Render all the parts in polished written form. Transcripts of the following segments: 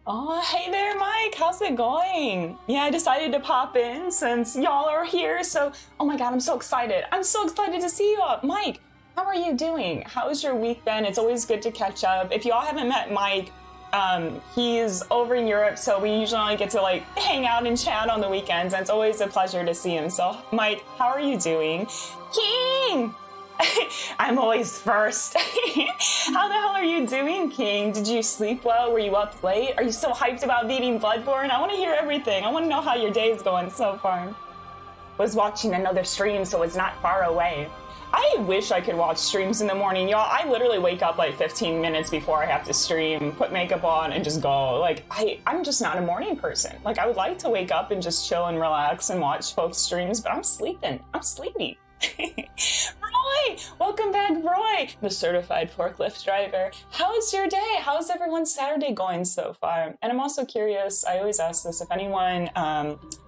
Oh, hey there, Mike. How's it going? Yeah, I decided to pop in since y'all are here. So, oh my God, I'm so excited. I'm so excited to see you all. Mike, how are you doing? How's your week been? It's always good to catch up. If y'all haven't met Mike, he's over in Europe, so we usually only get to like hang out and chat on the weekends, and it's always a pleasure to see him. So, Mike, how are you doing? King! I'm always first. How the hell are you doing, King? Did you sleep well? Were you up late? Are you so hyped about beating Bloodborne? I want to hear everything. I want to know how your day is going so far. Was watching another stream, so it's not far away. I wish I could watch streams in the morning, y'all. I literally wake up like 15 minutes before I have to stream, put makeup on, and just go. Like, I'm just not a morning person. Like, I would like to wake up and just chill and relax and watch folks' streams, but I'm sleeping. I'm sleepy. Roy! Welcome back, Roy, the certified forklift driver. How's your day? How's everyone's Saturday going so far? And I'm also curious, I always ask this, if anyone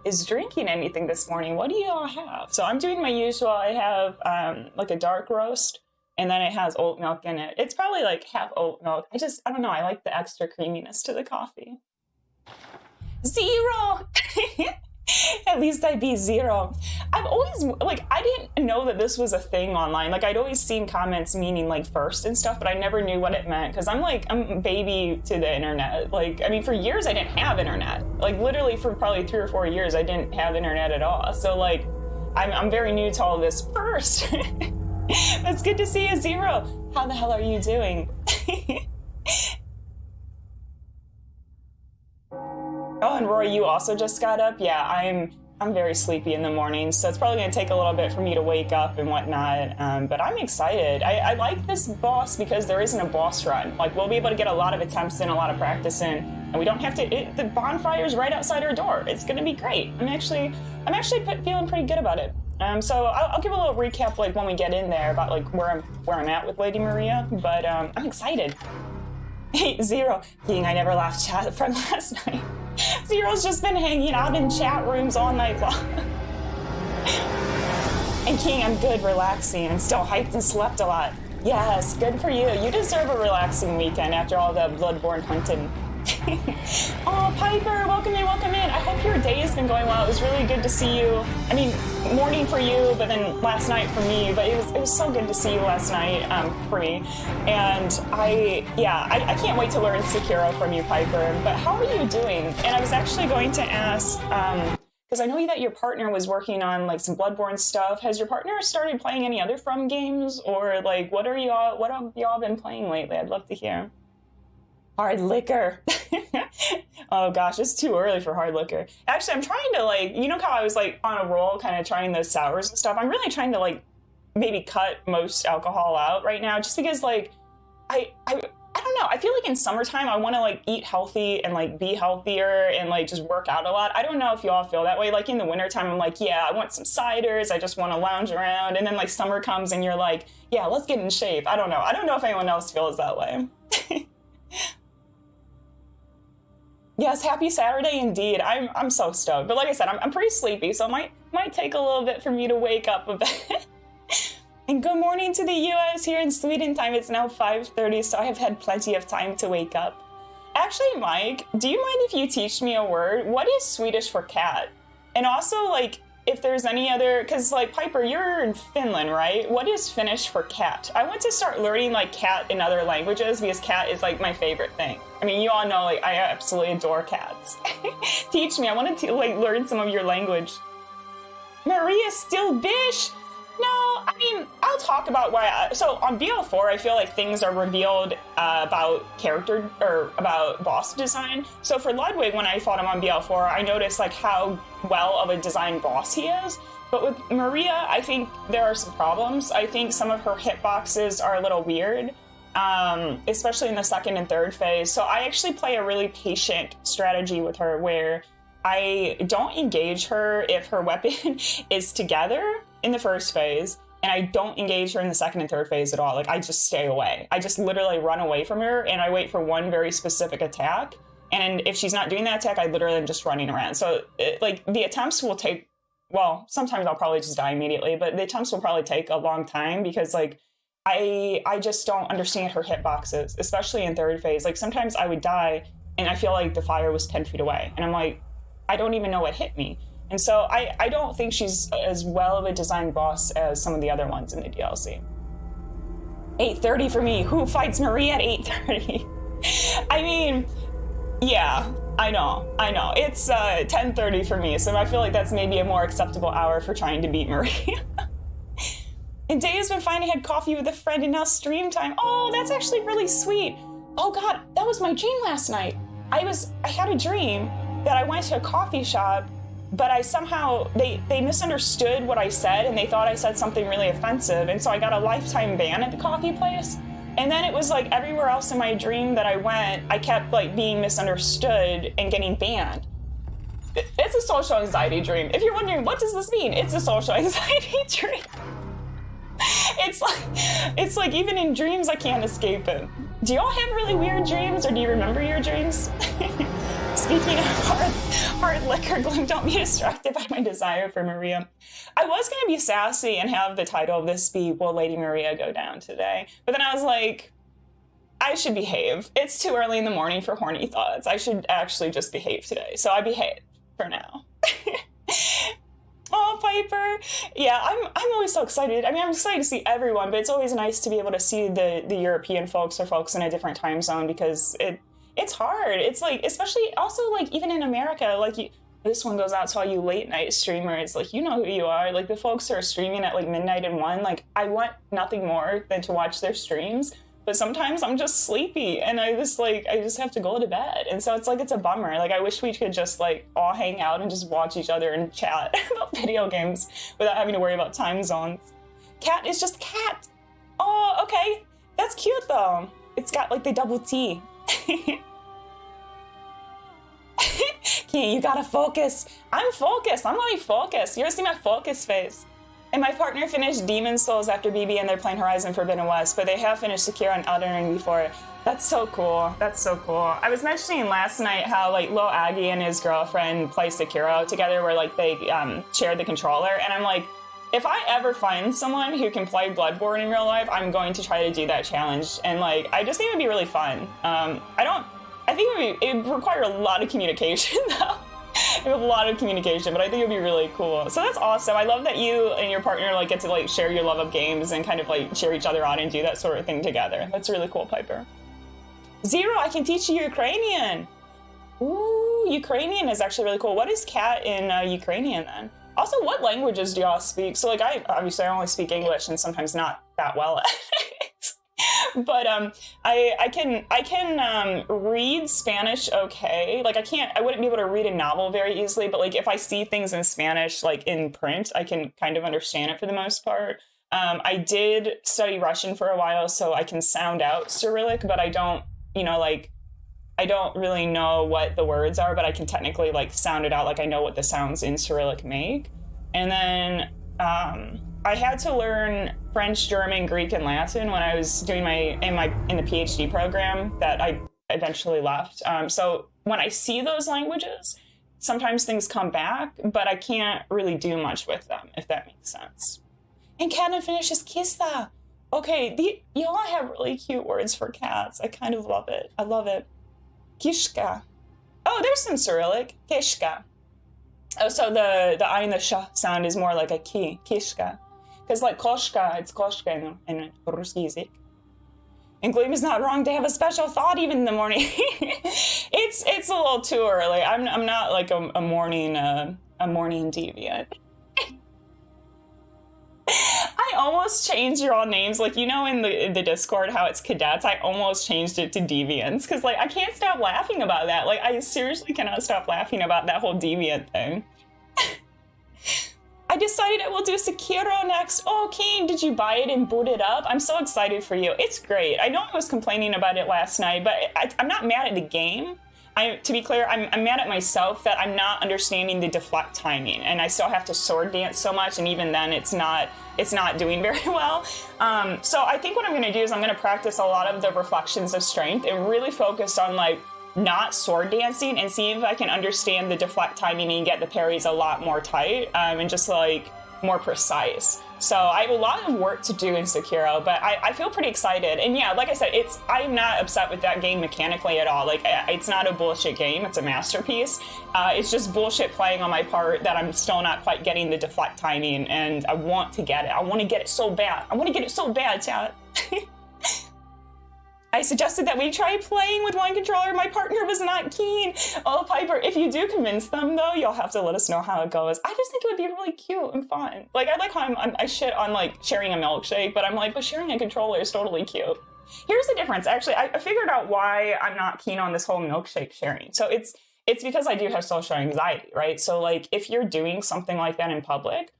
is drinking anything this morning, what do you all have? So I'm doing my usual. I have like a dark roast, and then it has oat milk in it. It's probably like half oat milk. I don't know, I like the extra creaminess to the coffee. Zero! At least I beat zero. I've always, like, I didn't know that this was a thing online. Like, I'd always seen comments meaning, like, first and stuff, but I never knew what it meant, because I'm a baby to the internet. Like, I mean, for years I didn't have internet. Like, literally for probably 3 or 4 years, I didn't have internet at all. So, like, I'm very new to all this first. It's good to see you, Zero. How the hell are you doing? Oh, and Rory, you also just got up? Yeah, I'm very sleepy in the morning, so it's probably going to take a little bit for me to wake up and whatnot, but I'm excited. I like this boss because there isn't a boss run. Like, we'll be able to get a lot of attempts in, a lot of practice in, and we don't have to, the bonfire's right outside our door. It's going to be great. I'm actually feeling pretty good about it. So I'll give a little recap, like, when we get in there about, like, where I'm at with Lady Maria, but I'm excited. Hey, Zero. King, I never left chat from last night. Zero's just been hanging out in chat rooms all night long. And King, I'm good, relaxing. I'm still hyped and slept a lot. Yes, good for you. You deserve a relaxing weekend after all the Bloodborne hunting. Oh, Piper, welcome in, welcome in. I hope your day has been going well. It was really good to see you. I mean, morning for you, but then last night for me. But it was so good to see you last night for me. And I can't wait to learn Sekiro from you, Piper. But how are you doing? And I was actually going to ask, because I know that your partner was working on like some Bloodborne stuff. Has your partner started playing any other From games, or like what have y'all been playing lately? I'd love to hear. Hard liquor. Oh gosh, it's too early for hard liquor. Actually, I'm trying to, like, you know how I was like on a roll kind of trying those sours and stuff? I'm really trying to like maybe cut most alcohol out right now, just because like I don't know. I feel like in summertime I want to like eat healthy and like be healthier and like just work out a lot. I don't know if y'all feel that way. Like in the wintertime, I'm like, yeah, I want some ciders. I just want to lounge around. And then like summer comes and you're like, yeah, let's get in shape. I don't know. I don't know if anyone else feels that way. Yes, happy Saturday indeed. I'm so stoked. But like I said, I'm pretty sleepy, so it might take a little bit for me to wake up a bit. And good morning to the US. Here in Sweden time, it's now 5:30, so I have had plenty of time to wake up. Actually, Mike, do you mind if you teach me a word? What is Swedish for cat? And also, like, if there's any other, because like Piper, you're in Finland, right? What is Finnish for cat? I want to start learning like cat in other languages because cat is like my favorite thing. I mean, you all know, like, I absolutely adore cats. Teach me. I want to like learn some of your language. Maria still bish. No, I mean, I'll talk about why. So on BL4, I feel like things are revealed about character or about boss design. So for Ludwig, when I fought him on BL4, I noticed like how well of a design boss he is. But with Maria, I think there are some problems. I think some of her hitboxes are a little weird, especially in the second and third phase. So I actually play a really patient strategy with her where I don't engage her if her weapon is together in the first phase, and I don't engage her in the second and third phase at all. Like, I just stay away. I just literally run away from her, and I wait for one very specific attack. And if she's not doing that attack, I literally am just running around. So, like, the attempts will take, well, sometimes I'll probably just die immediately, but the attempts will probably take a long time because, like, I just don't understand her hitboxes, especially in third phase. Like, sometimes I would die, and I feel like the fire was 10 feet away. And I'm like, I don't even know what hit me. And so I don't think she's as well of a design boss as some of the other ones in the DLC. 8:30 for me. Who fights Maria at 8:30? I mean, yeah, I know. It's 10:30 for me, so I feel like that's maybe a more acceptable hour for trying to beat Maria. And Day has been fine. I had coffee with a friend and now stream time. Oh, that's actually really sweet. Oh God, that was my dream last night. I had a dream that I went to a coffee shop, but I somehow, they misunderstood what I said and they thought I said something really offensive. And so I got a lifetime ban at the coffee place. And then it was like everywhere else in my dream that I went, I kept like being misunderstood and getting banned. It's a social anxiety dream. If you're wondering, what does this mean? It's a social anxiety dream. It's like even in dreams, I can't escape it. Do y'all have really weird dreams, or do you remember your dreams? Speaking of hard liquor, Gloom, don't be distracted by my desire for Maria. I was going to be sassy and have the title of this be, Will Lady Maria Go Down Today? But then I was like, I should behave. It's too early in the morning for horny thoughts. I should actually just behave today. So I behave for now. Oh, Piper. Yeah, I'm always so excited. I mean, I'm excited to see everyone, but it's always nice to be able to see the European folks or folks in a different time zone, because it's hard. It's like, especially also like even in America, like this one goes out to all you late night streamers. Like, you know who you are. Like the folks who are streaming at like midnight and 1, like I want nothing more than to watch their streams. But sometimes I'm just sleepy and I just have to go to bed. And so it's like, it's a bummer. Like I wish we could just like all hang out and just watch each other and chat about video games without having to worry about time zones. Cat is just cat. Oh, okay. That's cute though. It's got like the double T. Key, you gotta focus. I'm focused. I'm really focused. You ever see my focus face? And my partner finished Demon's Souls after BB, and they're playing Horizon Forbidden West, but they have finished Sekiro and Elden Ring before. That's so cool. That's so cool. I was mentioning last night how like Lil Aggie and his girlfriend play Sekiro together, where like they share the controller, and I'm like, if I ever find someone who can play Bloodborne in real life, I'm going to try to do that challenge. And like, I just think it would be really fun. I think it would require a lot of communication though. A lot of communication, but I think it'd be really cool. So that's awesome. I love that you and your partner like get to like share your love of games and kind of like cheer each other on and do that sort of thing together. That's really cool, Piper. Zero, I can teach you Ukrainian. Ooh, Ukrainian is actually really cool. What is cat in Ukrainian then? Also, what languages do y'all speak? So like I only speak English and sometimes not that well at it. But I can read Spanish okay. Like I wouldn't be able to read a novel very easily, but like if I see things in Spanish like in print, I can kind of understand it for the most part. I did study Russian for a while, so I can sound out Cyrillic, but I don't really know what the words are, but I can technically like sound it out, like I know what the sounds in Cyrillic make. And then I had to learn French, German, Greek, and Latin when I was doing in the PhD program that I eventually left. So when I see those languages, sometimes things come back, but I can't really do much with them, if that makes sense. And Cat finishes Kista. Okay, y'all have really cute words for cats. I kind of love it. I love it. Kishka. Oh, there's some Cyrillic. Kishka. Oh, so the I and the sh sound is more like a ki. Kishka. Because like koshka, it's koshka in Ruski язык. And Gleam is not wrong to have a special thought even in the morning. It's a little too early. I'm not like a morning deviant. I almost changed your all names, like you know in the Discord how it's cadets. I almost changed it to deviants because like I can't stop laughing about that. Like I seriously cannot stop laughing about that whole deviant thing. I decided I will do Sekiro next. Oh, Keen, did you buy it and boot it up? I'm so excited for you. It's great. I know I was complaining about it last night, but I'm not mad at the game. To be clear, I'm mad at myself that I'm not understanding the deflect timing, and I still have to sword dance so much, and even then it's not doing very well. So I think what I'm gonna do is I'm gonna practice a lot of the reflections of strength and really focus on like not sword dancing and see if I can understand the deflect timing and get the parries a lot more tight and just like more precise. So I have a lot of work to do in Sekiro, but I feel pretty excited. And yeah, like I said, I'm not upset with that game mechanically at all. Like, it's not a bullshit game, it's a masterpiece. It's just bullshit playing on my part that I'm still not quite getting the deflect timing, and I want to get it. I want to get it so bad. I want to get it so bad, chat. I suggested that we try playing with one controller. My partner was not keen. Oh, Piper, if you do convince them, though, you'll have to let us know how it goes. I just think it would be really cute and fun. Like, I like how I shit on, like, sharing a milkshake, but I'm like, but sharing a controller is totally cute. Here's the difference. Actually, I figured out why I'm not keen on this whole milkshake sharing. So it's because I do have social anxiety, right? So, like, if you're doing something like that in public,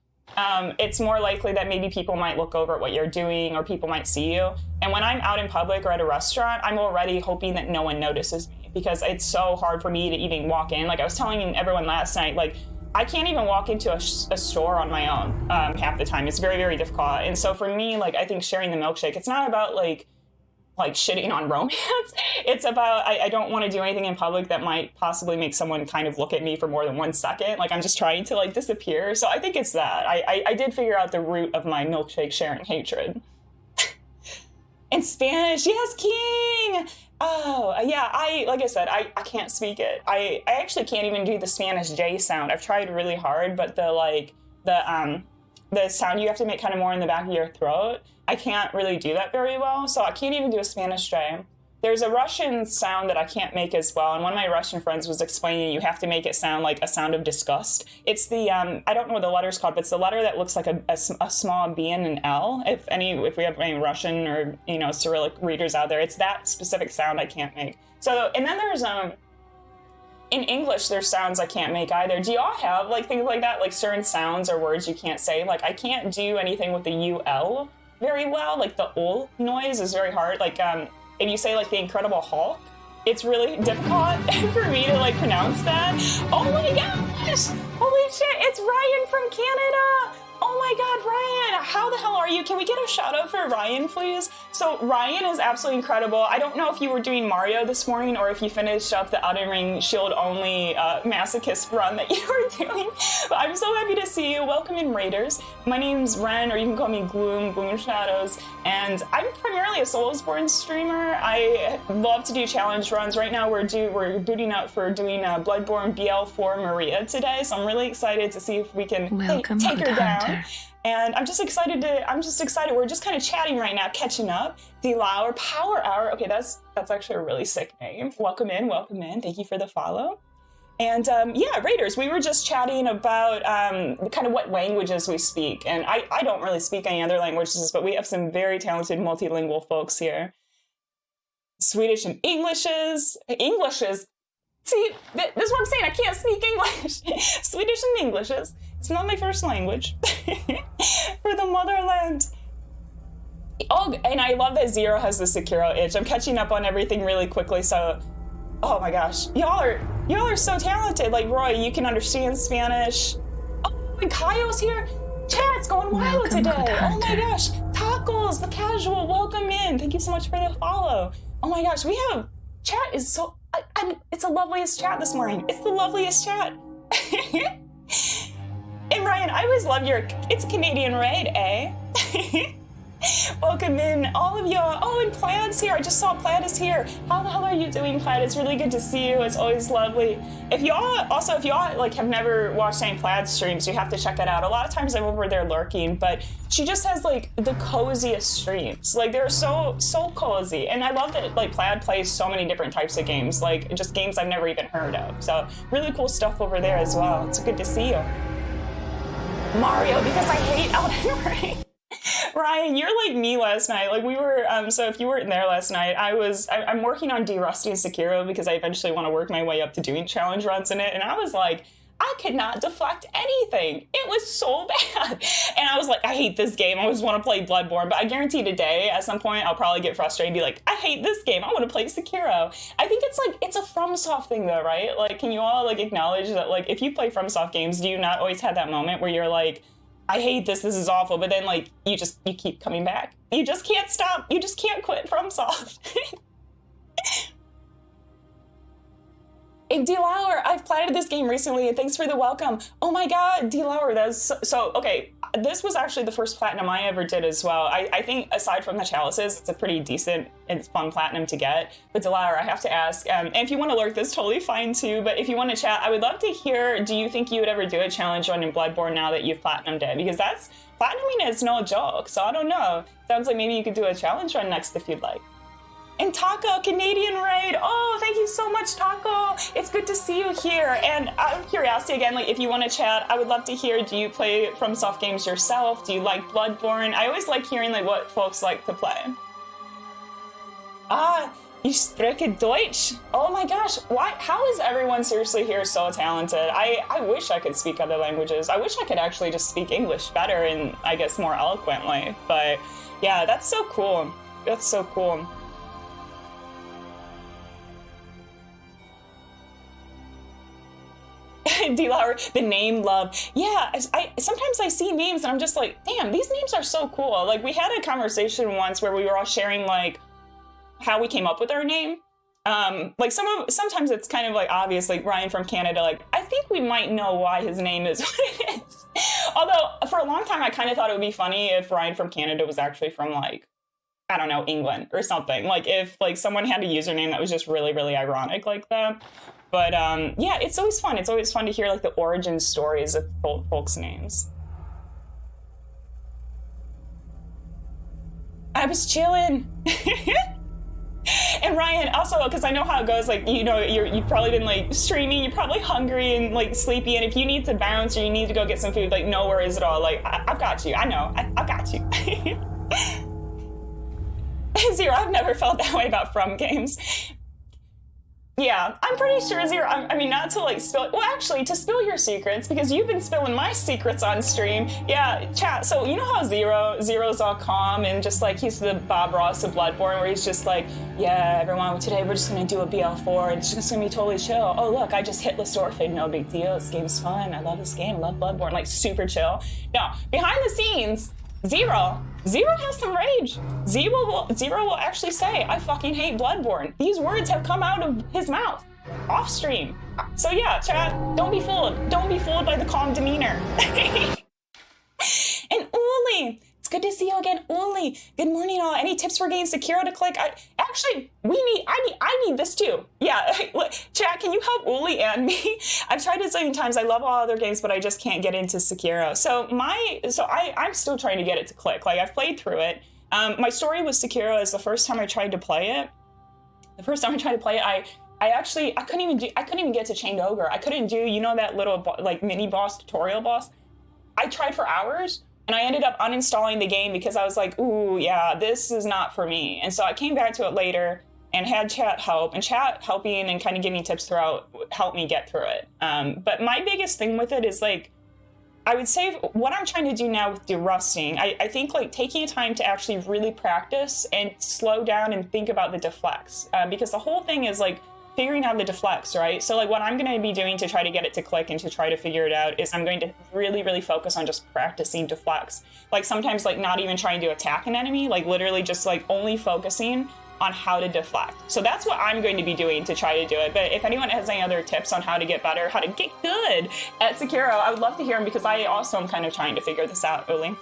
it's more likely that maybe people might look over at what you're doing, or people might see you. And when I'm out in public or at a restaurant, I'm already hoping that no one notices me, because it's so hard for me to even walk in. Like I was telling everyone last night, like I can't even walk into a store on my own half the time. It's very, very difficult. And so for me, like I think sharing the milkshake, it's not about like shitting on romance. It's about, I don't want to do anything in public that might possibly make someone kind of look at me for more than 1 second. Like I'm just trying to like disappear. So I think it's that. I did figure out the root of my milkshake sharing hatred. In Spanish, yes, King! Oh, yeah, like I said, I can't speak it. I actually can't even do the Spanish J sound. I've tried really hard, but the sound you have to make kind of more in the back of your throat, I can't really do that very well, so I can't even do a Spanish J. There's a Russian sound that I can't make as well, and one of my Russian friends was explaining you have to make it sound like a sound of disgust. It's the, I don't know what the letter's called, but it's the letter that looks like a small B and an L. If we have any Russian or, you know, Cyrillic readers out there, it's that specific sound I can't make. So, and then there's, in English, there's sounds I can't make either. Do y'all have, like, things like that? Like, certain sounds or words you can't say? Like, I can't do anything with the UL very well. Like, the ul noise is very hard. Like, if you say, like, the Incredible Hulk, it's really difficult for me to, like, pronounce that. Oh my gosh! Holy shit, it's Ryan from Canada! Oh my god, Ryan! How the hell are you? Can we get a shout out for Ryan, please? So Ryan is absolutely incredible. I don't know if you were doing Mario this morning or if you finished up the Elden Ring shield-only masochist run that you were doing, but I'm so happy to see you. Welcome in, Raiders. My name's Ren, or you can call me Gloom Shadows, and I'm primarily a soulsborne streamer. I love to do challenge runs. Right now we're booting up for doing Bloodborne BL4 Maria today, so I'm really excited to see if we can take her down. And I'm just excited. We're just kind of chatting right now, catching up. D-Lauer, Power Hour. Okay, that's actually a really sick name. Welcome in. Thank you for the follow. And yeah, Raiders, we were just chatting about kind of what languages we speak. And I don't really speak any other languages, but we have some very talented multilingual folks here. Swedish and Englishes. See, this is what I'm saying. I can't speak English. Swedish and Englishes. It's not my first language. For the motherland. Oh, and I love that Zero has the Sekiro itch. I'm catching up on everything really quickly, so... Oh my gosh. Y'all are so talented. Like, Roy, you can understand Spanish. Oh, and Kaio's here. Chat's going wild today. Oh my gosh. Tacos, the casual, welcome in. Thank you so much for the follow. Oh my gosh, we have... Chat is so... it's the loveliest chat this morning. It's the loveliest chat. And Ryan, I always love it's a Canadian raid, eh? Welcome in, all of y'all. Oh, and Plaid's here. I just saw Plaid is here. How the hell are you doing, Plaid? It's really good to see you. It's always lovely. If y'all like have never watched any Plaid streams, you have to check it out. A lot of times I'm over there lurking, but she just has like the coziest streams. Like they're so cozy. And I love that like Plaid plays so many different types of games, like just games I've never even heard of. So really cool stuff over there as well. It's good to see you. Mario, because I hate Elden Ring. Ryan, you're like me last night. Like we were, so if you weren't there last night, I'm working on de-rusting Sekiro because I eventually want to work my way up to doing challenge runs in it. And I was like, I could not deflect anything. It was so bad. And I was like, I hate this game. I always want to play Bloodborne, but I guarantee today at some point I'll probably get frustrated and be like, I hate this game. I want to play Sekiro. I think it's a FromSoft thing though, right? Like, can you all like acknowledge that like, if you play FromSoft games, do you not always have that moment where you're like, I hate this is awful, but then like, you keep coming back. You just can't stop. You just can't quit FromSoft. Hey, D-Lauer, I've platted this game recently, and thanks for the welcome. Oh my god, D-Lauer, that's so okay. this was actually the first platinum I ever did as well. I think aside from the chalices, it's a pretty decent and fun platinum to get. But Delara, I have to ask, and if you want to lurk, this totally fine too. But if you want to chat, I would love to hear, do you think you would ever do a challenge run in Bloodborne now that you've platinumed it? Because that's, platinuming is no joke, so I don't know. Sounds like maybe you could do a challenge run next if you'd like. And Taco, Canadian raid. Oh, thank you so much, Taco. It's good to see you here. And out of curiosity, again, like if you want to chat, I would love to hear, do you play FromSoft games yourself? Do you like Bloodborne? I always like hearing like what folks like to play. Ah, ich spreche Deutsch. Oh my gosh, why? How is everyone seriously here so talented? I wish I could speak other languages. I wish I could actually just speak English better and I guess more eloquently. But yeah, that's so cool. That's so cool. D-Lauer, the name love. Yeah, sometimes I see names and I'm just like, damn, these names are so cool. Like we had a conversation once where we were all sharing like how we came up with our name. Like sometimes it's kind of like obvious, like Ryan from Canada, like I think we might know why his name is what it is. Although for a long time I kind of thought it would be funny if Ryan from Canada was actually from like, I don't know, England or something. Like if like someone had a username that was just really, really ironic like that. But yeah, it's always fun. It's always fun to hear like the origin stories of folks' names. I was chilling. And Ryan, also, because I know how it goes, like, you know, you've probably been like streaming, you're probably hungry and like sleepy. And if you need to bounce or you need to go get some food, like no worries at all. Like, I've got you. I know, I've got you. Zero, I've never felt that way about From games. Yeah, I'm pretty sure, Zero, I mean, not to like spill, well, actually, to spill your secrets, because you've been spilling my secrets on stream. Yeah, chat, so you know how Zero's all calm and just like, he's the Bob Ross of Bloodborne, where he's just like, yeah, everyone, today we're just gonna do a BL4, and it's just gonna be totally chill. Oh, look, I just hitless Orphan, no big deal, this game's fun, I love this game, I love Bloodborne, like super chill. Now, behind the scenes, Zero has some rage. Zero will actually say, I fucking hate Bloodborne. These words have come out of his mouth, off stream. So yeah, chat, don't be fooled. Don't be fooled by the calm demeanor. And Uli, it's good to see you again, Uli. Good morning, all. Any tips for getting Sekiro to click? I need this too. Yeah, chat, can you help Uli and me? I've tried it so many times. I love all other games, but I just can't get into Sekiro. I'm still trying to get it to click. Like I've played through it. My story with Sekiro is the first time I tried to play it. I couldn't even get to Chained Ogre. I couldn't do, you know, that little like mini boss tutorial boss. I tried for hours. And I ended up uninstalling the game because I was like, ooh, yeah, this is not for me. And so I came back to it later and had chat help, and chat helping and kind of giving me tips throughout helped me get through it. But my biggest thing with it is like, I would say what I'm trying to do now with derusting, I think like taking time to actually really practice and slow down and think about the deflects. Because the whole thing is like, figuring out the deflects, right? So like what I'm going to be doing to try to get it to click and to try to figure it out is I'm going to really, really focus on just practicing deflects. Like sometimes like not even trying to attack an enemy, like literally just like only focusing on how to deflect. So that's what I'm going to be doing to try to do it. But if anyone has any other tips on how to get better, how to get good at Sekiro, I would love to hear them because I also am kind of trying to figure this out, Uli.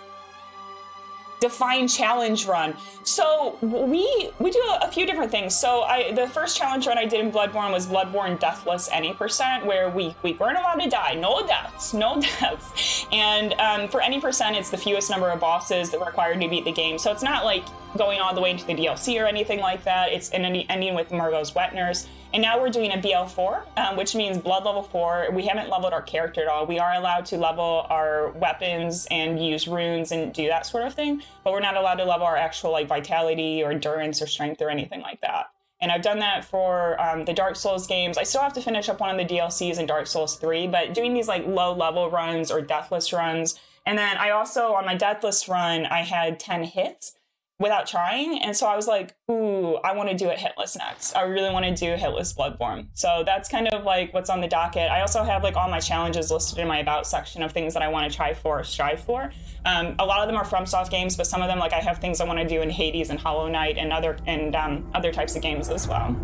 Define challenge run. So we do a few different things. So the first challenge run I did in Bloodborne was Bloodborne Deathless Any %, where we weren't allowed to die. No deaths. And for any %, it's the fewest number of bosses that are required to beat the game. So it's not like going all the way into the DLC or anything like that. It's an ending with Margot's Wet Nurse. And now we're doing a BL4, which means blood level 4. We haven't leveled our character at all. We are allowed to level our weapons and use runes and do that sort of thing, but we're not allowed to level our actual like vitality or endurance or strength or anything like that. And I've done that for the Dark Souls games. I still have to finish up one of the DLCs in Dark Souls 3, but doing these like low level runs or deathless runs. And then I also, on my deathless run, I had 10 hits without trying. And so I was like, ooh, I want to do it hitless next. I really want to do hitless Bloodborne. So that's kind of like what's on the docket. I also have like all my challenges listed in my about section of things that I want to try for or strive for. A lot of them are FromSoft games, but some of them, like I have things I want to do in Hades and Hollow Knight and other types of games as well.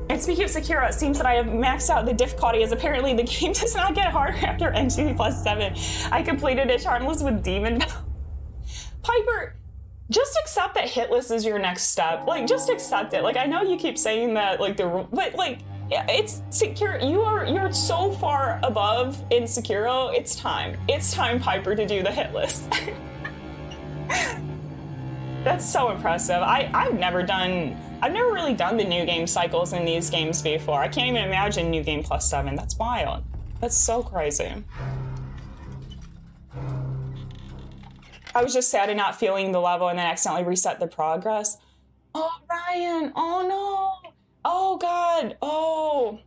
And speaking of Sekiro, it seems that I have maxed out the difficulty, as apparently the game does not get harder after NG plus 7. I completed it charmless with Demon. Piper, just accept that hitless is your next step. Like, just accept it. Like, I know you keep saying that, like, but like, it's Sekiro. You're so far above in Sekiro. It's time. It's time, Piper, to do the hitless. That's so impressive. I've never really done the new game cycles in these games before. I can't even imagine new game plus 7. That's wild. That's so crazy. I was just sad at not feeling the level and then accidentally reset the progress. Oh, Ryan. Oh, no. Oh, God. Oh,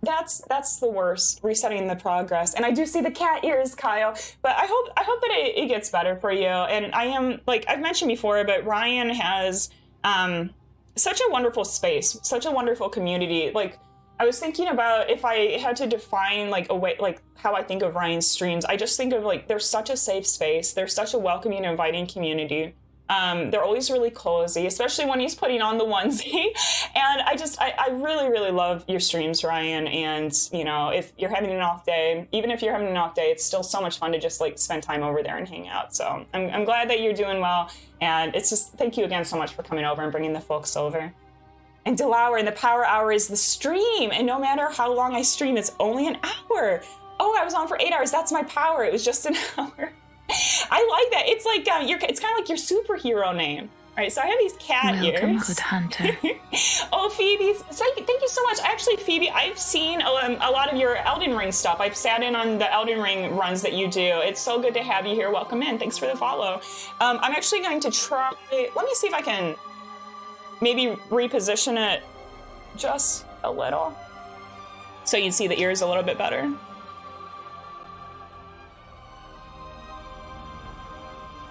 that's the worst, resetting the progress. And I do see the cat ears, Kyle, but I hope that it gets better for you. And I am, like I've mentioned before, but Ryan has such a wonderful space, such a wonderful community. Like, I was thinking about if I had to define like a way, like how I think of Ryan's streams, I just think of like, there's such a safe space. There's such a welcoming and inviting community. They're always really cozy, especially when he's putting on the onesie. And I really, really love your streams, Ryan. And, you know, if you're having an off day, even if you're having an off day, it's still so much fun to just like spend time over there and hang out. So I'm glad that you're doing well. And it's just, thank you again so much for coming over and bringing the folks over. And Delower, and the power hour is the stream. And no matter how long I stream, it's only an hour. Oh, I was on for 8 hours. That's my power. It was just an hour. I like that. It's like it's kind of like your superhero name. All right, so I have these cat ears. Welcome, good hunter. Oh, Phoebe, thank you so much. Actually, Phoebe, I've seen a lot of your Elden Ring stuff. I've sat in on the Elden Ring runs that you do. It's so good to have you here. Welcome in. Thanks for the follow. I'm actually going to try. Let me see if I can maybe reposition it just a little so you can see the ears a little bit better.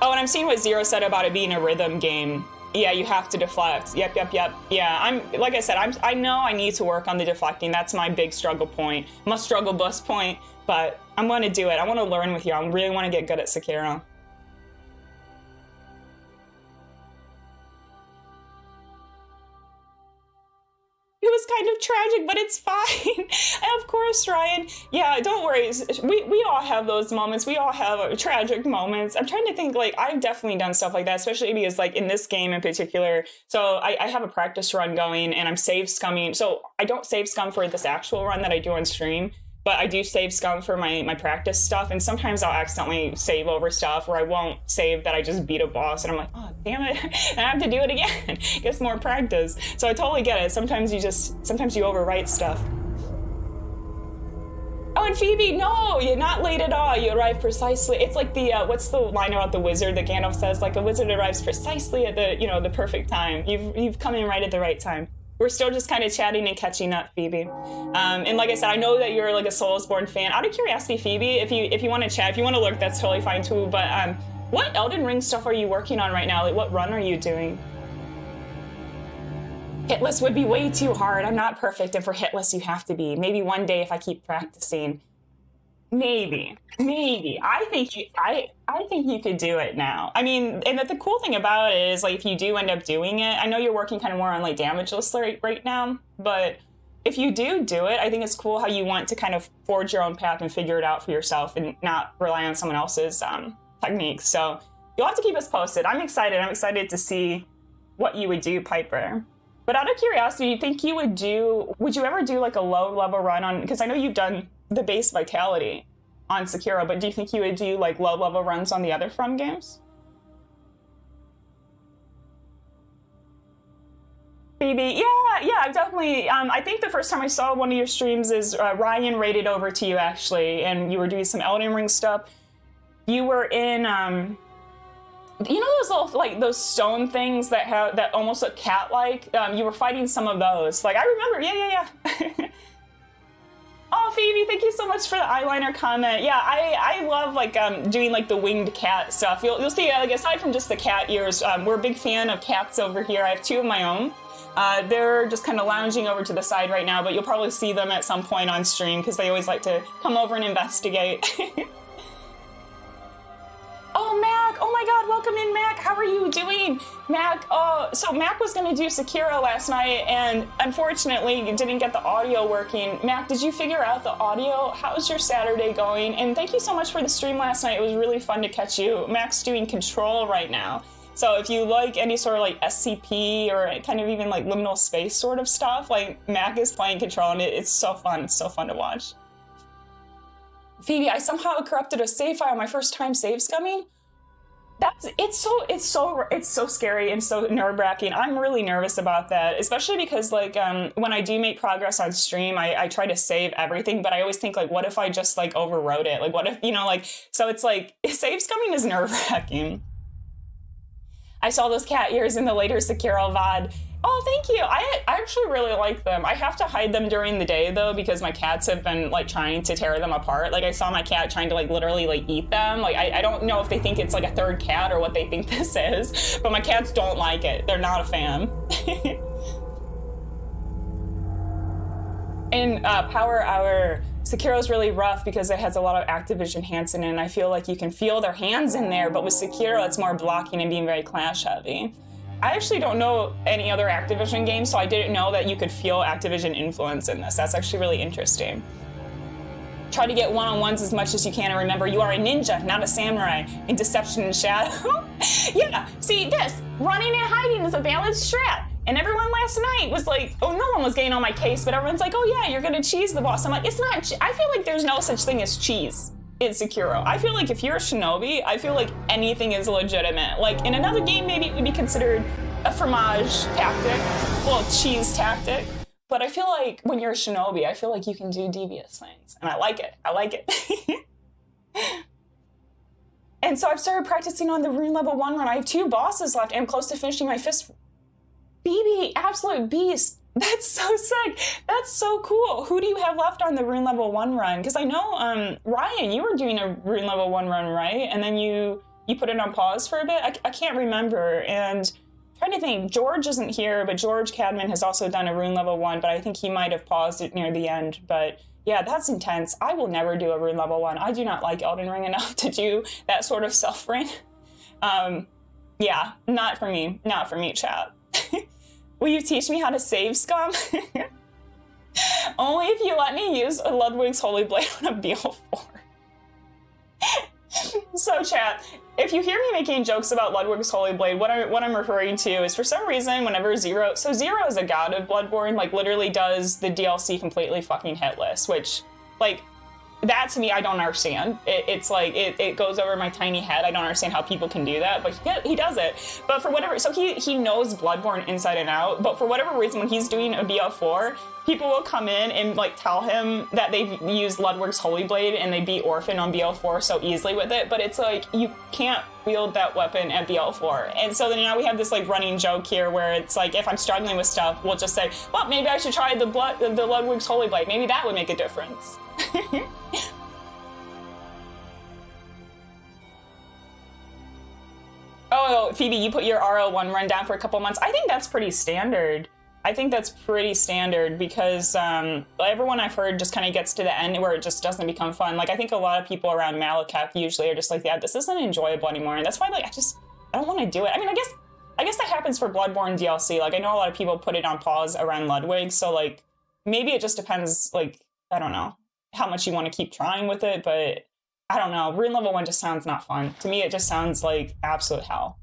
Oh, and I'm seeing what Zero said about it being a rhythm game. Yeah, you have to deflect. Yep. Yeah, like I said, I know I need to work on the deflecting. That's my big struggle point, my struggle bus point, but I'm going to do it. I want to learn with you. I really want to get good at Sekiro. It was kind of tragic, but it's fine. And of course, Ryan, yeah, don't worry. We all have those moments. We all have tragic moments. I'm trying to think, like, I've definitely done stuff like that, especially because, like, in this game in particular. So I have a practice run going, and I'm save scumming. So I don't save scum for this actual run that I do on stream, but I do save scum for my practice stuff. And sometimes I'll accidentally save over stuff where I won't save that I just beat a boss. And I'm like, oh, damn it. I have to do it again. Gets more practice. So I totally get it. Sometimes you overwrite stuff. Oh, and Phoebe, no, you're not late at all. You arrive precisely. It's like the, what's the line about the wizard that Gandalf says? Like, a wizard arrives precisely at the perfect time. You've come in right at the right time. We're still just kind of chatting and catching up, Phoebe. And like I said, I know that you're like a Soulsborne fan. Out of curiosity, Phoebe, if you want to chat, if you want to lurk, that's totally fine too. But what Elden Ring stuff are you working on right now? Like, what run are you doing? Hitless would be way too hard. I'm not perfect, and for hitless, you have to be. Maybe one day if I keep practicing. Maybe. I think you could do it now. I mean, and the cool thing about it is, like, if you do end up doing it, I know you're working kind of more on like damageless right now, but if you do it, I think it's cool how you want to kind of forge your own path and figure it out for yourself and not rely on someone else's techniques. So you'll have to keep us posted. I'm excited to see what you would do, Piper. But out of curiosity, do you think would you ever do like a low level run on, because I know you've done the base vitality on Sekiro, but do you think you would do like low level runs on the other From games? Phoebe, yeah, I've definitely, I think the first time I saw one of your streams is Ryan raided over to you actually, and you were doing some Elden Ring stuff. You were in, you know those little, like, those stone things that almost look cat-like? You were fighting some of those. Like, I remember, yeah. Oh, Phoebe, thank you so much for the eyeliner comment. Yeah, I love, like, doing, like, the winged cat stuff. You'll see, like, aside from just the cat ears, we're a big fan of cats over here. I have 2 of my own. They're just kind of lounging over to the side right now, but you'll probably see them at some point on stream because they always like to come over and investigate. Oh, Mac! Oh my God, welcome in, Mac! How are you doing? Mac, so Mac was gonna do Sekiro last night, and unfortunately, didn't get the audio working. Mac, did you figure out the audio? How's your Saturday going? And thank you so much for the stream last night. It was really fun to catch you. Mac's doing Control right now. So if you like any sort of like SCP or kind of even like liminal space sort of stuff, like Mac is playing Control, and it's so fun. It's so fun to watch. Phoebe, I somehow corrupted a save file my first time save scumming. It's so scary and so nerve-wracking. I'm really nervous about that, especially because like when I do make progress on stream, I try to save everything, but I always think like, what if I just like overwrote it? Like what if, you know, like, so it's like save scumming is nerve-wracking. I saw those cat ears in the later Sekiro VOD. Oh, thank you. I actually really like them. I have to hide them during the day though, because my cats have been like trying to tear them apart. Like I saw my cat trying to like literally like eat them. Like I don't know if they think it's like a third cat or what they think this is, but my cats don't like it. They're not a fan. In Power Hour, Sekiro's really rough because it has a lot of Activision hands in it, and I feel like you can feel their hands in there, but with Sekiro, it's more blocking and being very clash heavy. I actually don't know any other Activision games, so I didn't know that you could feel Activision influence in this. That's actually really interesting. Try to get one-on-ones as much as you can, and remember, you are a ninja, not a samurai, in Deception and Shadow. Yeah, see this, running and hiding is a valid strat. And everyone last night was like, oh, no one was getting on my case, but everyone's like, oh yeah, you're gonna cheese the boss. I'm like, it's not, I feel like there's no such thing as cheese in Sekiro. I feel like if you're a shinobi, I feel like anything is legitimate. Like in another game, maybe it would be considered a fromage tactic, well, cheese tactic. But I feel like when you're a shinobi, I feel like you can do devious things. And I like it, I like it. And so I've started practicing on the rune level 1 run. I have 2 bosses left and I'm close to finishing my fist. BB, absolute beast. That's so sick. That's so cool. Who do you have left on the rune level 1 run? Because I know, Ryan, you were doing a rune level 1 run, right? And then you put it on pause for a bit? I can't remember. And I'm trying to think, George isn't here, but George Cadman has also done a rune level 1, but I think he might have paused it near the end. But yeah, that's intense. I will never do a rune level 1. I do not like Elden Ring enough to do that sort of self-ring. Yeah, not for me. Not for me, chat. Will you teach me how to save scum? Only if you let me use a Ludwig's Holy Blade on a BL4. So chat, if you hear me making jokes about Ludwig's Holy Blade, what I'm referring to is for some reason whenever Zero is a god of Bloodborne, like literally does the DLC completely fucking hitless, which like, that to me, I don't understand. It's like, it goes over my tiny head. I don't understand how people can do that, but he does it. But for whatever, so he knows Bloodborne inside and out, but for whatever reason, when he's doing a BL4, people will come in and like tell him that they've used Ludwig's Holy Blade and they beat Orphan on BL4 so easily with it, but it's like, you can't wield that weapon at BL4. And so then now we have this like running joke here where it's like, if I'm struggling with stuff, we'll just say, well, maybe I should try the Ludwig's Holy Blade. Maybe that would make a difference. Oh, Phoebe, you put your RL1 run down for a couple months. I think that's pretty standard. I think that's pretty standard because everyone I've heard just kind of gets to the end where it just doesn't become fun. Like I think a lot of people around Malekith usually are just like, yeah, this isn't enjoyable anymore. And that's why like I don't want to do it. I mean, I guess that happens for Bloodborne DLC. Like I know a lot of people put it on pause around Ludwig, so like maybe it just depends, like, I don't know how much you want to keep trying with it, but I don't know. Rune level 1 just sounds not fun. To me, it just sounds like absolute hell.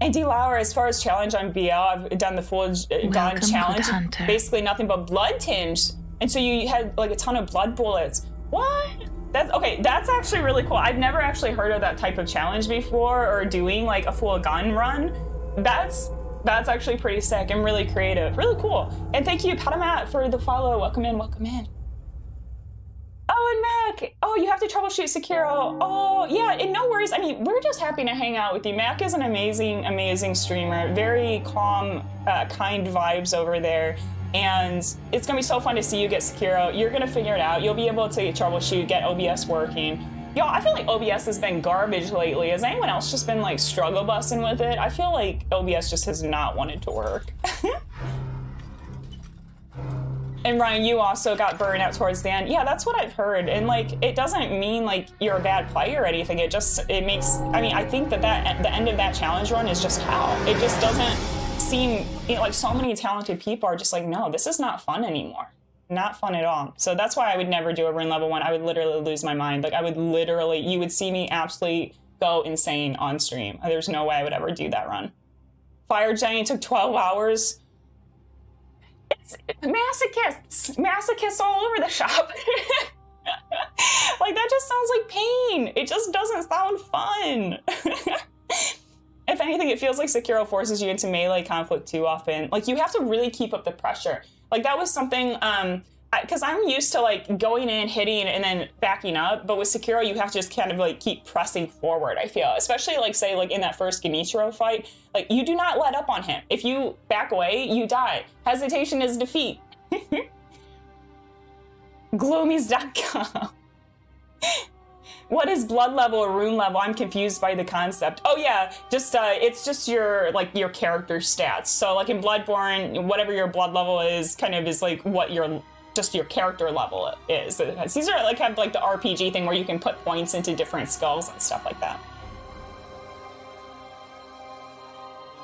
And D. Lauer, as far as challenge on BL, I've done the full Dawn challenge. Basically nothing but blood tinge. And so you had like a ton of blood bullets. What? That's actually really cool. I've never actually heard of that type of challenge before or doing like a full gun run. That's actually pretty sick and really creative. Really cool. And thank you, Patamat, for the follow. Welcome in, welcome in. Oh, and Mac. Oh, you have to troubleshoot Sekiro. Oh, yeah, and no worries. I mean, we're just happy to hang out with you. Mac is an amazing, amazing streamer. Very calm, kind vibes over there. And it's gonna be so fun to see you get Sekiro. You're gonna figure it out. You'll be able to troubleshoot, get OBS working. Y'all, I feel like OBS has been garbage lately. Has anyone else just been like struggle busting with it? I feel like OBS just has not wanted to work. And Ryan, you also got burned out towards the end. Yeah, that's what I've heard. And like, it doesn't mean like you're a bad player or anything. It makes, I mean, I think that the end of that challenge run is just hell. It just doesn't seem, you know, like so many talented people are just like, no, this is not fun anymore. Not fun at all. So that's why I would never do a rune level 1. I would literally lose my mind. Like I would literally, you would see me absolutely go insane on stream. There's no way I would ever do that run. Fire Giant took 12 hours. It's masochists all over the shop. Like that just sounds like pain. It just doesn't sound fun. If anything, it feels like Sekiro forces you into melee conflict too often. Like you have to really keep up the pressure. Like that was something, because I'm used to like going in, hitting, and then backing up. But with Sekiro, you have to just kind of like keep pressing forward, I feel. Especially like say like in that first Genichiro fight, like you do not let up on him. If you back away, you die. Hesitation is defeat. Gloomies.com. What is blood level or rune level? I'm confused by the concept. Oh yeah, just it's just your like your character stats. So like in Bloodborne, whatever your blood level is, kind of is like what your just your character level is. These are like have like the RPG thing where you can put points into different skulls and stuff like that.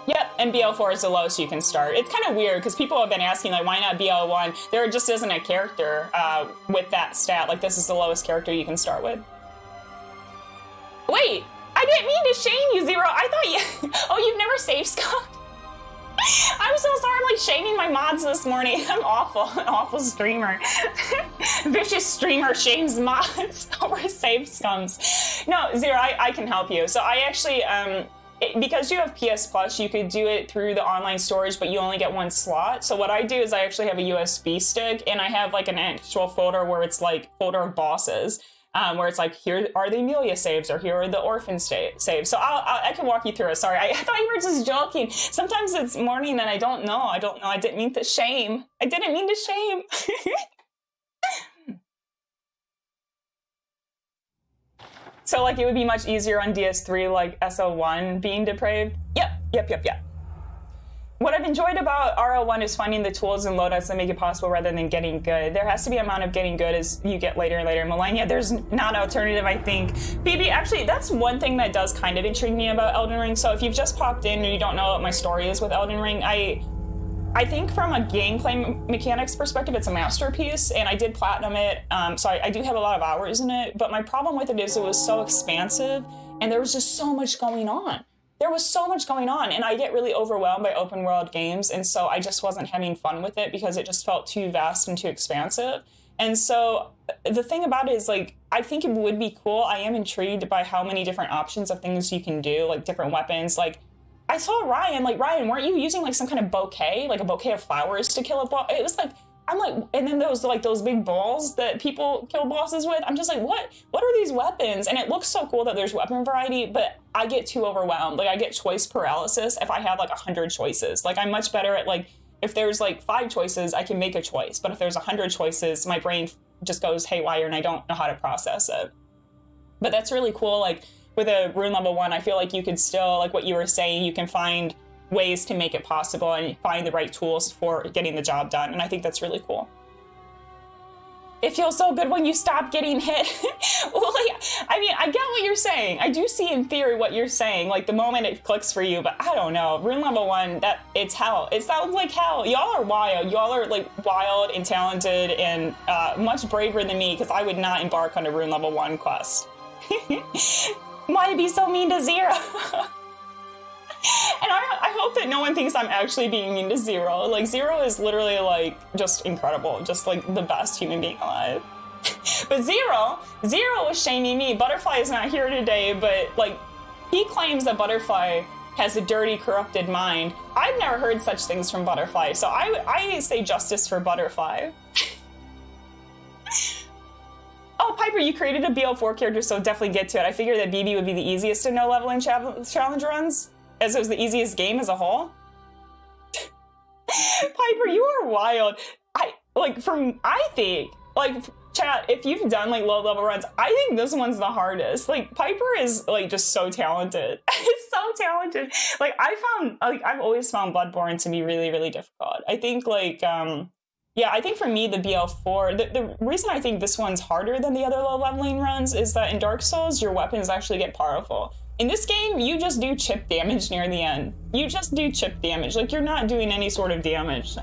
Yep, and BL4 is the lowest you can start. It's kind of weird because people have been asking like, why not BL1? There just isn't a character with that stat. Like this is the lowest character you can start with. Wait, I didn't mean to shame you, Zero. I thought you, oh, you've never saved Scott? I'm so sorry, I'm like shaming my mods this morning. I'm awful, an awful streamer. Vicious streamer shames mods over save scums. No, Zero, I can help you. So I actually, because you have PS Plus, you could do it through the online storage, but you only get 1 slot. So what I do is I actually have a USB stick, and I have like an actual folder where it's like folder of bosses. Where it's like, here are the Amelia saves, or here are the Orphan saves. So I can walk you through it. Sorry, I thought you were just joking. Sometimes it's morning and I don't know. I didn't mean to shame. I didn't mean to shame. So like it would be much easier on DS3, like SO1 being depraved. Yep. What I've enjoyed about RL1 is finding the tools and loadouts that make it possible rather than getting good. There has to be an amount of getting good as you get later and later in Millennia. There's not an alternative, I think. BB, actually, that's one thing that does kind of intrigue me about Elden Ring. So if you've just popped in and you don't know what my story is with Elden Ring, I think from a gameplay mechanics perspective, it's a masterpiece, and I did platinum it. So I do have a lot of hours in it, but my problem with it is it was so expansive, and there was just so much going on. There was so much going on, and I get really overwhelmed by open world games, and so I just wasn't having fun with it because it just felt too vast and too expansive. And so the thing about it is, like, I think it would be cool. I am intrigued by how many different options of things you can do, like different weapons. Like, I saw Ryan, weren't you using like some kind of bouquet, like a bouquet of flowers to kill a boss? It was like, I'm like, and then those big balls that people kill bosses with. I'm just like, what are these weapons? And it looks so cool that there's weapon variety, but I get too overwhelmed. Like I get choice paralysis if I have like 100 choices. Like I'm much better at like, if there's like 5 choices, I can make a choice. But if there's 100 choices, my brain just goes haywire and I don't know how to process it. But that's really cool. Like with a rune level 1, I feel like you could still, like what you were saying, you can find ways to make it possible and find the right tools for getting the job done. And I think that's really cool. It feels so good when you stop getting hit. Well, like, I mean, I get what you're saying. I do see in theory what you're saying, like the moment it clicks for you, but I don't know. Rune level 1, it's hell. It sounds like hell. Y'all are wild. Y'all are like wild and talented and much braver than me, because I would not embark on a rune level 1 quest. Why be so mean to Zero? And I hope that no one thinks I'm actually being mean to Zero. Like, Zero is literally, like, just incredible. Just, like, the best human being alive. But Zero was shaming me. Butterfly is not here today, but, like, he claims that Butterfly has a dirty, corrupted mind. I've never heard such things from Butterfly, so I say justice for Butterfly. Oh, Piper, you created a BL4 character, so definitely get to it. I figured that BB would be the easiest to no leveling challenge runs, as it was the easiest game as a whole. Piper, you are wild. I think, like, chat, if you've done, like, low-level runs, I think this one's the hardest. Like, Piper is, like, just so talented. It's so talented. Like, I've always found Bloodborne to be really, really difficult. I think, like, Yeah, I think for me, the BL4, the reason I think this one's harder than the other low leveling runs is that in Dark Souls, your weapons actually get powerful. In this game, you just do chip damage near the end. You just do chip damage. Like, you're not doing any sort of damage.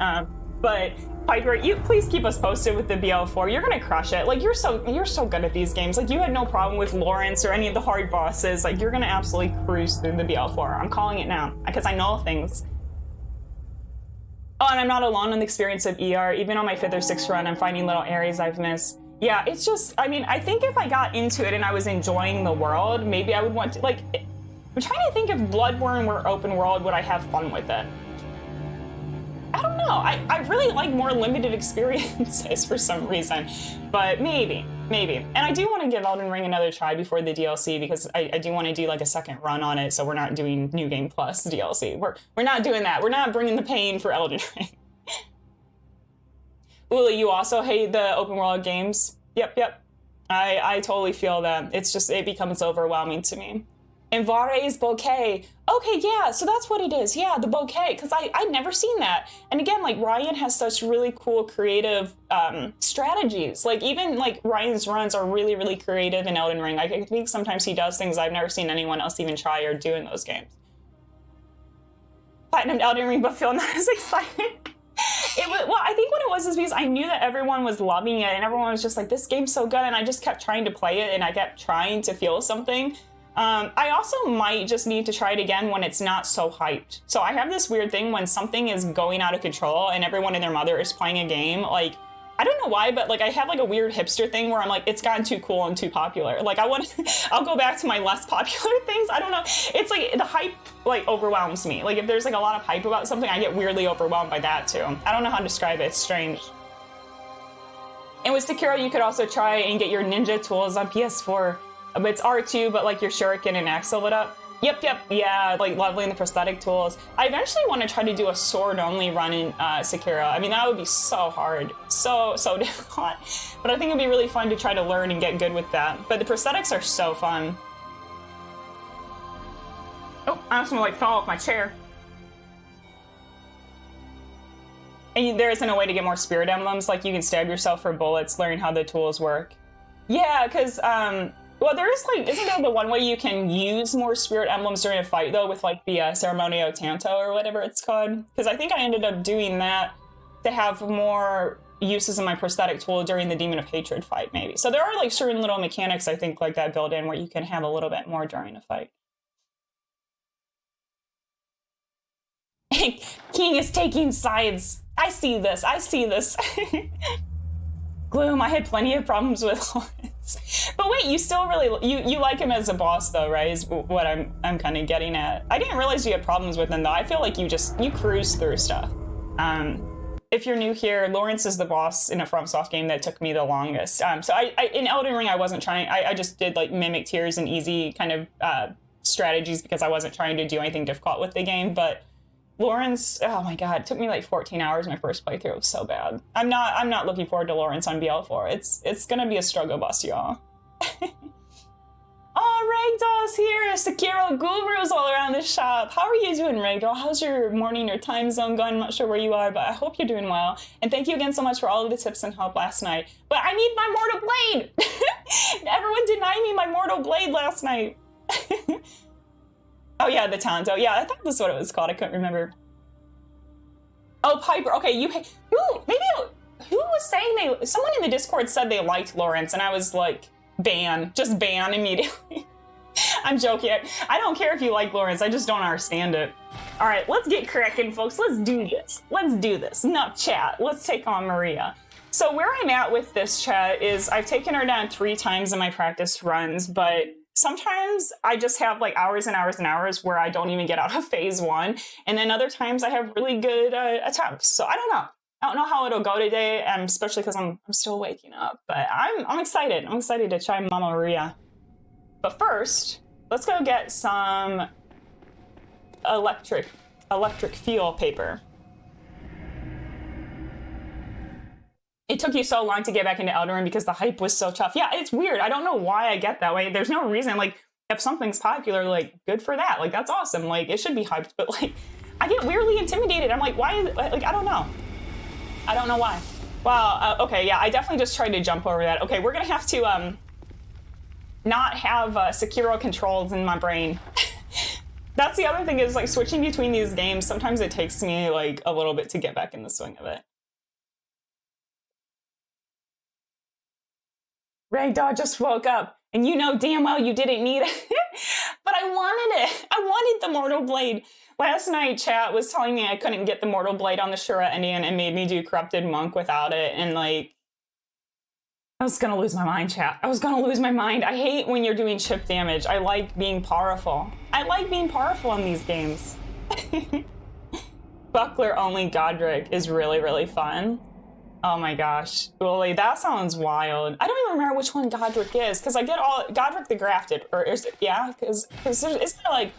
But Piper, you please keep us posted with the BL4. You're gonna crush it. Like, you're so good at these games. Like, you had no problem with Lawrence or any of the hard bosses. Like, you're gonna absolutely cruise through the BL4. I'm calling it now because I know things. Oh, and I'm not alone in the experience of ER. Even on my 5th or 6th run, I'm finding little areas I've missed. Yeah, it's just, I mean, I think if I got into it and I was enjoying the world, maybe I would want to, like, I'm trying to think if Bloodborne were open world, would I have fun with it? I don't know. I really like more limited experiences for some reason, but maybe. And I do want to give Elden Ring another try before the DLC because I do want to do like a second run on it, so we're not doing New Game Plus DLC. We're not doing that. We're not bringing the pain for Elden Ring. Uli, you also hate the open world games? Yep. I totally feel that. It's just, it becomes overwhelming to me. Invare's bouquet. Okay, yeah, so that's what it is. Yeah, the bouquet, because I'd never seen that. And again, like, Ryan has such really cool creative strategies. Like, even like Ryan's runs are really, really creative in Elden Ring. I think sometimes he does things I've never seen anyone else even try or do in those games. Platinum Elden Ring, but feel not as excited. Well, I think what it was is because I knew that everyone was loving it and everyone was just like, this game's so good, and I just kept trying to play it and I kept trying to feel something. I also might just need to try it again when it's not so hyped. So I have this weird thing when something is going out of control and everyone and their mother is playing a game, like, I don't know why, but like I have like a weird hipster thing where I'm like, it's gotten too cool and too popular. Like I'll go back to my less popular things. I don't know. It's like the hype like overwhelms me. Like if there's like a lot of hype about something, I get weirdly overwhelmed by that too. I don't know how to describe it. It's strange. And with Sekiro, you could also try and get your ninja tools on PS4. But it's R2, but like your shuriken and axe level it up. Yep, yeah, like leveling the prosthetic tools. I eventually want to try to do a sword-only run in Sekiro. I mean, that would be so hard, so difficult. But I think it'd be really fun to try to learn and get good with that. But the prosthetics are so fun. Oh, I almost like fall off my chair. And there isn't a way to get more spirit emblems, like you can stab yourself for bullets, learn how the tools work. Yeah, because, well, there is like, isn't there the one way you can use more spirit emblems during a fight though, with like the Ceremonio Tanto or whatever it's called? Because I think I ended up doing that to have more uses of my prosthetic tool during the Demon of Hatred fight, maybe. So there are like certain little mechanics, I think, like that built in where you can have a little bit more during a fight. King is taking sides. I see this. Gloom, I had plenty of problems with Lawrence. But wait, you still really, you like him as a boss though, right? Is what I'm kind of getting at. I didn't realize you had problems with him though. I feel like you cruise through stuff. If you're new here, Lawrence is the boss in a FromSoft game that took me the longest. So I in Elden Ring, I wasn't trying, I just did like mimic tears and easy kind of strategies because I wasn't trying to do anything difficult with the game, but Lawrence, oh my god, it took me like 14 hours my first playthrough. It was so bad. I'm not looking forward to Lawrence on BL4. It's gonna be a struggle bus, y'all. Oh, Ragdoll's here! Sekiro gurus all around the shop. How are you doing, Ragdoll? How's your morning or time zone going? I'm not sure where you are, but I hope you're doing well. And thank you again so much for all of the tips and help last night. But I need my mortal blade! Everyone denied me my mortal blade last night. Oh yeah, the Tanto. Yeah, I thought that's what it was called. I couldn't remember. Oh, Piper. Okay, who was saying someone in the Discord said they liked Lawrence, and I was like, just ban immediately. I'm joking. I don't care if you like Lawrence. I just don't understand it. All right, let's get cracking, folks. Let's do this. Enough chat. Let's take on Maria. So where I'm at with this chat is I've taken her down 3 times in my practice runs, but sometimes I just have like hours and hours and hours where I don't even get out of phase 1. And then other times I have really good attempts. So I don't know. I don't know how it'll go today, especially because I'm still waking up. But I'm excited. I'm excited to try Mama Maria. But first, let's go get some electric fuel paper. It took you so long to get back into Elden Ring because the hype was so tough. Yeah, it's weird. I don't know why I get that way. There's no reason. Like, if something's popular, like, good for that. Like, that's awesome. Like, it should be hyped. But, like, I get weirdly intimidated. I'm like, why is it? Like, I don't know. I don't know why. Wow, okay, yeah, I definitely just tried to jump over that. Okay, we're gonna have to, not have Sekiro controls in my brain. That's the other thing is, like, switching between these games, sometimes it takes me, like, a little bit to get back in the swing of it. Ragdoll just woke up, and you know damn well you didn't need it. But I wanted it. I wanted the Mortal Blade. Last night, chat was telling me I couldn't get the Mortal Blade on the Shura Indian and made me do Corrupted Monk without it, and, like, I was gonna lose my mind, chat. I was gonna lose my mind. I hate when you're doing chip damage. I like being powerful. I like being powerful in these games. Buckler only Godric is really, really fun. Oh my gosh. Uli, that sounds wild. I don't even remember which one Godric is, because I get all Godric the Grafted, or is it, yeah? Because isn't it like,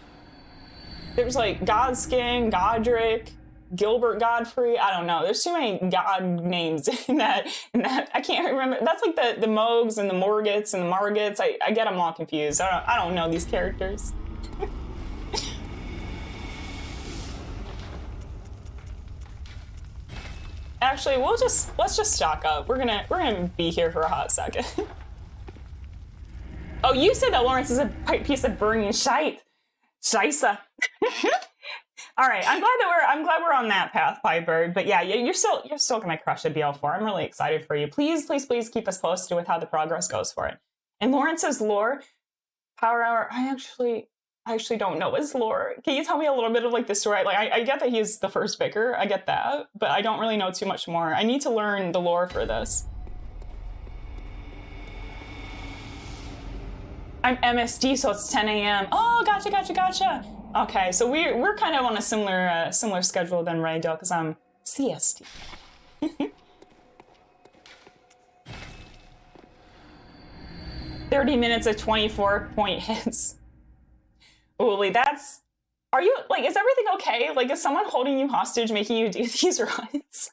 there's like Godskin, Godric, Gilbert Godfrey, I don't know. There's too many god names in that I can't remember. That's like the Mogs and the Morgits and the Margits. I get them all confused. I don't know these characters. Actually, let's just stock up. We're gonna be here for a hot second. Oh, you said that Lawrence is a piece of burning shite. Scheisse. All right, I'm glad we're on that path, Piebird. But yeah, you're still gonna crush a BL4. I'm really excited for you. Please, please, please keep us posted with how the progress goes for it. And Lawrence's lore, Power Hour. I actually don't know his lore. Can you tell me a little bit of like the story? Like I get that he's the first picker. I get that, but I don't really know too much more. I need to learn the lore for this. I'm MSD, so it's 10 a.m. Oh, gotcha. Okay, so we're kind of on a similar schedule than Raydo, because I'm CST. 30 minutes of 24-point hits. Uli, are you, like, is everything okay? Like, is someone holding you hostage making you do these runs?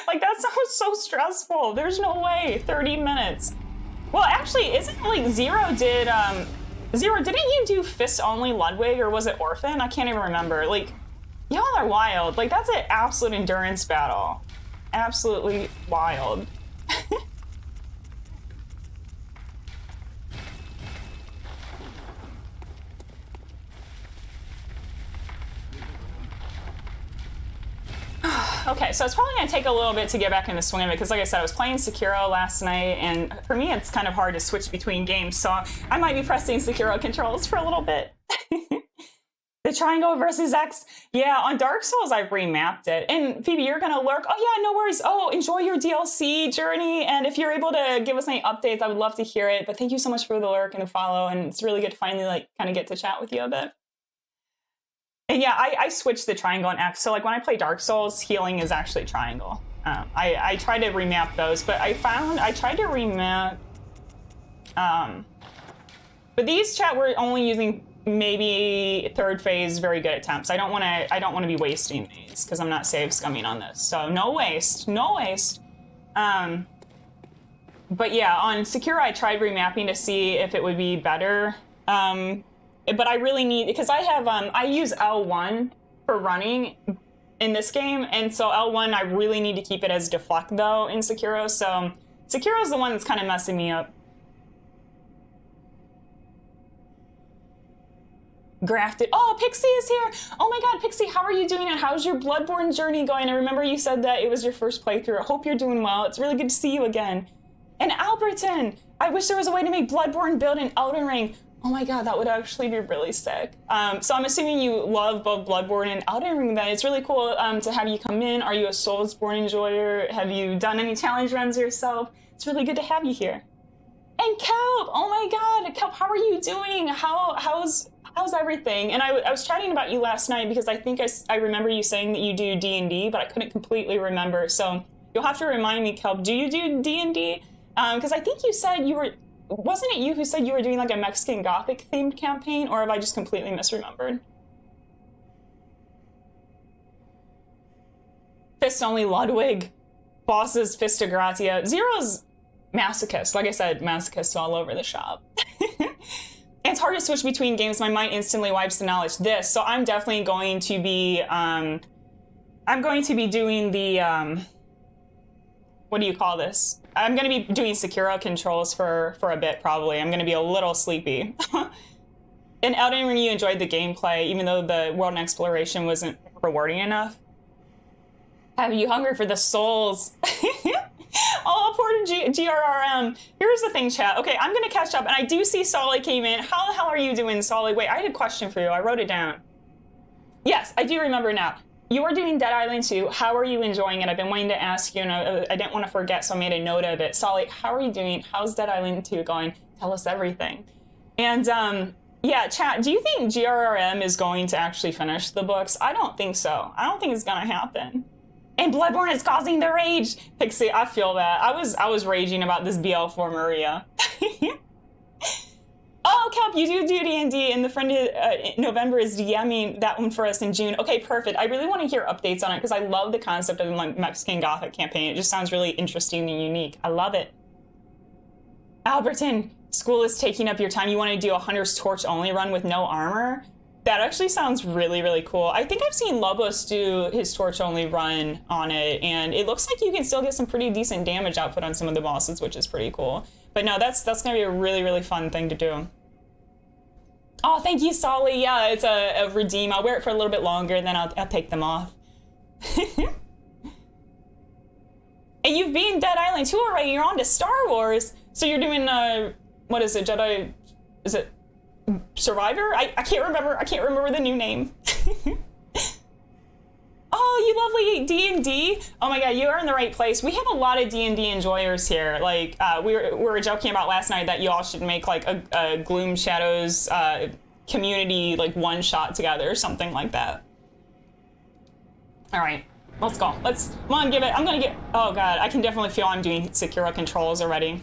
Like, that sounds so stressful. There's no way, 30 minutes. Well, actually, isn't, like, Zero, didn't you do fist-only Ludwig, or was it Orphan? I can't even remember. Like, y'all are wild. Like, that's an absolute endurance battle. Absolutely wild. Okay, so it's probably gonna take a little bit to get back in the swing of it, because like I said, I was playing Sekiro last night, and for me it's kind of hard to switch between games, so I might be pressing Sekiro controls for a little bit. The triangle versus X. Yeah, on Dark Souls I've remapped it. And Phoebe, you're gonna lurk. Oh yeah, no worries. Oh, enjoy your DLC journey, and if you're able to give us any updates, I would love to hear it. But thank you so much for the lurk and the follow, and it's really good to finally like kind of get to chat with you a bit. And yeah, I switched the triangle and X. So like when I play Dark Souls, healing is actually triangle. I tried to remap those, but I tried to remap. But these, chat, we're only using maybe third phase very good attempts. I don't want to be wasting these because I'm not save scumming on this. So no waste, no waste. But yeah, on Sekiro I tried remapping to see if it would be better. But I really need, because I have, I use L1 for running in this game, and so L1, I really need to keep it as deflect, though, in Sekiro, so Sekiro's the one that's kind of messing me up. Grafted. Oh, Pixie is here! Oh my god, Pixie, how are you doing it? How's your Bloodborne journey going? I remember you said that it was your first playthrough. I hope you're doing well. It's really good to see you again. And Alberton! I wish there was a way to make Bloodborne build in Elden Ring. Oh my god, that would actually be really sick. So I'm assuming you love both Bloodborne and Elden Ring then. It's really cool to have you come in. Are you a Soulsborne enjoyer? Have you done any challenge runs yourself? It's really good to have you here. And Kelp! Oh my god, Kelp, how are you doing? How's everything? And I was chatting about you last night because I think I remember you saying that you do D&D, but I couldn't completely remember. So you'll have to remind me, Kelp, do you do D&D? Because I think you said you were... Wasn't it you who said you were doing like a Mexican Gothic themed campaign, or have I just completely misremembered? Fist only Ludwig. Boss's Fistagratia. Zero's masochist. Like I said, masochist all over the shop. It's hard to switch between games. My mind instantly wipes the knowledge. So I'm definitely going to be, I'm going to be doing the, what do you call this? I'm gonna be doing Sekiro controls for a bit, probably. I'm gonna be a little sleepy. In Elden Ring, you enjoyed the gameplay, even though the world and exploration wasn't rewarding enough. Have you hungry for the souls? Oh, poor GRRM. Here's the thing, chat. Okay, I'm gonna catch up, and I do see Solly came in. How the hell are you doing, Solly? Wait, I had a question for you. I wrote it down. Yes, I do remember now. You are doing Dead Island 2. How are you enjoying it? I've been wanting to ask you, and I didn't want to forget, so I made a note of it. Solly, how are you doing? How's Dead Island 2 going? Tell us everything. And, yeah, chat, do you think GRRM is going to actually finish the books? I don't think so. I don't think it's gonna happen. And Bloodborne is causing the rage. Pixie, I feel that. I was raging about this BL4 Maria. Oh, Kelp, you do D&D, and the friend November is DMing that one for us in June. Okay, perfect. I really want to hear updates on it because I love the concept of the Mexican Gothic campaign. It just sounds really interesting and unique. I love it. Alberton, school is taking up your time. You want to do a Hunter's Torch only run with no armor? That actually sounds really, really cool. I think I've seen Lobos do his Torch only run on it, and it looks like you can still get some pretty decent damage output on some of the bosses, which is pretty cool. But no, that's gonna be a really, really fun thing to do. Oh, thank you, Solly. Yeah, it's a redeem. I'll wear it for a little bit longer, and then I'll take them off. And you've been Dead Island 2 already. You're on to Star Wars. So you're doing, what is it, Jedi, is it Survivor? I can't remember the new name. Oh, you lovely D&D. Oh my god, you are in the right place. We have a lot of D&D enjoyers here. Like, we were joking about last night that you all should make like a Gloom Shadows community like one shot together or something like that. All right, let's go. Let's, come on, give it. I'm gonna get, oh god, I can definitely feel I'm doing Sekiro controls already.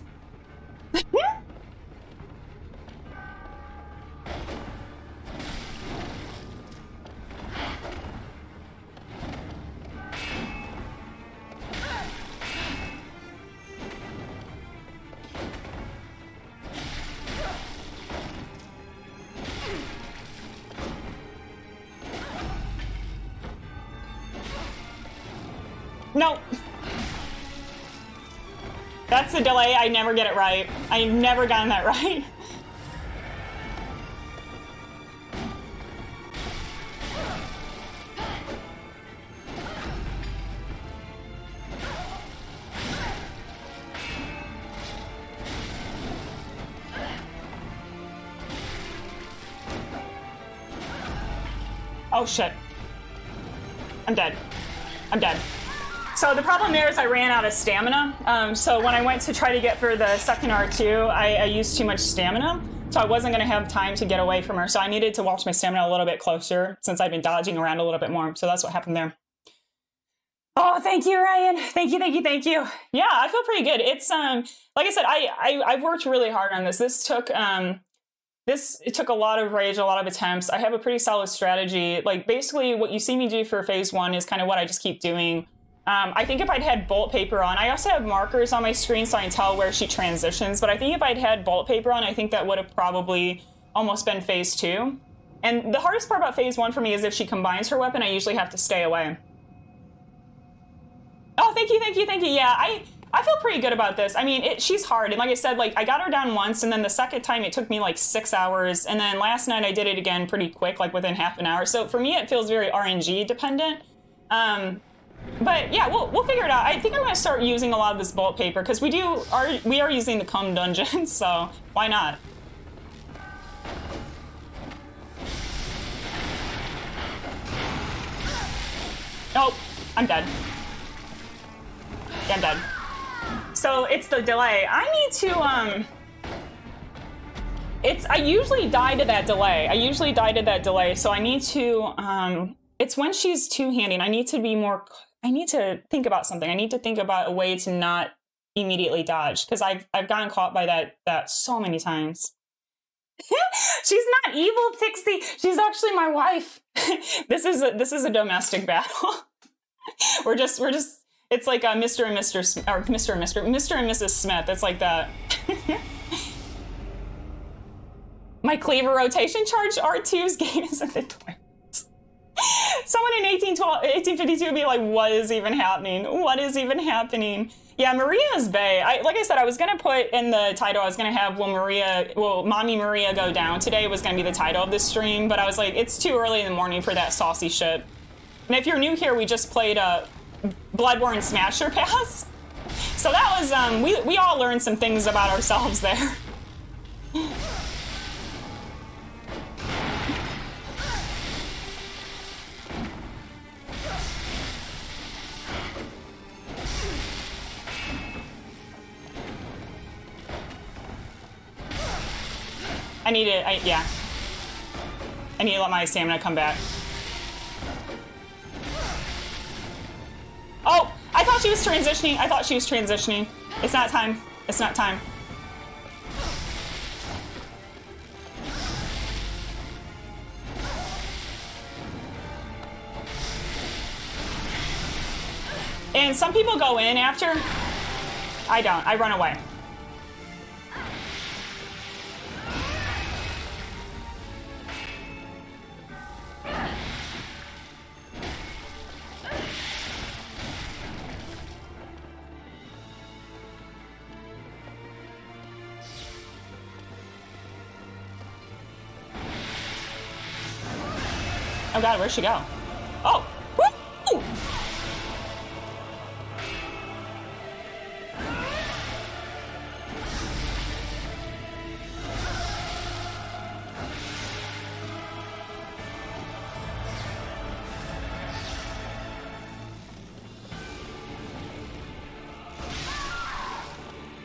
No. That's the delay. I never get it right. I've never gotten that right. Oh shit. I'm dead. I'm dead. So the problem there is I ran out of stamina. So when I went to try to get for the second R2, I used too much stamina. So I wasn't gonna have time to get away from her. So I needed to watch my stamina a little bit closer since I've been dodging around a little bit more. So that's what happened there. Oh, thank you, Ryan. Thank you, thank you, thank you. Yeah, I feel pretty good. It's, like I said, I've worked really hard on this. This took, it took a lot of rage, a lot of attempts. I have a pretty solid strategy. Like basically what you see me do for phase 1 is kind of what I just keep doing. I think if I'd had bolt paper on, I also have markers on my screen so I can tell where she transitions, but I think if I'd had bolt paper on, I think that would have probably almost been phase 2. And the hardest part about phase 1 for me is if she combines her weapon, I usually have to stay away. Oh, thank you, thank you, thank you. Yeah, I feel pretty good about this. I mean, she's hard, and like I said, like I got her down once, and then the second time it took me like 6 hours, and then last night I did it again pretty quick, like within half an hour. So for me, it feels very RNG dependent. But yeah, we'll figure it out. I think I'm gonna start using a lot of this bolt paper because we are using the cum dungeon, so why not? Oh, I'm dead. Yeah, I'm dead. So it's the delay. I need to I usually die to that delay. So I need to it's when she's two-handing. I need to think about something. I need to think about a way to not immediately dodge because I've gotten caught by that so many times. She's not evil, Pixie. She's actually my wife. This is a domestic battle. we're just it's like Mr. and Mrs. Smith. It's like that. My cleaver rotation charge R2's game is in the toilet. Someone in 1852 would be like, what is even happening? What is even happening? Yeah, Maria's Bay. Like I said, I was gonna put in the title, I was gonna have will Mommy Maria go down today was gonna be the title of this stream, but I was like, it's too early in the morning for that saucy shit. And if you're new here, we just played Bloodborne Smasher Pass. So that was, we all learned some things about ourselves there. Yeah. I need to let my stamina come back. Oh, I thought she was transitioning. I thought she was transitioning. It's not time. It's not time. And some people go in after. I don't. I run away. Oh god, where'd she go? Oh! Woo!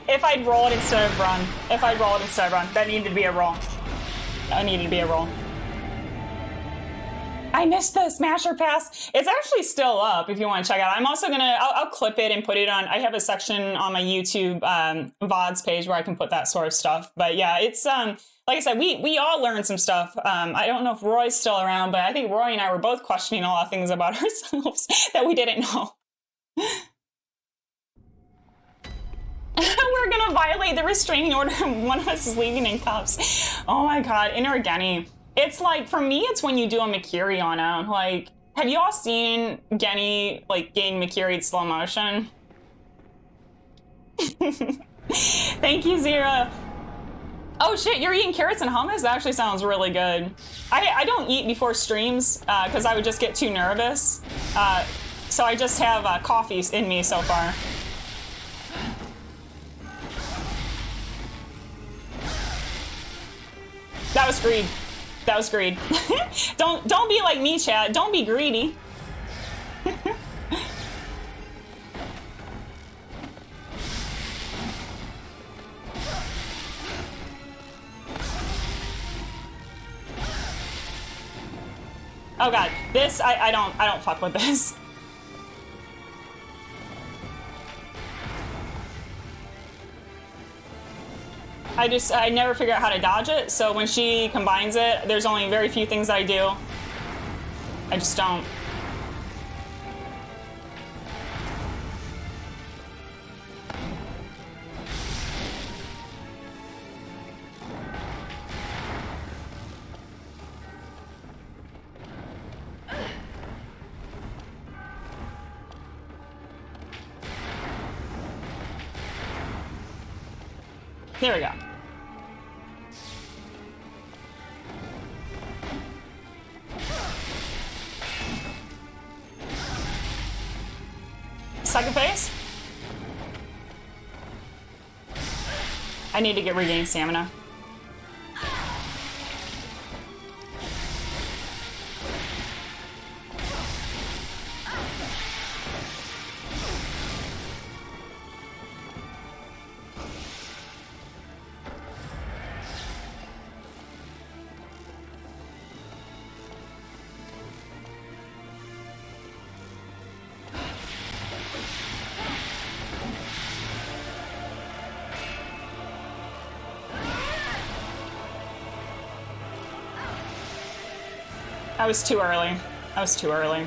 If I'd roll it instead of run. If I'd roll it instead of run. That needed to be a roll. That needed to be a roll. I missed the Smasher Pass. It's actually still up if you want to check it out. I'm also gonna, I'll clip it and put it on, I have a section on my YouTube VODs page where I can put that sort of stuff. But yeah, it's, like I said, we all learned some stuff. I don't know if Roy's still around, but I think Roy and I were both questioning a lot of things about ourselves that we didn't know. We're gonna violate the restraining order and one of us is leaving in cuffs. Oh my god, Genny. It's like, for me, it's when you do a Makiri on him. Like, have you all seen Genny, like, gain Makiri slow motion? Thank you, Zira. Oh shit, you're eating carrots and hummus? That actually sounds really good. I don't eat before streams, because I would just get too nervous. So I just have coffee in me so far. That was greed. That was greed. Don't be like me, chat. Don't be greedy. Oh god, this I don't fuck with this. I never figure out how to dodge it, so when she combines it, there's only very few things I do. I just don't. There we go. Second phase. I need to regain stamina. I was too early. I was too early.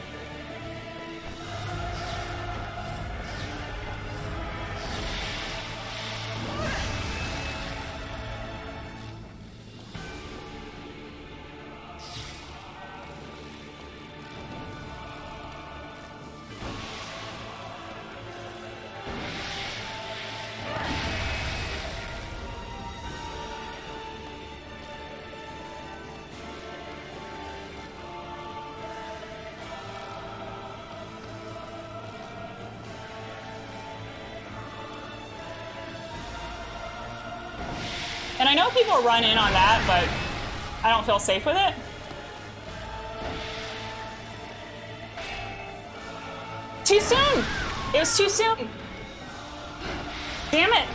And I know people run in on that, but I don't feel safe with it. Too soon! It was too soon. Damn it.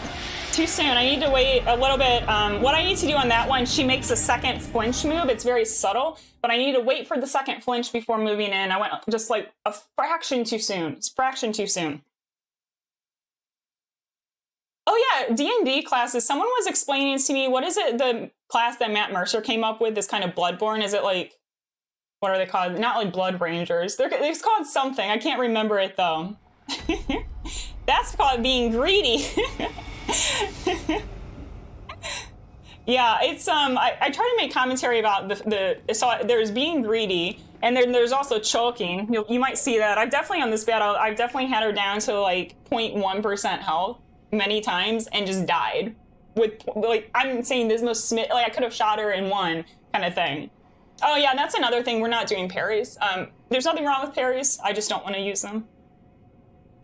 Too soon. I need to wait a little bit. What I need to do on that one, she makes a second flinch move. It's very subtle, but I need to wait for the second flinch before moving in. I went just like a fraction too soon. It's fraction too soon. Oh yeah, D&D classes. Someone was explaining to me, what is it, the class that Matt Mercer came up with, this kind of Bloodborne? Is it like, what are they called? Not like Blood Rangers. It's called something. I can't remember it though. That's called being greedy. Yeah, it's I try to make commentary about so there's being greedy, and then there's also choking. You might see that. I've definitely on this battle, I've definitely had her down to like 0.1% health many times and just died with, like, I'm saying this most like I could have shot her in one kind of thing. Oh yeah, and that's another thing, we're not doing parries. There's nothing wrong with parries, I just don't want to use them.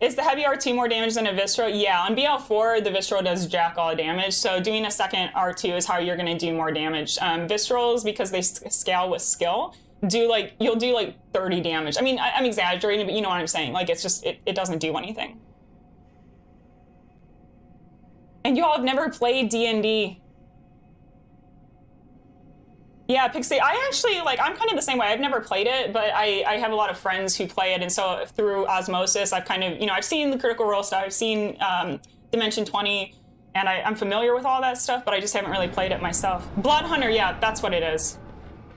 Is the heavy R2 more damage than a Visceral? Yeah, on BL4, the Visceral does jack all damage, so doing a second R2 is how you're going to do more damage. Viscerals, because they scale with skill, you'll do like 30 damage. I mean, I'm exaggerating, but you know what I'm saying. Like, it's just, it doesn't do anything. And you all have never played D&D. Yeah, Pixie, I actually, like, I'm kind of the same way. I've never played it, but I have a lot of friends who play it, and so through osmosis, I've kind of, you know, I've seen the Critical Role stuff, I've seen Dimension 20, and I'm familiar with all that stuff, but I just haven't really played it myself. Blood Hunter, yeah, that's what it is.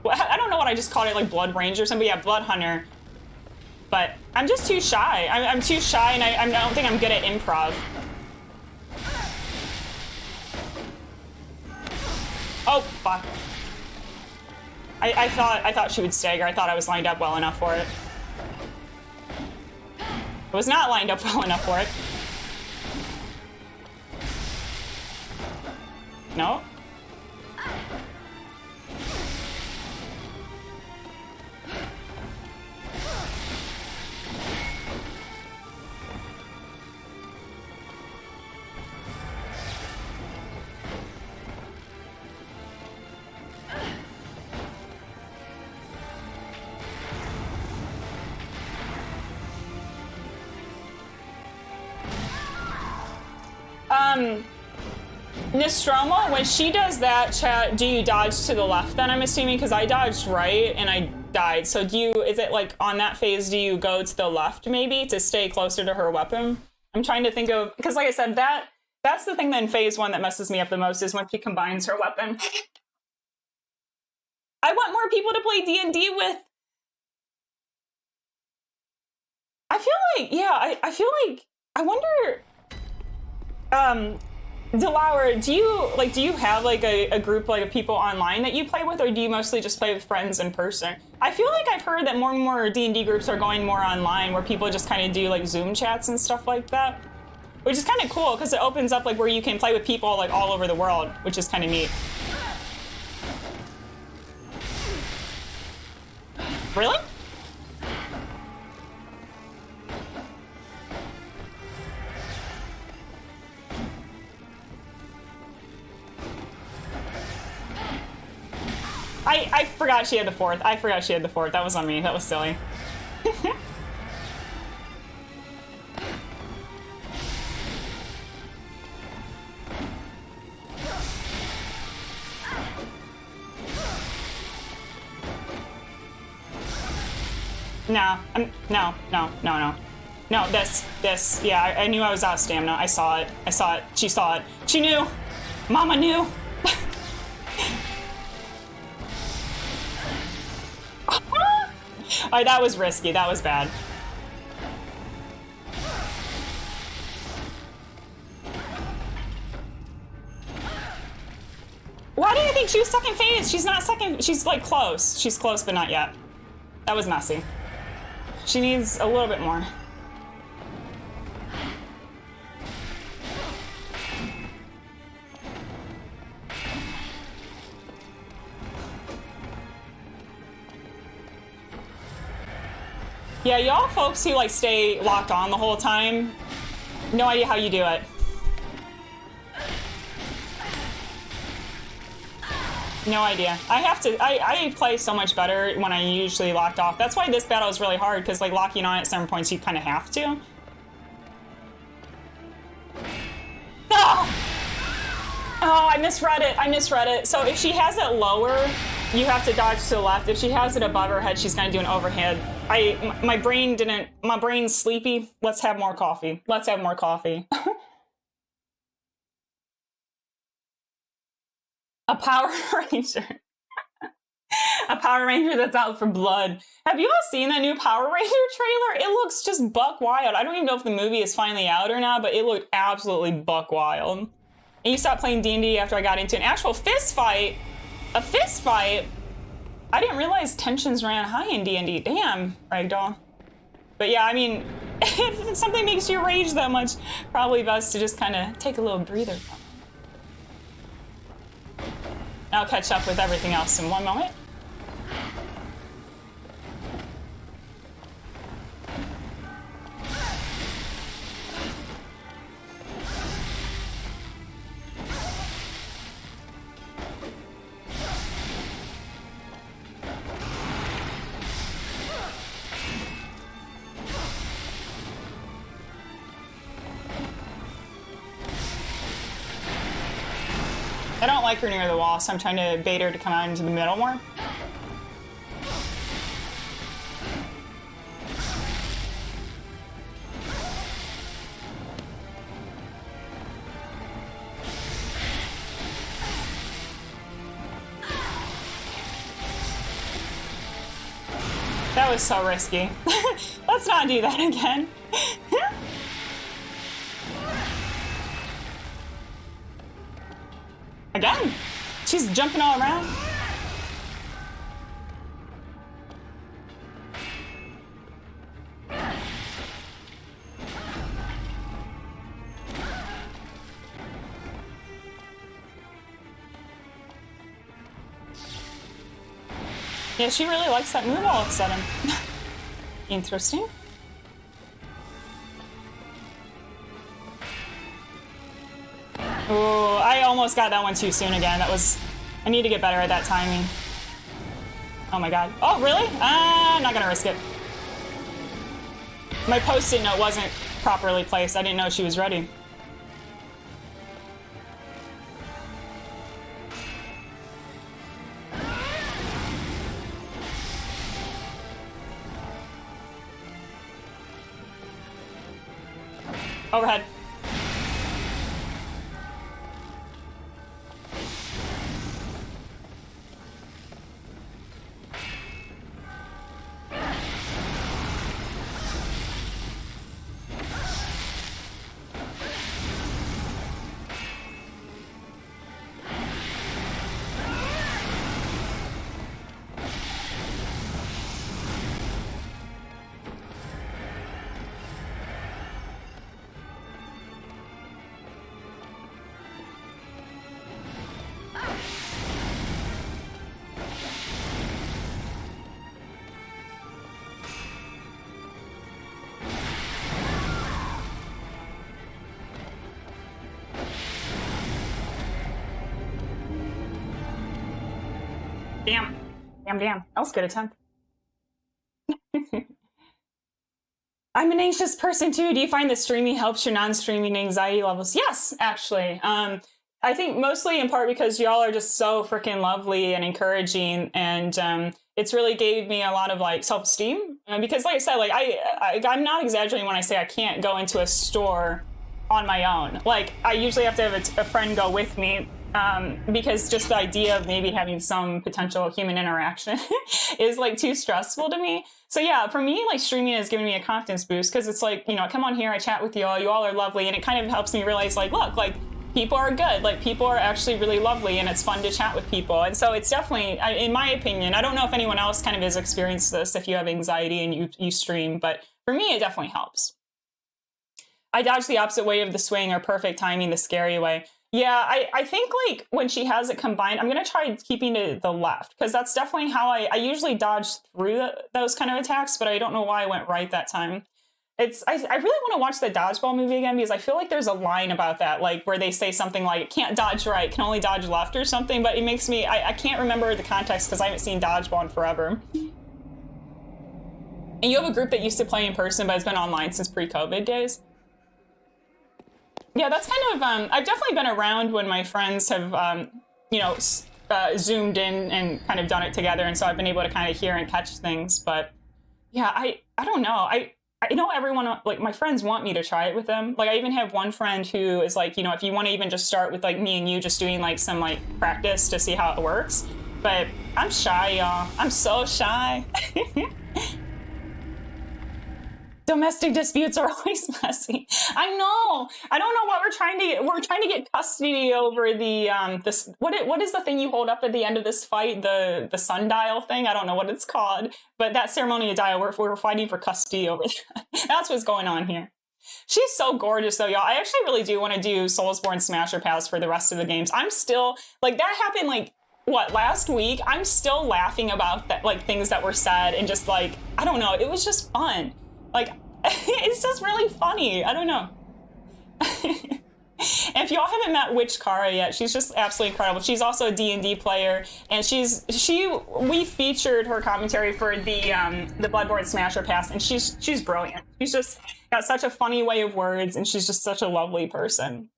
Well, I don't know what I just called it, like Blood Ranger or something, but yeah, Blood Hunter. But I'm just too shy. I'm too shy, and I don't think I'm good at improv. Oh, fuck. I thought she would stagger. I thought I was lined up well enough for it. I was not lined up well enough for it. No. Nostromo, when she does that, chat, do you dodge to the left then, I'm assuming? Because I dodged right and I died. So is it like on that phase, do you go to the left maybe to stay closer to her weapon? I'm trying to think of, because like I said, that's the thing that in phase 1 that messes me up the most is when she combines her weapon. I want more people to play D&D with. I feel like, yeah, I feel like, I wonder, Delauer, do you have like a group like of people online that you play with, or do you mostly just play with friends in person? I feel like I've heard that more and more D&D groups are going more online, where people just kind of do like Zoom chats and stuff like that, which is kind of cool because it opens up like where you can play with people like all over the world, which is kind of neat. Really? I forgot she had the fourth. I forgot she had the fourth. That was on me. That was silly. No, no, this, yeah, I knew I was out of stamina. I saw it, she saw it. She knew, Mama knew. All right, that was risky, that was bad. Why do you think she was second phase? She's not second, she's like close. She's close, but not yet. That was messy. She needs a little bit more. Yeah, y'all folks who like stay locked on the whole time, no idea how you do it. No idea. I play so much better when I usually locked off. That's why this battle is really hard, because like locking on at certain points you kind of have to. Oh! Oh, I misread it. I misread it. So if she has it lower, you have to dodge to the left. If she has it above her head, she's gonna do an overhead. My brain's sleepy. Let's have more coffee. Let's have more coffee. A Power Ranger. A Power Ranger that's out for blood. Have you all seen that new Power Ranger trailer? It looks just buck wild. I don't even know if the movie is finally out or not, but it looked absolutely buck wild. And you stopped playing D&D after I got into an actual fist fight. A fist fight? I didn't realize tensions ran high in D&D. Damn, Ragdoll. But yeah, I mean, if something makes you rage that much, probably best to just kind of take a little breather. I'll catch up with everything else in one moment. I don't like her near the wall, so I'm trying to bait her to come out into the middle more. That was so risky. Let's not do that again. Again, she's jumping all around. Yeah, she really likes that move all of a sudden. Interesting. Oh, I almost got that one too soon again. That was... I need to get better at that timing. Oh my god. Oh, really? I'm not gonna risk it. My post-it note wasn't properly placed. I didn't know she was ready. Overhead. Damn. Damn, damn. That was a good attempt. I'm an anxious person too. Do you find that streaming helps your non-streaming anxiety levels? Yes, actually. I think mostly in part because y'all are just so freaking lovely and encouraging, and it's really gave me a lot of like self-esteem. Because like I said, like I'm not exaggerating when I say I can't go into a store on my own. Like I usually have to have a friend go with me. Because just the idea of maybe having some potential human interaction is like too stressful to me. So yeah, for me, like streaming has given me a confidence boost because it's like, you know, I come on here, I chat with you all are lovely, and it kind of helps me realize like, look, like people are good, like people are actually really lovely, and it's fun to chat with people. And so it's definitely, in my opinion, I don't know if anyone else kind of has experienced this if you have anxiety and you stream, but for me, it definitely helps. I dodged the opposite way of the swing or perfect timing, the scary way. Yeah, I think like when she has it combined, I'm going to try keeping to the left because that's definitely how I usually dodge through those kind of attacks, but I don't know why I went right that time. I really want to watch the dodgeball movie again because I feel like there's a line about that, like where they say something like can't dodge right, can only dodge left or something, but it makes me, I can't remember the context because I haven't seen dodgeball in forever. And you have a group that used to play in person, but it's been online since pre-COVID days. Yeah, that's kind of, I've definitely been around when my friends have, you know, zoomed in and kind of done it together, and so I've been able to kind of hear and catch things, but yeah, I don't know. I know everyone, like my friends want me to try it with them. Like I even have one friend who is like, you know, if you want to even just start with like me and you just doing like some like practice to see how it works. But I'm shy, y'all. I'm so shy. Domestic disputes are always messy. I know. I don't know what we're trying to get. We're trying to get custody over the this what is the thing you hold up at the end of this fight? The sundial thing. I don't know what it's called, but that ceremonial dial. We're fighting for custody over that. That's what's going on here. She's so gorgeous though, y'all. I actually really do want to do Soulsborne Smasher Pass for the rest of the games. I'm still like that happened like what last week. I'm still laughing about that, like things that were said and just like I don't know. It was just fun. Like, it's just really funny. I don't know. If y'all haven't met Witch Kara yet, she's just absolutely incredible. She's also a D&D player, and we featured her commentary for the Bloodborne Smasher Pass, and she's brilliant. She's just got such a funny way of words, and she's just such a lovely person.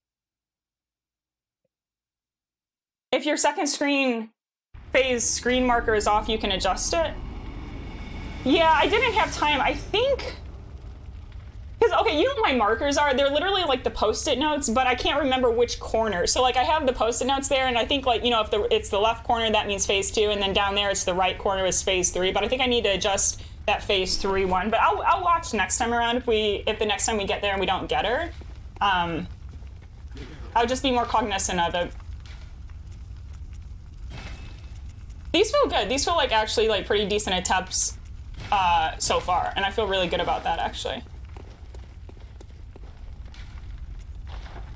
If your second screen phase screen marker is off, you can adjust it. Yeah, I didn't have time. I think... Because, okay, you know what my markers are? They're literally like the Post-it notes, but I can't remember which corner. So, like, I have the Post-it notes there, and I think, like, you know, if it's the left corner, that means phase 2, and then down there, it's the right corner is phase 3. But I think I need to adjust that phase 3 one. But I'll watch next time around if the next time we get there and we don't get her. I'll just be more cognizant of it. These feel good. These feel like actually like pretty decent attempts so far, and I feel really good about that actually.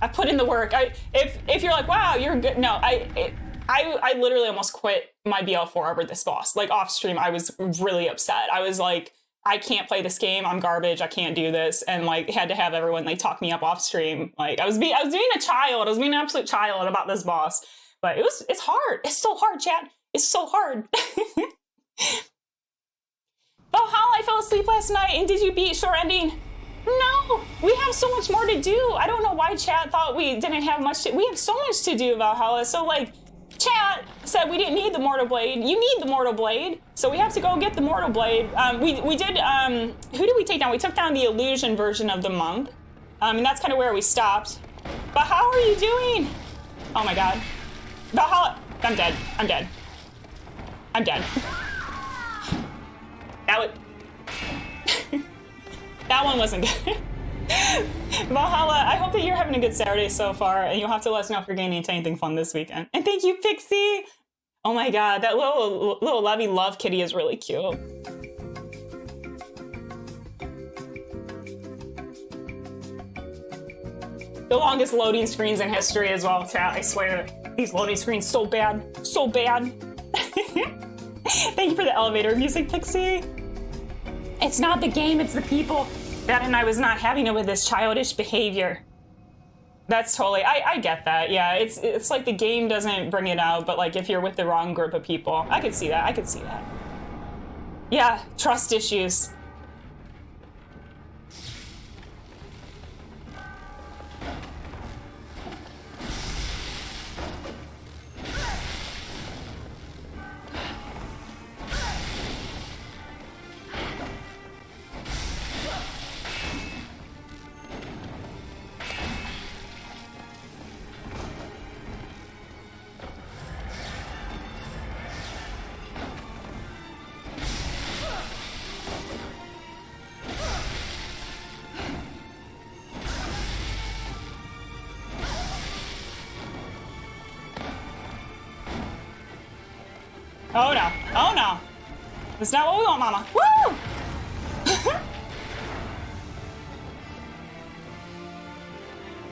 I put in the work. If you're like, wow, you're good. No, I literally almost quit my BL4 over this boss. Like off stream, I was really upset. I was like, I can't play this game. I'm garbage. I can't do this. And like had to have everyone like talk me up off stream. Like I was being a child. I was being an absolute child about this boss. But it's hard. It's so hard, chat. It's so hard. Valhalla, I fell asleep last night. And did you beat Short Ending? No, we have so much more to do. I don't know why chat thought we didn't have much to, we have so much to do, Valhalla. So like, chat said we didn't need the Mortal Blade. You need the Mortal Blade. So we have to go get the Mortal Blade. We did, who did we take down? We took down the illusion version of the monk. And that's kind of where we stopped. But how are you doing? Oh my God. Valhalla, I'm dead. I'm dead. I'm dead. That one wasn't good. Valhalla, I hope that you're having a good Saturday so far, and you'll have to let us know if you're getting into anything fun this weekend. And thank you, Pixie! Oh my God, that little Levy Love kitty is really cute. The longest loading screens in history as well, chat, I swear. These loading screens so bad, so bad. Thank you for the elevator music, Pixie. It's not the game, it's the people. That and I was not having it with this childish behavior. That's totally, I get that. Yeah, it's like the game doesn't bring it out, but like if you're with the wrong group of people, I could see that, I could see that. Yeah, trust issues. Oh no, oh no. That's not what we want, mama. Woo!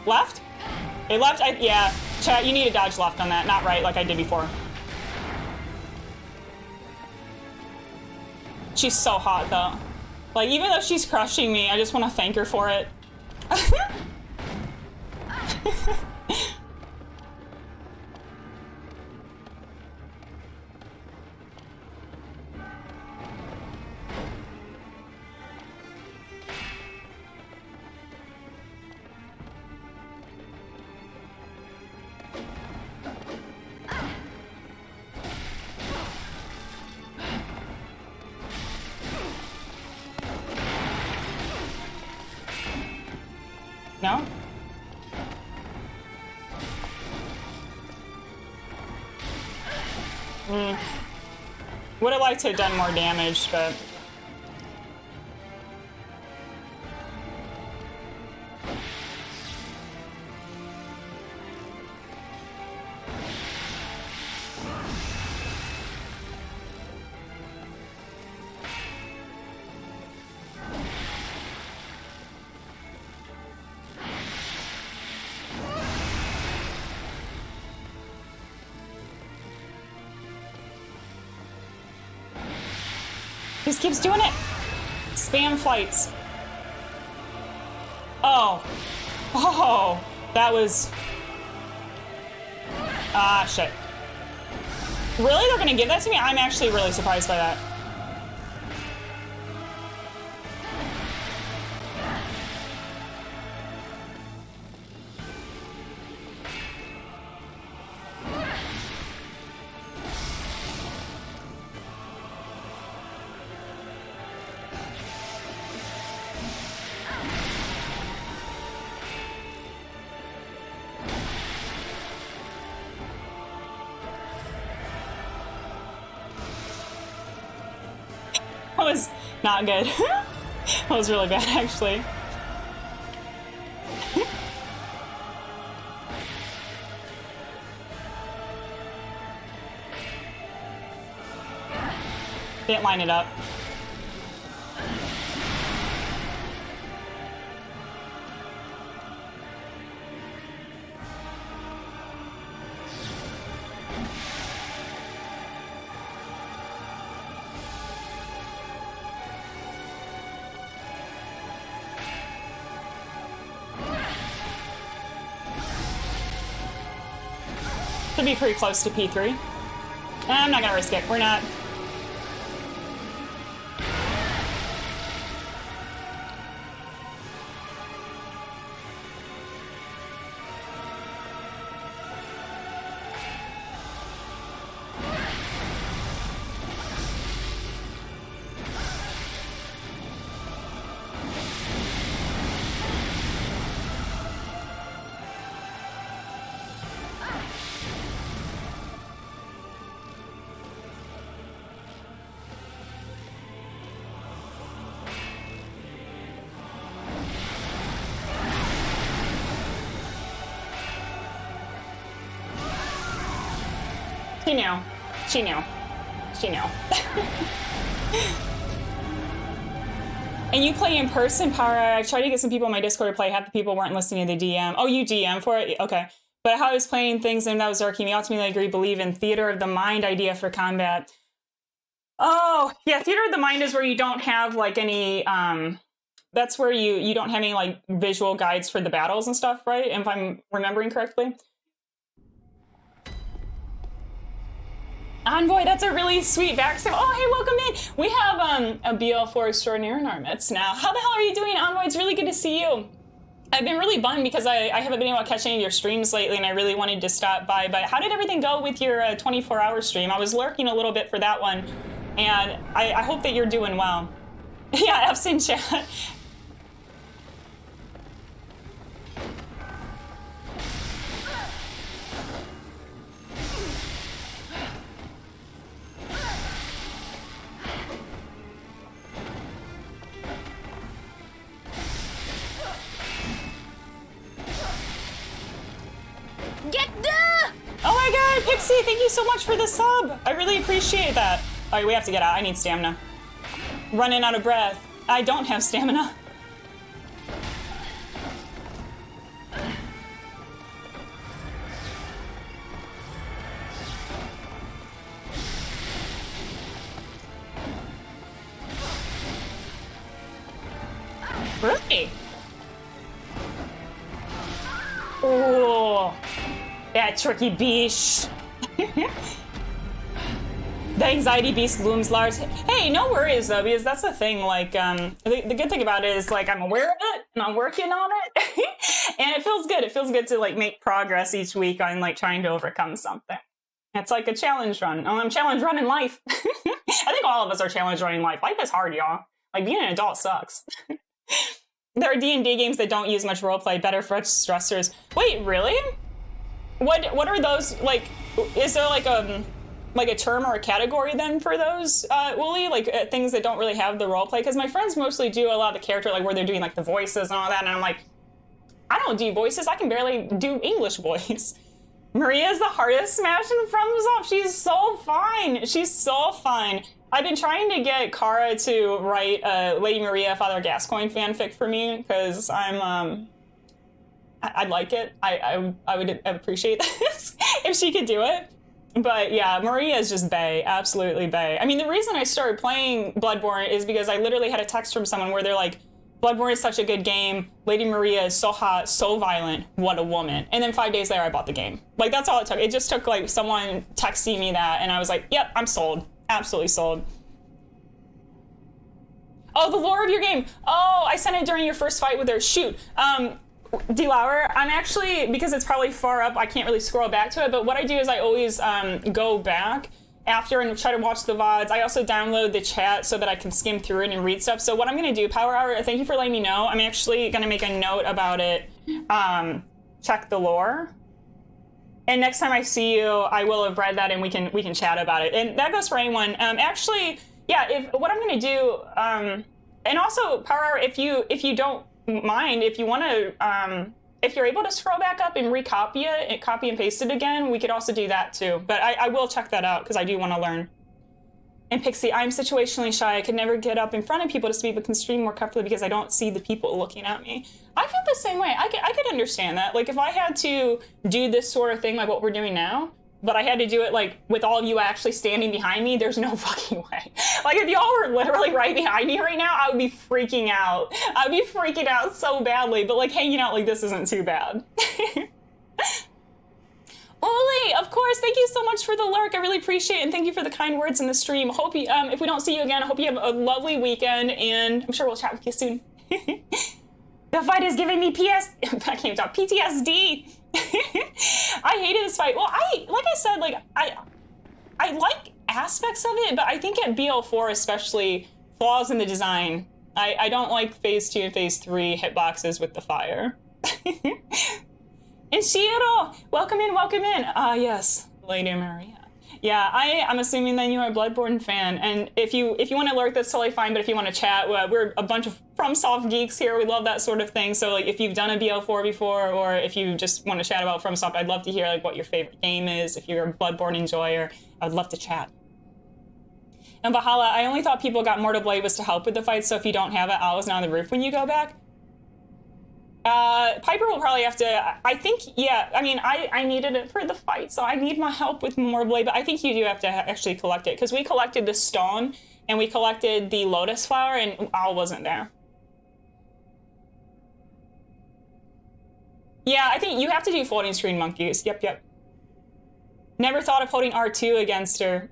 Left? Hey, left, yeah. Chat, you need to dodge left on that, not right like I did before. She's so hot though. Like, even though she's crushing me, I just want to thank her for it. No? Would have liked to have done more damage, but... Just keeps doing it. Spam flights. Oh. Oh. That was... Ah, shit. Really? They're gonna give that to me? I'm actually really surprised by that. That was not good. That was really bad, actually. Didn't line it up. Should be pretty close to P3. I'm not gonna risk it. We're not. She knew. She knew. She knew. And you play in person, Power? I've tried to get some people on my Discord to play. Half the people weren't listening to the DM. Oh, you DM for it? Okay. But how I was playing things, and that was Zarky. Me ultimately agree, believe in theater of the mind idea for combat. Oh, yeah, theater of the mind is where you don't have, like, any, that's where you don't have any, like, visual guides for the battles and stuff, right? If I'm remembering correctly. Envoy, that's a really sweet backstab. Oh, hey, welcome in. We have a BL4 extraordinaire in our midst now. How the hell are you doing, Envoy? It's really good to see you. I've been really bummed because I haven't been able to catch any of your streams lately, and I really wanted to stop by. But how did everything go with your 24-hour stream? I was lurking a little bit for that one, and I hope that you're doing well. Yeah, F's in chat. Oh my god, Pixie, thank you so much for the sub. I really appreciate that. All right, we have to get out. I need stamina. Running out of breath. I don't have stamina. Really? Oh, that tricky beast. The anxiety beast looms large. Hey, no worries though, because that's the thing. Like, the good thing about it is like I'm aware of it and I'm working on it, and it feels good. It feels good to like make progress each week on like trying to overcome something. It's like a challenge run. Oh, I'm challenge running life. I think all of us are challenge running life. Life is hard, y'all. Like being an adult sucks. There are D&D games that don't use much roleplay, better for stressors. Wait, really? What are those like? Is there like a term or a category then for those, Wooly? Like things that don't really have the roleplay? Because my friends mostly do a lot of the character, like where they're doing like the voices and all that, and I'm like, I don't do voices. I can barely do English voice. Maria's the hardest smash in FromSoft. She's so fine. She's so fine. I've been trying to get Kara to write a Lady Maria Father Gascoigne fanfic for me because I'd like it. I would appreciate this if she could do it. But yeah, Maria is just bae, absolutely bae. I mean, the reason I started playing Bloodborne is because I literally had a text from someone where they're like, Bloodborne is such a good game. Lady Maria is so hot, so violent. What a woman. And then 5 days later, I bought the game. Like, that's all it took. It just took, like, someone texting me that, and I was like, yep, I'm sold. Absolutely sold. Oh, the lore of your game. Oh, I sent it during your first fight with her. Shoot. Delower, I'm actually, because it's probably far up, I can't really scroll back to it, but what I do is I always go back after and try to watch the VODs. I also download the chat so that I can skim through it and read stuff. So what I'm going to do, Power Hour, thank you for letting me know. I'm actually going to make a note about it. Check the lore. And next time I see you, I will have read that and we can chat about it. And that goes for anyone. Actually, yeah, what I'm going to do, and also Power Hour, if you don't mind, if you want to, if you're able to scroll back up and recopy it and copy and paste it again, we could also do that too. But I will check that out because I do want to learn. And Pixie, I'm situationally shy. I could never get up in front of people to speak, but can stream more comfortably because I don't see the people looking at me. I feel the same way. I could understand that. Like if I had to do this sort of thing like what we're doing now, but I had to do it like with all of you actually standing behind me, there's no fucking way. Like if y'all were literally right behind me right now, I would be freaking out. I'd be freaking out so badly, but like hanging out like this isn't too bad. Oli, of course, thank you so much for the lurk. I really appreciate it, and thank you for the kind words in the stream. Hope you, if we don't see you again, I hope you have a lovely weekend, and I'm sure we'll chat with you soon. The fight is giving me I can't talk, PTSD. I hated this fight. Well, like I said, like I like aspects of it, but I think at BL4 especially, flaws in the design. I don't like phase 2 and phase 3 hitboxes with the fire. And Shiro, welcome in, welcome in. Ah, yes, Lady Maria. Yeah, I'm assuming then you're a Bloodborne fan, and if you want to lurk, that's totally fine. But if you want to chat, we're a bunch of FromSoft geeks here. We love that sort of thing. So like, if you've done a BL4 before, or if you just want to chat about FromSoft, I'd love to hear like what your favorite game is. If you're a Bloodborne enjoyer, I would love to chat. And Valhalla, I only thought people got Mortal Blade was to help with the fight. So if you don't have it, Owl's not on the roof when you go back. Piper will probably have to, I think, yeah, I mean, I needed it for the fight, so I need my help with more blade, but I think you do have to actually collect it, because we collected the stone, and we collected the lotus flower, and Owl wasn't there. Yeah, I think you have to do floating screen monkeys, yep. Never thought of holding R2 against her.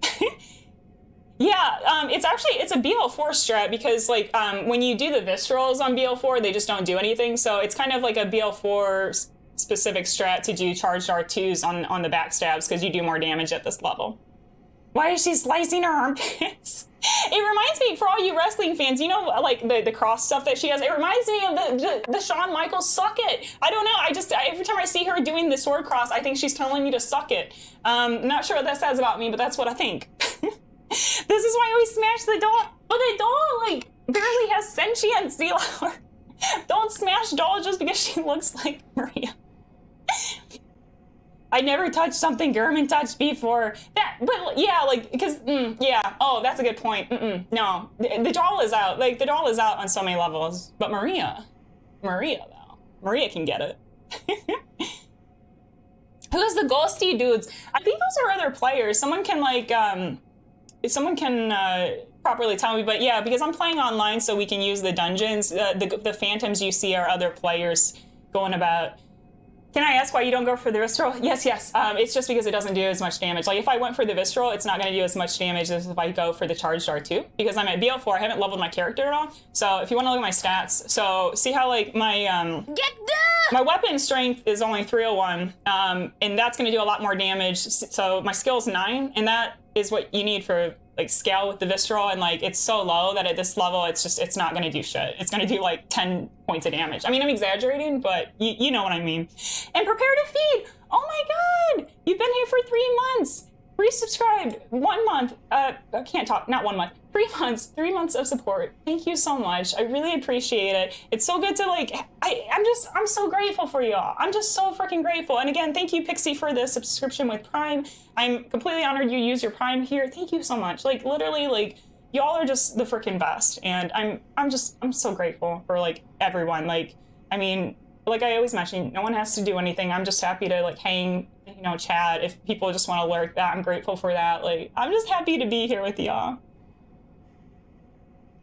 Yeah, it's a BL4 strat because like when you do the viscerals on BL4, they just don't do anything. So it's kind of like a BL4 specific strat to do charged R2s on the backstabs because you do more damage at this level. Why is she slicing her armpits? It reminds me, for all you wrestling fans, you know, like the cross stuff that she has, it reminds me of the Shawn Michaels suck it. I don't know, every time I see her doing the sword cross, I think she's telling me to suck it. Not sure what that says about me, but that's what I think. This is why I always smash the doll. But the doll, like, barely has sentience, Dealer. Don't smash doll just because she looks like Maria. I never touched something German touched before. But yeah, like, because, yeah. Oh, that's a good point. No, the doll is out. Like, the doll is out on so many levels. But Maria, though. Maria can get it. Who's the ghosty dudes? I think those are other players. Someone can, like, probably properly tell me, but yeah, because I'm playing online, so we can use the dungeons. The phantoms you see are other players going about. Can I ask why you don't go for the visceral? Yes. It's just because it doesn't do as much damage. Like if I went for the visceral, it's not going to do as much damage as if I go for the charged R2. Because I'm at BL4, I haven't leveled my character at all. So if you want to look at my stats, so see how like my my weapon strength is only 301, and that's going to do a lot more damage. So my skill's 9, and that is what you need for like scale with the visceral, and like it's so low that at this level it's not going to do shit. It's going to do like 10 points of damage. I mean, I'm exaggerating, but you know what I mean. And prepare to feed. Oh my god, you've been here for 3 months. Resubscribed 1 month. I can't talk. Not 1 month. 3 months. 3 months of support. Thank you so much. I really appreciate it. It's so good to like. I'm so grateful for y'all. I'm just so freaking grateful. And again, thank you, Pixie, for the subscription with Prime. I'm completely honored you use your Prime here. Thank you so much. Like literally, like y'all are just the freaking best. And I'm so grateful for like everyone. Like I mean, like I always mention, no one has to do anything. I'm just happy to like hang. You know, chat. If people just want to lurk that, I'm grateful for that. Like, I'm just happy to be here with y'all.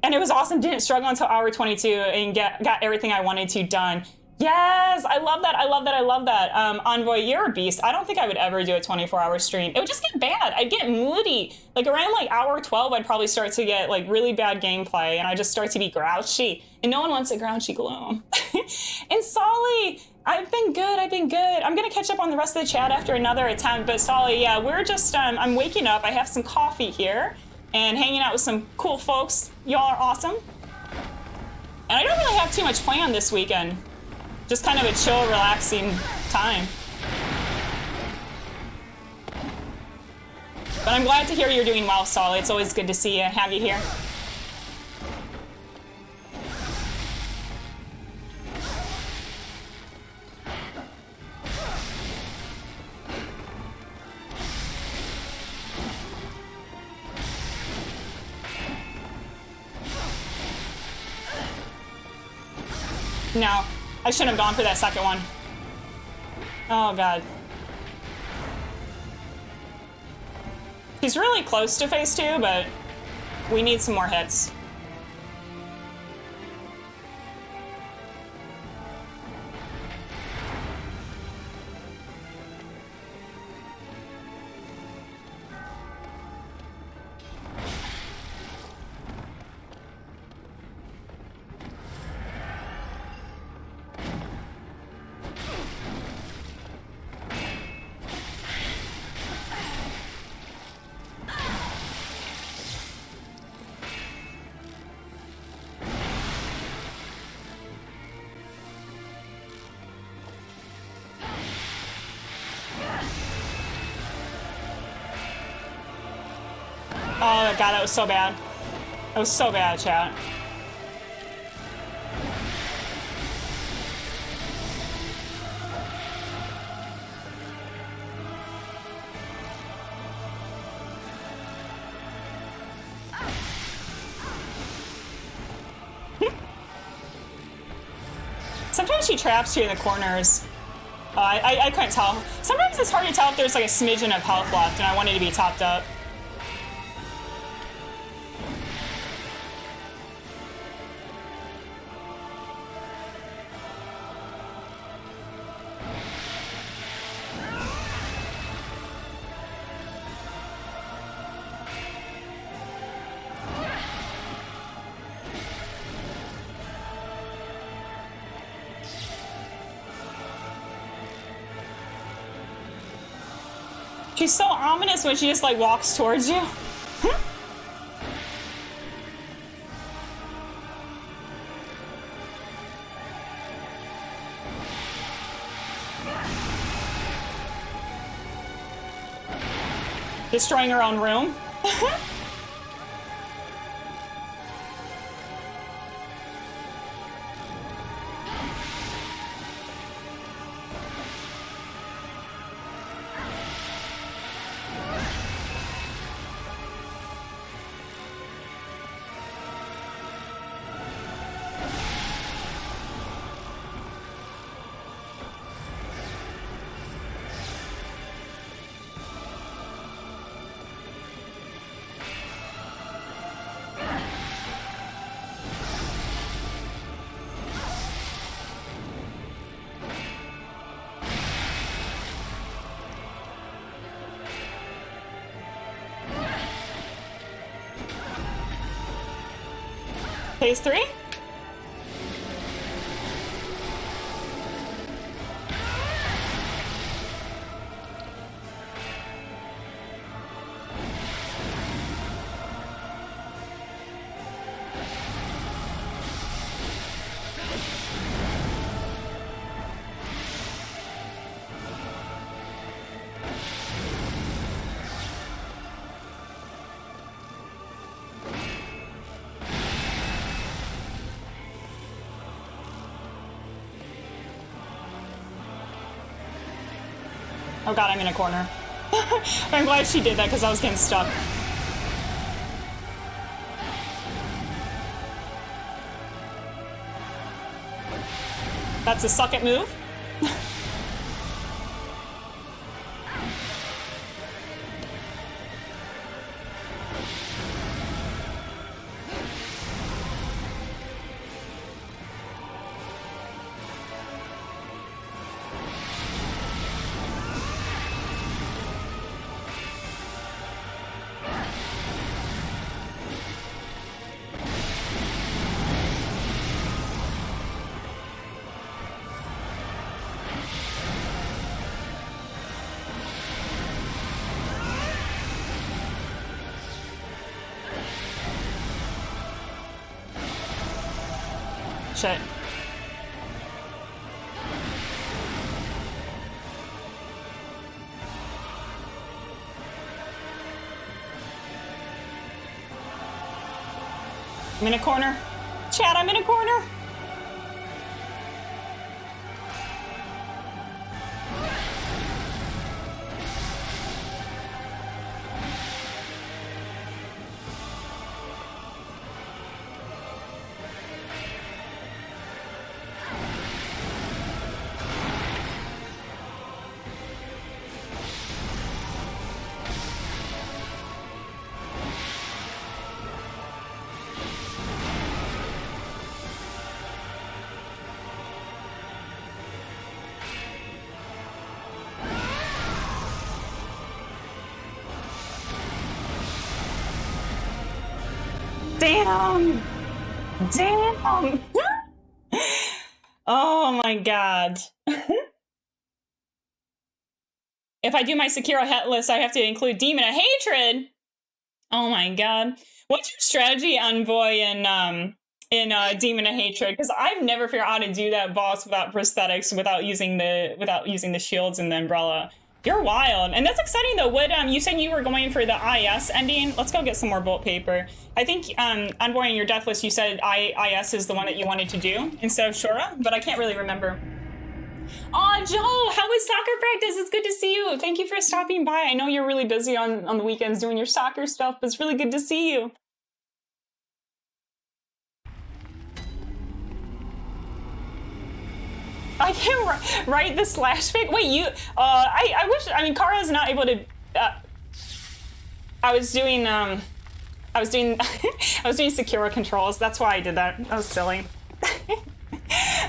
And it was awesome. Didn't struggle until hour 22 and got everything I wanted to done. Yes, I love that. I love that. I love that. Envoy, you're a beast. I don't think I would ever do a 24-hour stream. It would just get bad. I'd get moody. Like around like hour 12, I'd probably start to get like really bad gameplay, and I just start to be grouchy. And no one wants a grouchy gloom. And Solly, I've been good. I'm gonna catch up on the rest of the chat after another attempt. But Solly, yeah, we're just I'm waking up. I have some coffee here and hanging out with some cool folks. Y'all are awesome. And I don't really have too much planned this weekend. Just kind of a chill, relaxing time. But I'm glad to hear you're doing well, Solly. It's always good to see you, have you here. No. I shouldn't have gone for that second one. Oh, God. He's really close to phase 2, but we need some more hits. Oh, God, that was so bad. That was so bad, chat. Sometimes she traps you in the corners. I couldn't tell. Sometimes it's hard to tell if there's like a smidgen of health left and I wanted to be topped up. She's so ominous when she just like walks towards you. Destroying her own room. Phase 3? Oh god, I'm in a corner. I'm glad she did that because I was getting stuck. That's a suck it move. Shit. I'm in a corner. Chat, I'm in a corner. Damn! Damn! Oh my god. If I do my Sekiro het list, I have to include Demon of Hatred! Oh my god. What's your strategy, Envoy, in Demon of Hatred? Because I've never figured out how to do that boss without prosthetics, without using the shields and the umbrella. You're wild. And that's exciting though. What you said you were going for the IS ending. Let's go get some more bolt paper. I think Envoy in your death list you said IS is the one that you wanted to do instead of Shura, but I can't really remember. Oh, Joe, how was soccer practice? It's good to see you. Thank you for stopping by. I know you're really busy on the weekends doing your soccer stuff, but it's really good to see you. I can't write the slash fic. Wait, you? I wish. I mean, Kara is not able to. I was doing Sekiro controls. That's why I did that. That was silly.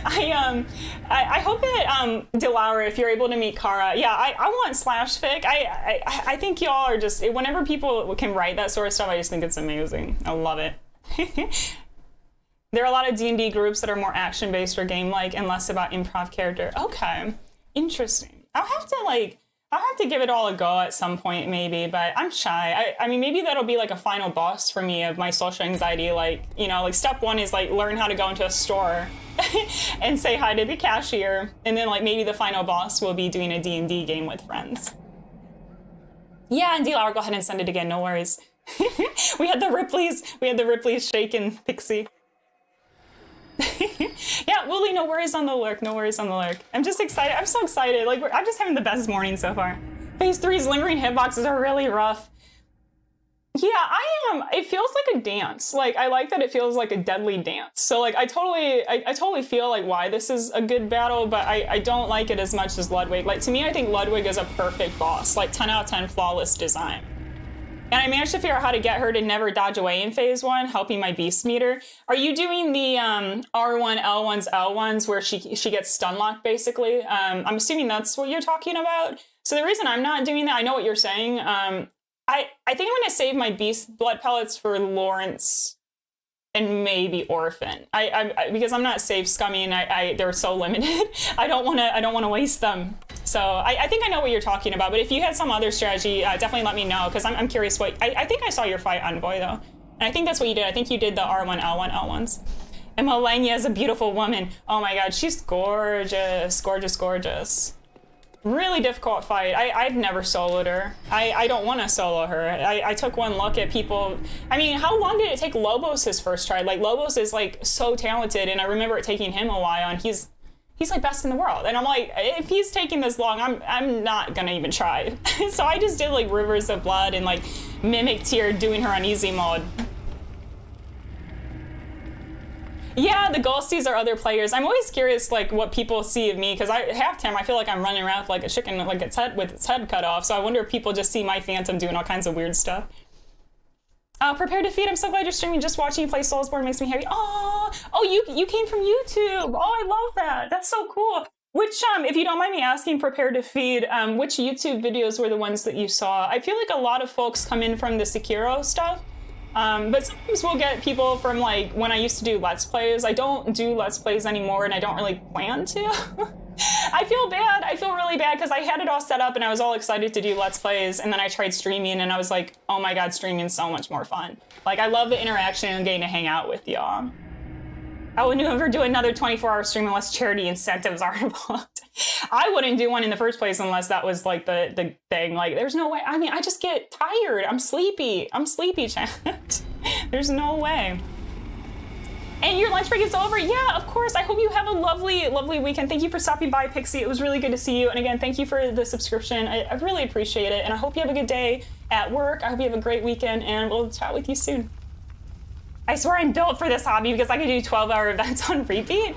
I hope that Delaura, if you're able to meet Kara, yeah, I want slash fic. I think y'all are just, whenever people can write that sort of stuff, I just think it's amazing. I love it. There are a lot of D&D groups that are more action-based or game-like and less about improv character. Okay, interesting. I'll have to give it all a go at some point maybe, but I'm shy. I mean, maybe that'll be like a final boss for me of my social anxiety. Like, you know, like step one is like learn how to go into a store and say hi to the cashier. And then like maybe the final boss will be doing a D&D game with friends. Yeah, and D-Lauer, go ahead and send it again, no worries. We had the Ripley's shaken pixie. Yeah, Wooly, no worries on the lurk, no worries on the lurk. I'm just excited, I'm so excited. Like, I'm just having the best morning so far. Phase 3's lingering hitboxes are really rough. Yeah, I am. It feels like a dance. Like, I like that it feels like a deadly dance. So, like, I totally feel like why this is a good battle, but I don't like it as much as Ludwig. Like, to me, I think Ludwig is a perfect boss. Like, 10 out of 10 flawless design. And I managed to figure out how to get her to never dodge away in phase 1, helping my beast meter. Are you doing the R1, L1s, L1s where she gets stun locked, basically? I'm assuming that's what you're talking about. So the reason I'm not doing that, I know what you're saying. I think I'm going to save my beast blood pellets for Lawrence and maybe Orphan. Because I'm not safe scumming. They're so limited. I don't want to waste them. So I think I know what you're talking about. But if you had some other strategy, definitely let me know, because I'm curious what. I think I saw your fight Envoy though, and I think that's what you did. I think you did the R1 L1 L1s. And Melania is a beautiful woman. Oh my God, she's gorgeous, gorgeous, gorgeous. Really difficult fight. I'd never soloed her. I don't want to solo her. I took one look at people. I mean, how long did it take Lobos his first try? Like, Lobos is like so talented, and I remember it taking him a while, and he's like best in the world. And I'm like, if he's taking this long, I'm not gonna even try. So I just did like Rivers of Blood and like mimicked here doing her on easy mode. Yeah, the ghosties are other players. I'm always curious, like, what people see of me, because half time I feel like I'm running around with, like, a chicken like with its head cut off. So I wonder if people just see my Phantom doing all kinds of weird stuff. Prepare to feed. I'm so glad you're streaming. Just watching you play Soulsborne makes me happy. Oh, you came from YouTube. Oh, I love that. That's so cool. Which, if you don't mind me asking, Prepare to Feed, which YouTube videos were the ones that you saw? I feel like a lot of folks come in from the Sekiro stuff. But sometimes we'll get people from, like, when I used to do Let's Plays. I don't do Let's Plays anymore, and I don't really plan to. I feel bad. I feel really bad, because I had it all set up, and I was all excited to do Let's Plays, and then I tried streaming, and I was like, oh my God, streaming's so much more fun. Like, I love the interaction and getting to hang out with y'all. I would never do another 24-hour stream unless charity incentives are involved. I wouldn't do one in the first place unless that was like the thing. Like, there's no way. I mean, I just get tired. I'm sleepy, chat. There's no way. And your lunch break is over? Yeah, of course. I hope you have a lovely, lovely weekend. Thank you for stopping by, Pixie. It was really good to see you. And again, thank you for the subscription. I really appreciate it. And I hope you have a good day at work. I hope you have a great weekend, and we'll chat with you soon. I swear I'm built for this hobby, because I could do 12-hour events on repeat.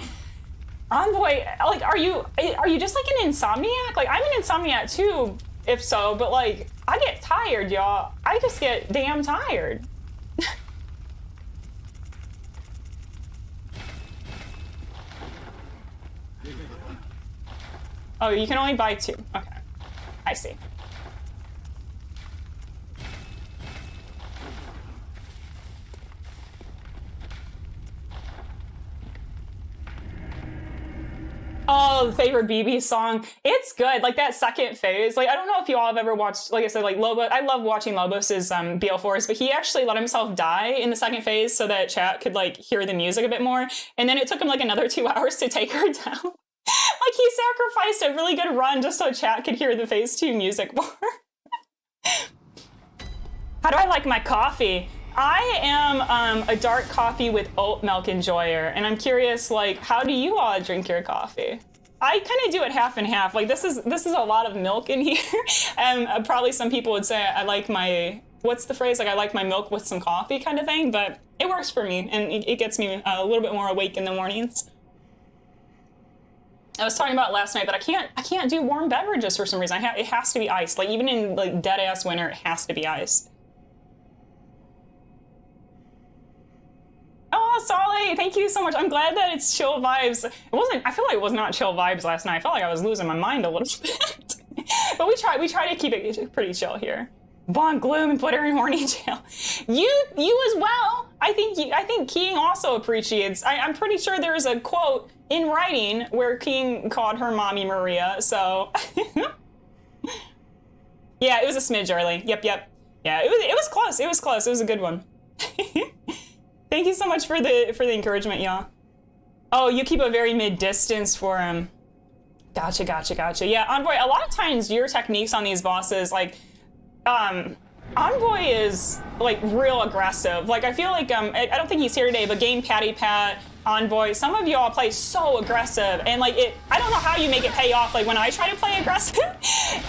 Envoy, like, are you just like an insomniac? Like, I'm an insomniac too, if so, but like, I get tired, y'all. I just get damn tired. Oh, you can only buy 2. Okay, I see. Oh, the favorite BB song. It's good. Like, that second phase. Like, I don't know if you all have ever watched, like I said, like Lobo. I love watching Lobos's BL4s, but he actually let himself die in the second phase so that chat could like hear the music a bit more. And then it took him like another 2 hours to take her down. Like, he sacrificed a really good run just so chat could hear the phase 2 music more. How do I like my coffee? I am a dark coffee with oat milk enjoyer, and I'm curious, like, how do you all drink your coffee? I kind of do it half and half. Like, this is a lot of milk in here, and probably some people would say I like my, what's the phrase? Like, I like my milk with some coffee kind of thing, but it works for me, and it gets me a little bit more awake in the mornings. I was talking about it last night, but I can't do warm beverages for some reason. It has to be iced. Like, even in like dead ass winter, it has to be iced. Oh, Solly, thank you so much. I'm glad that it's chill vibes. I feel like it was not chill vibes last night. I felt like I was losing my mind a little bit. But we try to keep it pretty chill here. Bond gloom and put her in horny jail. You as well. I think King also appreciates. I'm pretty sure there is a quote in writing where King called her mommy Maria, so. Yeah, it was a smidge early. Yep. Yeah, it was close. It was a good one. Thank you so much for the encouragement, y'all. Oh, you keep a very mid-distance for him. Gotcha. Yeah, Envoy, a lot of times your techniques on these bosses, like, Envoy is, like, real aggressive. Like, I feel like, I don't think he's here today, but Game Patty Pat, Envoy, some of y'all play so aggressive, and, like, I don't know how you make it pay off, like, when I try to play aggressive,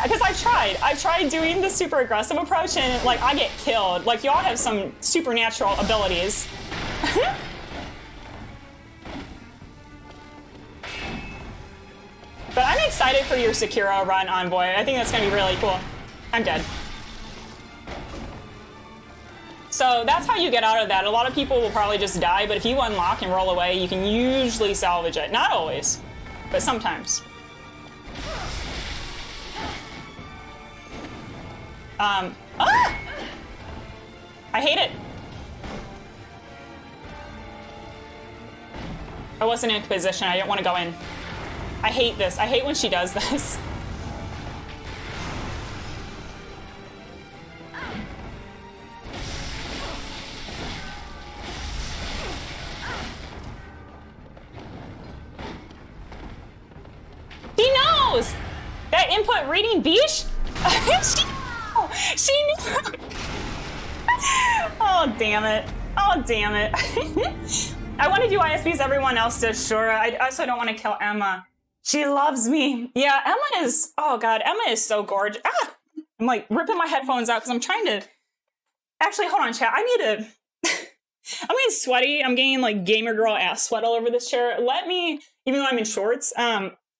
because I've tried doing the super aggressive approach, and, like, I get killed. Like, y'all have some supernatural abilities. But I'm excited for your Sekiro run, Envoy. I think that's gonna be really cool. I'm dead. So that's how you get out of that. A lot of people will probably just die, but if you unlock and roll away, you can usually salvage it. Not always, but sometimes. I hate it. I wasn't in position. I didn't want to go in. I hate this. I hate when she does this. He knows! That input reading beach? She knew! Oh, damn it. Oh, damn it. I want to do ISBs everyone else does, sure. I also don't want to kill Emma. She loves me. Yeah, Emma is... Oh, God. Emma is so gorgeous. Ah! I'm, like, ripping my headphones out because I'm trying to... Actually, hold on, chat. I need to... I'm getting sweaty. I'm getting, like, gamer girl ass sweat all over this chair. Let me... Even though I'm in shorts,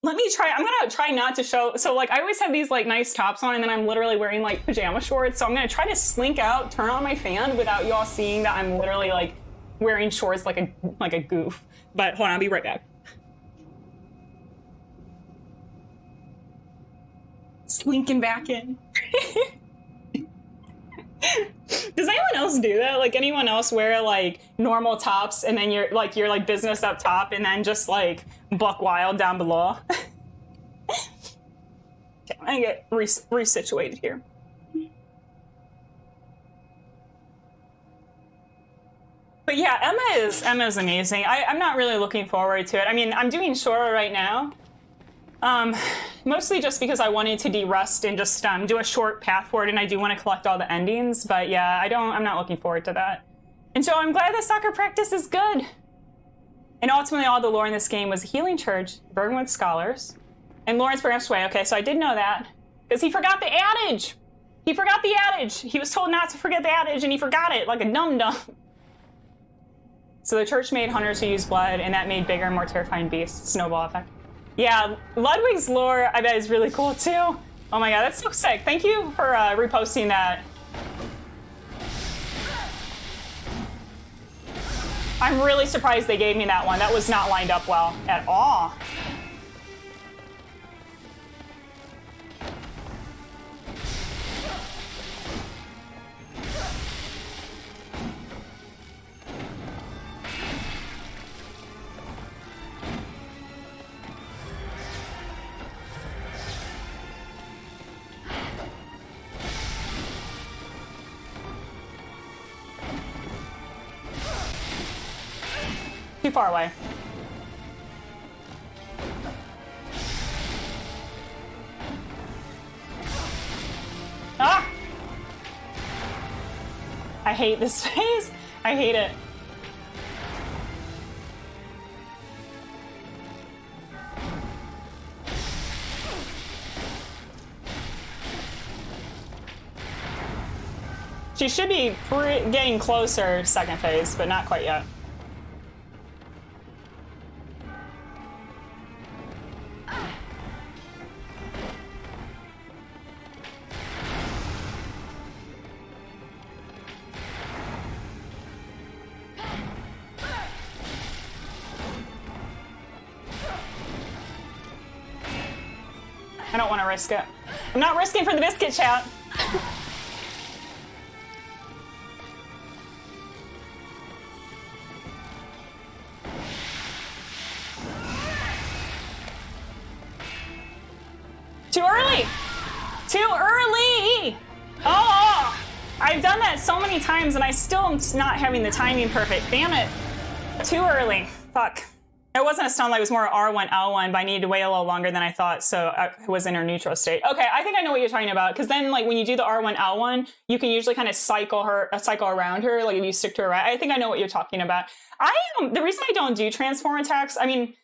let me try. I'm gonna try not to show. So like I always have these like nice tops on and then I'm literally wearing like pajama shorts. So I'm gonna try to slink out, turn on my fan without y'all seeing that I'm literally like wearing shorts like a goof. But hold on, I'll be right back. Slinking back in. Does anyone else do that? Like anyone else wear like normal tops and then you're like business up top and then just like buck wild down below? Okay, I'm gonna get resituated here. But yeah, Emma's amazing. I'm not really looking forward to it. I mean, I'm doing Shora right now. Mostly just because I wanted to de-rust and just do a short path forward, and I do want to collect all the endings, but yeah, I'm not looking forward to that. And so I'm glad that soccer practice is good. And ultimately all the lore in this game was a healing church, Bergenwood scholars, and Lawrence Branch Way. Okay, so I did know that. Because he forgot the adage! He forgot the adage! He was told not to forget the adage, and he forgot it like a dum-dum. So the church made hunters who use blood, and that made bigger and more terrifying beasts. Snowball effect. Yeah, Ludwig's lore, I bet, is really cool, too. Oh my god, that's so sick. Thank you for reposting that. I'm really surprised they gave me that one. That was not lined up well at all. Too far away. Ah! I hate this phase. I hate it. She should be getting closer second phase, but not quite yet. I don't want to risk it. I'm not risking for the biscuit, chat. Too early! Too early! Oh! I've done that so many times and I still am not having the timing perfect. Damn it. Too early. Fuck. It wasn't a stun light, it was more R1, L1, but I needed to wait a little longer than I thought, so I was in her neutral state. Okay, I think I know what you're talking about, because then, like, when you do the R1, L1, you can usually kind of cycle around her, like, if you stick to her right. I think I know what you're talking about. The reason I don't do transform attacks, I mean,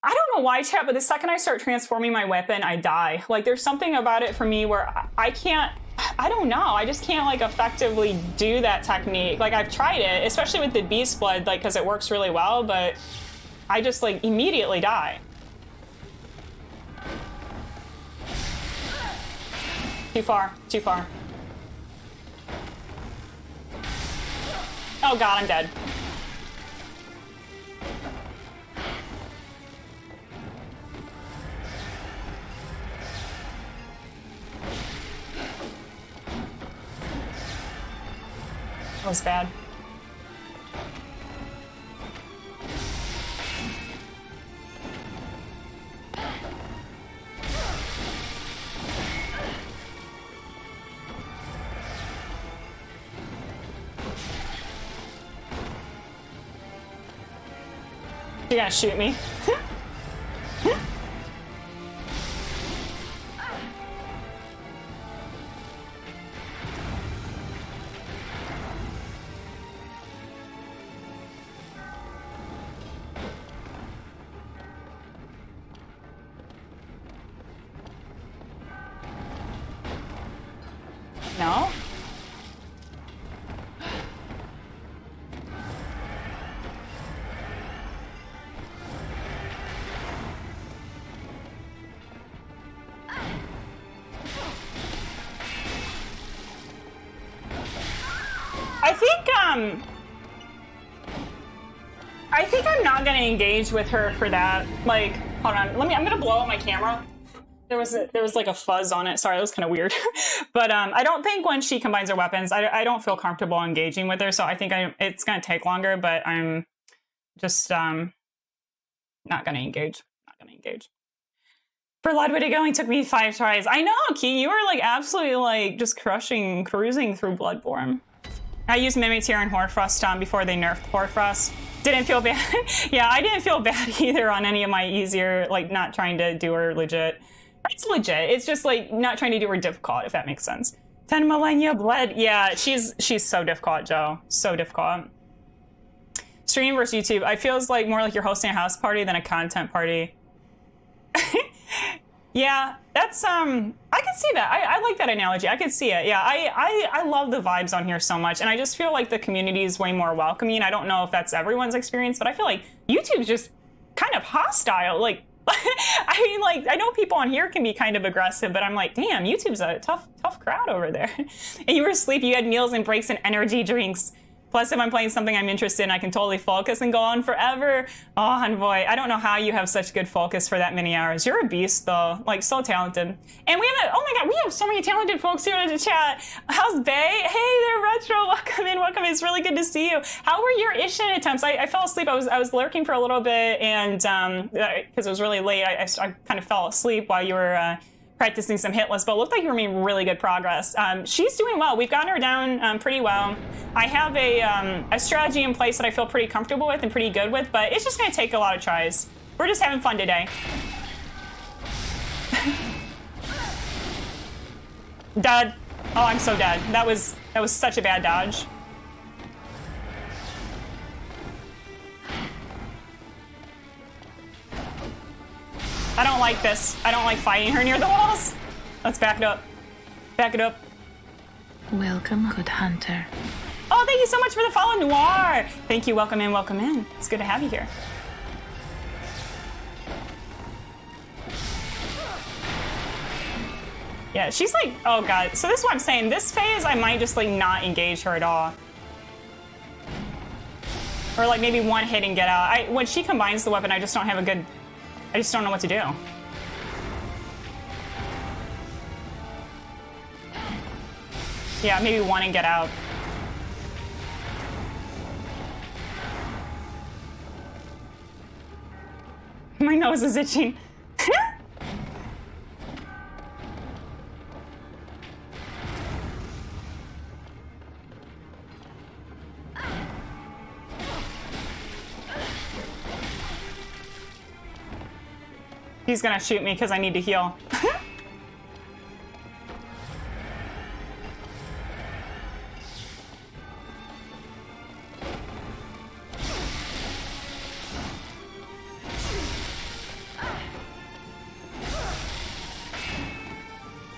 I don't know why, chat, but the second I start transforming my weapon, I die. Like, there's something about it for me where I can't, I don't know, I just can't, like, effectively do that technique. Like, I've tried it, especially with the Beast Blood, like, because it works really well, but I just, like, immediately die. Too far, too far. Oh god, I'm dead. That was bad. You're gonna shoot me. No? I think I'm not gonna engage with her for that. Like, hold on, I'm gonna blow up my camera. There was like a fuzz on it. Sorry, that was kind of weird. But I don't think when she combines her weapons, I don't feel comfortable engaging with her. So I think it's gonna take longer, but I'm just not gonna engage. Not gonna engage. For Ludwig, it only took me 5 tries. I know, Key, you were like absolutely like just crushing, cruising through Bloodborne. I used Mimic Tear and Hoarfrost before they nerfed Hoarfrost. Didn't feel bad. Yeah, I didn't feel bad either on any of my easier, like not trying to do her legit. It's legit. It's just like not trying to do her difficult, if that makes sense. 10 millennia bled. Yeah, she's so difficult, Joe. So difficult. Stream versus YouTube. I feels like more like you're hosting a house party than a content party. Yeah, that's I can see that. I like that analogy. I can see it. Yeah, I love the vibes on here so much, and I just feel like the community is way more welcoming. I don't know if that's everyone's experience, but I feel like YouTube's just kind of hostile. Like, I mean, like, I know people on here can be kind of aggressive, but I'm like, damn, YouTube's a tough crowd over there. And you were asleep, you had meals and breaks and energy drinks. Plus, if I'm playing something I'm interested in, I can totally focus and go on forever. Oh, Envoy, I don't know how you have such good focus for that many hours. You're a beast, though. Like, so talented. And we have, oh my god, we have so many talented folks here in the chat. How's Bay? Hey there, Retro. Welcome in, welcome. It's really good to see you. How were your Ishin attempts? I fell asleep. I was lurking for a little bit, and because it was really late, I kind of fell asleep while you were practicing some hit lists, but it looked like you were making really good progress. She's doing well. We've gotten her down pretty well. I have a strategy in place that I feel pretty comfortable with and pretty good with, but it's just gonna take a lot of tries. We're just having fun today. Dead. Oh, I'm so dead. That was such a bad dodge. I don't like this. I don't like fighting her near the walls. Let's back it up. Back it up. Welcome, good hunter. Oh, thank you so much for the follow, Noir. Thank you. Welcome in, welcome in. It's good to have you here. Yeah, she's like, oh god. So this is what I'm saying. This phase, I might just like not engage her at all. Or like maybe one hit and get out. When she combines the weapon, I just don't have a good... I just don't know what to do. Yeah, maybe one and get out. My nose is itching. He's gonna shoot me because I need to heal.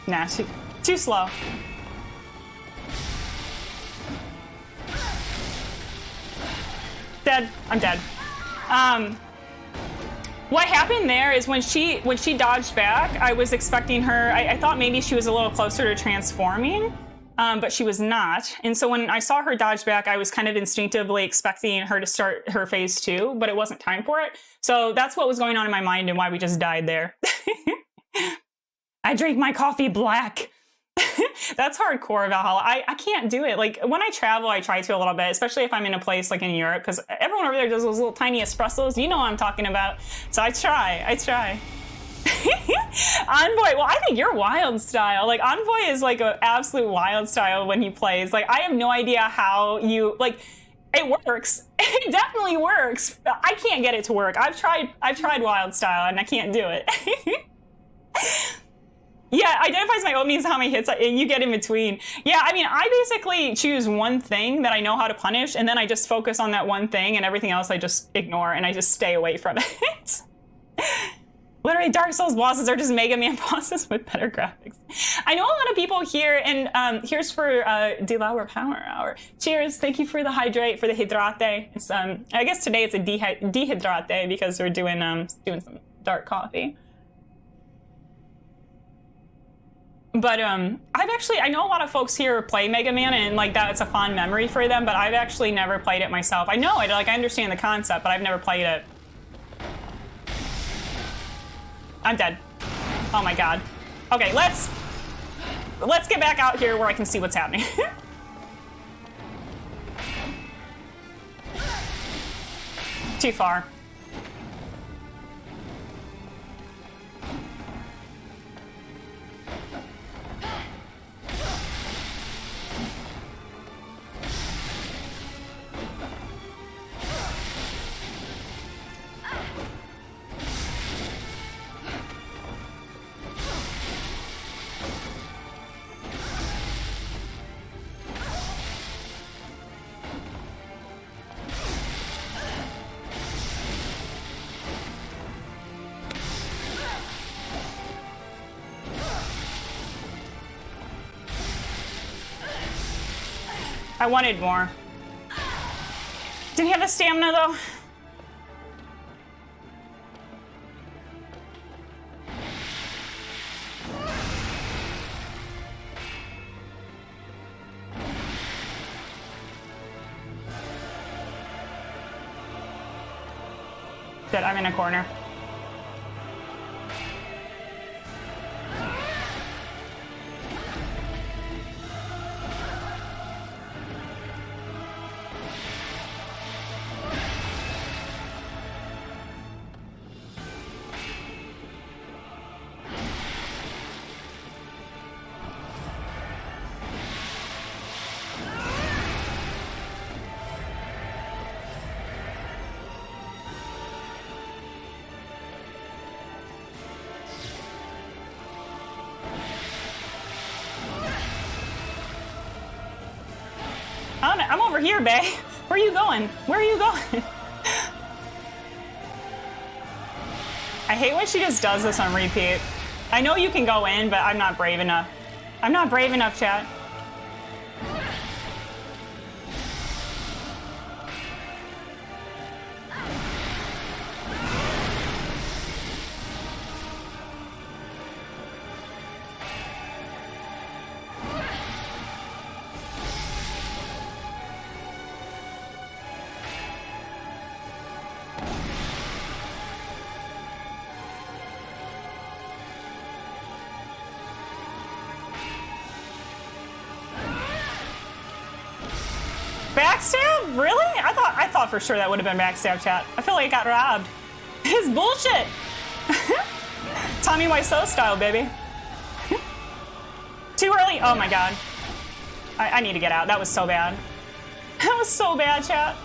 Nah, too slow. Dead. I'm dead. What happened there is when she dodged back, I was expecting her, I thought maybe she was a little closer to transforming, but she was not. And so when I saw her dodge back, I was kind of instinctively expecting her to start her phase 2, but it wasn't time for it. So that's what was going on in my mind and why we just died there. I drink my coffee black. That's hardcore, Valhalla. I can't do it. Like, when I travel, I try to a little bit, especially if I'm in a place like in Europe, because everyone over there does those little tiny espressos. You know what I'm talking about. So I try. Envoy, well, I think you're wild style. Like, Envoy is like an absolute wild style when he plays. Like, I have no idea how you, like, It works. It definitely works. I can't get it to work. I've tried wild style and I can't do it. Yeah, identifies my openings, how many hits you get in between. Yeah, I mean, I basically choose one thing that I know how to punish, and then I just focus on that one thing, and everything else I just ignore, and I just stay away from it. Literally, Dark Souls bosses are just Mega Man bosses with better graphics. I know a lot of people here, and here's for Delower Power Hour. Cheers, thank you for the hydrate, for the hydrate. It's I guess today it's a dehydrate because we're doing some dark coffee. But I know a lot of folks here play Mega Man, and like that's a fond memory for them, but I've actually never played it myself. I know it, like I understand the concept, but I've never played it. I'm dead. Oh my god. Okay, let's get back out here where I can see what's happening. Too far. I wanted more. Didn't he have the stamina though? Good, I'm in a corner. I'm over here, bae. Where are you going? Where are you going? I hate when she just does this on repeat. I know you can go in, but I'm not brave enough. I'm not brave enough, chat. Backstab? Really? I thought for sure that would have been backstab, chat. I feel like I got robbed. It's bullshit. Tommy Wiseau style, baby. Too early? Oh my god. I need to get out. That was so bad. That was so bad, chat.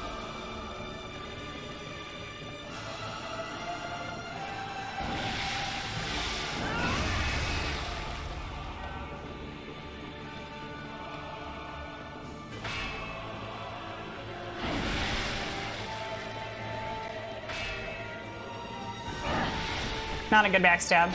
Not a good backstab.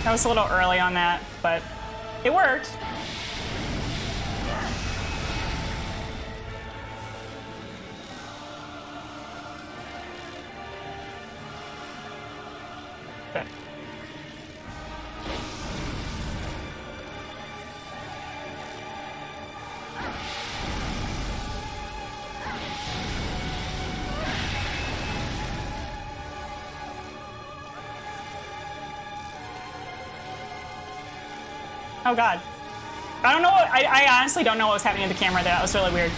That was a little early on that, but it worked. Okay. Oh god. I don't know. I honestly don't know what was happening to the camera there. That was really weird.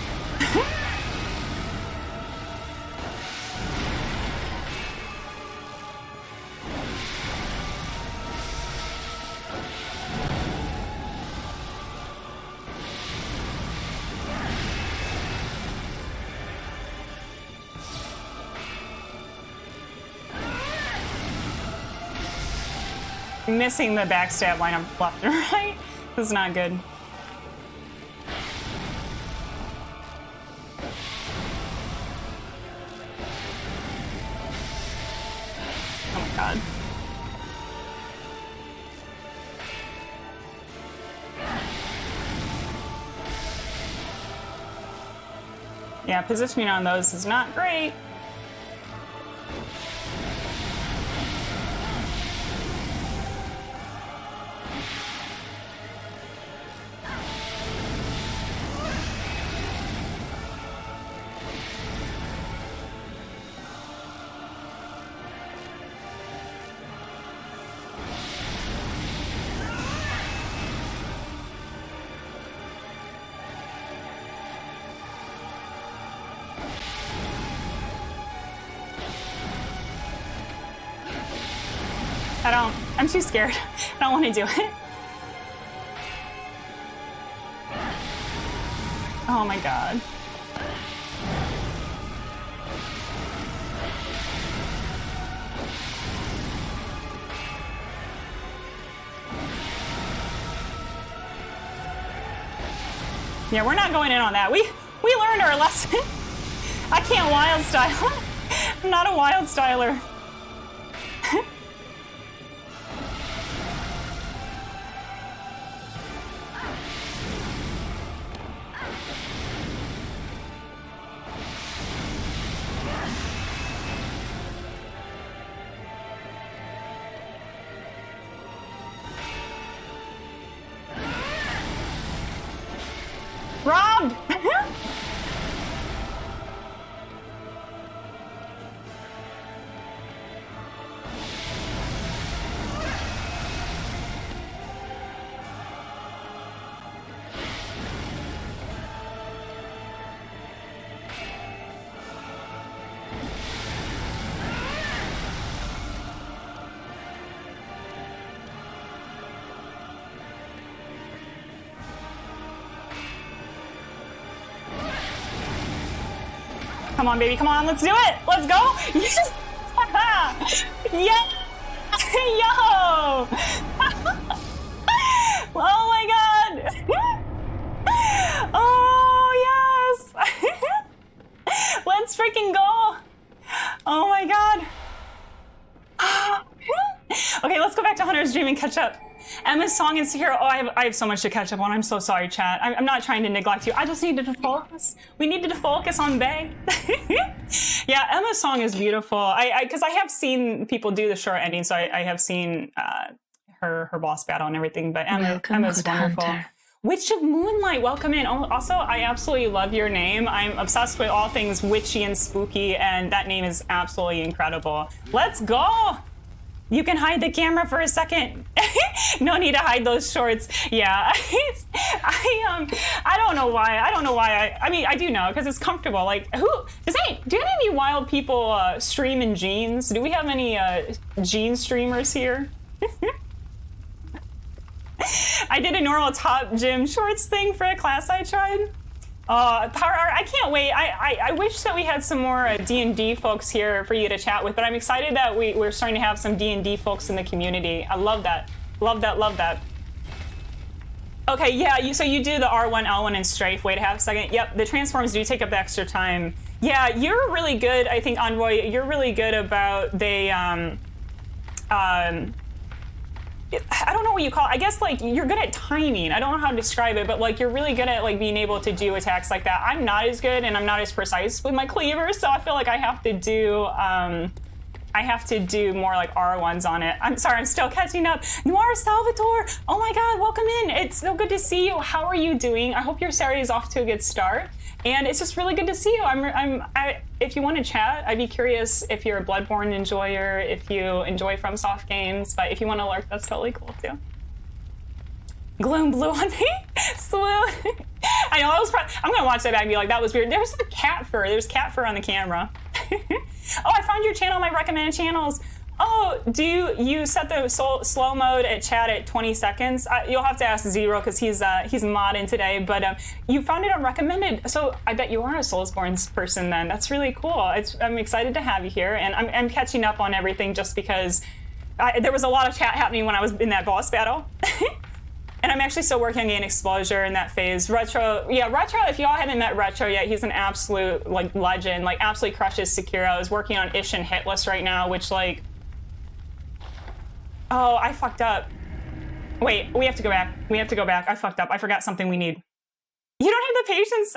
missing the backstab line of left and right. This is not good. Oh my god. Yeah, positioning on those is not great. I'm too scared. I don't want to do it. Oh my god. Yeah, we're not going in on that. We learned our lesson. I can't wild style. I'm not a wild styler. Rob! Come on, baby, come on, let's do it! Let's go! Yes! Yeah! Yo! Oh my god! Oh, yes! Let's freaking go! Oh my god! Okay, let's go back to Hunter's Dream and catch up. Emma's song is here. Oh, I have so much to catch up on. I'm so sorry, chat. I'm not trying to neglect you. I just needed to focus. We needed to focus on Bay. Yeah, Emma's song is beautiful. Because I have seen people do the short ending, so I have seen her boss battle and everything. But Emma's wonderful. Hunter. Witch of Moonlight, welcome in. Also, I absolutely love your name. I'm obsessed with all things witchy and spooky, and that name is absolutely incredible. Let's go! You can hide the camera for a second. No need to hide those shorts. Yeah, I don't know why. I mean, I do know because it's comfortable. Like, do any of you wild people stream in jeans? Do we have any jean streamers here? I did a normal top gym shorts thing for a class I tried. Power Art, I can't wait. I wish that we had some more D&D folks here for you to chat with, but I'm excited that we're starting to have some D&D folks in the community. I love that. Love that, love that. Okay, yeah, so you do the R1, L1, and strafe. Wait a second. Yep, the transforms do take up the extra time. Yeah, you're really good, I think, Envoy, you're really good about I don't know what you call it. I guess like you're good at timing. I don't know how to describe it, but like you're really good at like being able to do attacks like that. I'm not as good and I'm not as precise with my cleaver, so I feel like I have to do more like R1s on it. I'm sorry, I'm still catching up. Noir Salvatore, oh my god, welcome in. It's so good to see you. How are you doing? I hope your Saturday is off to a good start. And it's just really good to see you. If you want to chat, I'd be curious if you're a Bloodborne enjoyer, if you enjoy FromSoft games, but if you want to lurk, that's totally cool too. Gloom blew on me. Slew. I know, I'm gonna watch that back and be like, that was weird. There's the cat fur. There's cat fur on the camera. Oh, I found your channel, my recommended channels. Oh, do you set the slow mode at chat at 20 seconds? You'll have to ask Zero because he's modding today, but you found it on recommended. So I bet you are a Soulsborne person then. That's really cool. I'm excited to have you here, and I'm catching up on everything just because there was a lot of chat happening when I was in that boss battle. And I'm actually still working on getting exposure in that phase. Retro, if y'all haven't met Retro yet, he's an absolute like legend, like absolutely crushes Sekiro. Is working on Ishin Hitless right now, which like, oh, I fucked up. Wait, we have to go back. I fucked up. I forgot something we need. You don't have the patience.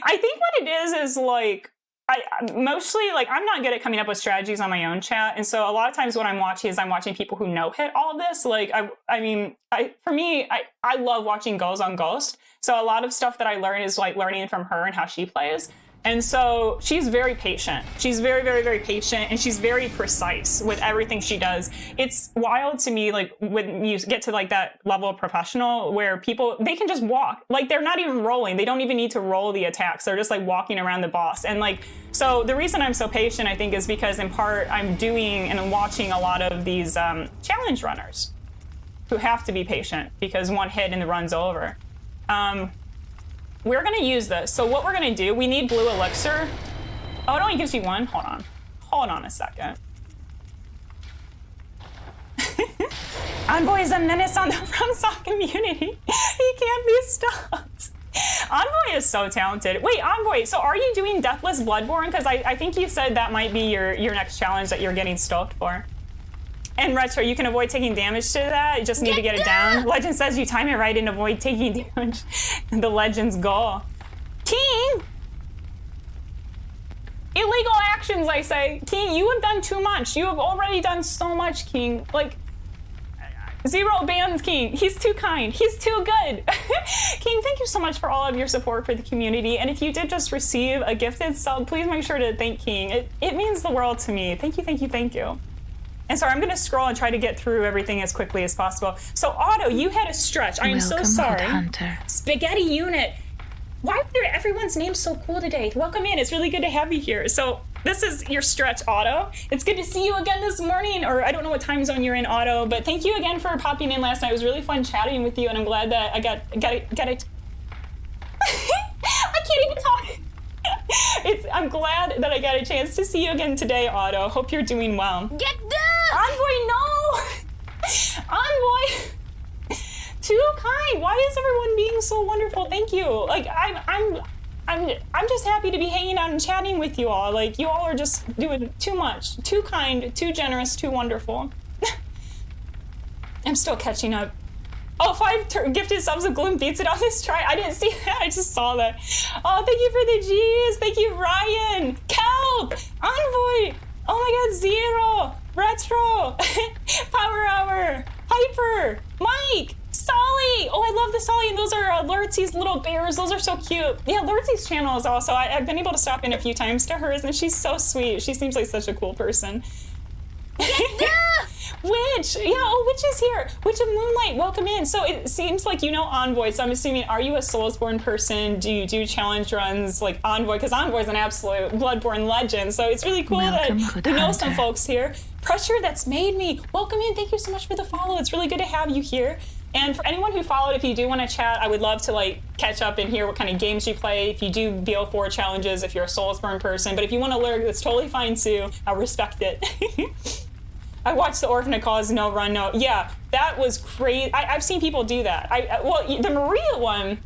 I think what it is like, I mostly like I'm not good at coming up with strategies on my own chat, and so a lot of times what I'm watching is I'm watching people who know hit all of this. Like for me, I love watching Goals on Ghost, so a lot of stuff that I learn is like learning from her and how she plays. And so she's very patient. She's very, very, very patient, and she's very precise with everything she does. It's wild to me, like when you get to like that level of professional where people, they can just walk. Like they're not even rolling. They don't even need to roll the attacks. They're just like walking around the boss. And like, so the reason I'm so patient, I think, is because in part I'm doing and I'm watching a lot of these challenge runners who have to be patient because one hit and the run's over. We're gonna use this. So what we're gonna do, we need blue elixir. Oh, it only gives you one? Hold on a second. Envoy is a menace on the FromSoft community. He can't be stopped. Envoy is so talented. Wait, Envoy, so are you doing Deathless Bloodborne? Because I think you said that might be your next challenge that you're getting stoked for. And Retro, you can avoid taking damage to that. You just need to get it down. Legend says you time it right and avoid taking damage. The Legend's goal. King! Illegal actions, I say. King, you have done too much. You have already done so much, King. Like, 0 bans, King. He's too kind. He's too good. King, thank you so much for all of your support for the community. And if you did just receive a gifted sub, please make sure to thank King. It means the world to me. Thank you, thank you, thank you. And sorry, I'm going to scroll and try to get through everything as quickly as possible. So, Otto, you had a stretch. I am so sorry. Hunter. Spaghetti Unit. Why are everyone's names so cool today? Welcome in. It's really good to have you here. So, this is your stretch, Otto. It's good to see you again this morning, or I don't know what time zone you're in, Otto, but thank you again for popping in last night. It was really fun chatting with you, and I'm glad that I got it. I can't even talk. I'm glad that I got a chance to see you again today, Otto. Hope you're doing well. Get down! Envoy, no! Envoy! Too kind. Why is everyone being so wonderful? Thank you. Like, I'm just happy to be hanging out and chatting with you all. Like, you all are just doing too much. Too kind, too generous, too wonderful. I'm still catching up. Oh, 5 gifted subs of Gloom beats it on this try. I didn't see that. I just saw that. Oh, thank you for the G's. Thank you, Ryan. Kelp. Envoy. Oh my God, Zero. Retro. Power Hour. Hyper. Mike. Solly. Oh, I love the Solly. And those are Lurtzy's little bears. Those are so cute. Yeah, Lurtzy's channel is also, I've been able to stop in a few times to hers, and she's so sweet. She seems like such a cool person. Witch! Yeah, oh, Witch is here! Witch of Moonlight, welcome in. So it seems like you know Envoy, so I'm assuming, are you a Soulsborne person? Do you do challenge runs like Envoy? Because Envoy's an absolute Bloodborne legend, so it's really cool that you know some folks here. Pressure That's Made Me, welcome in. Thank you so much for the follow. It's really good to have you here. And for anyone who followed, if you do want to chat, I would love to like catch up and hear what kind of games you play. If you do BL4 challenges, if you're a Soulsborne person, but if you want to learn, it's totally fine too. I'll respect it. I watched the Orphan Cause No Run No. Yeah, that was crazy. I've seen people do that. Well, the Maria one,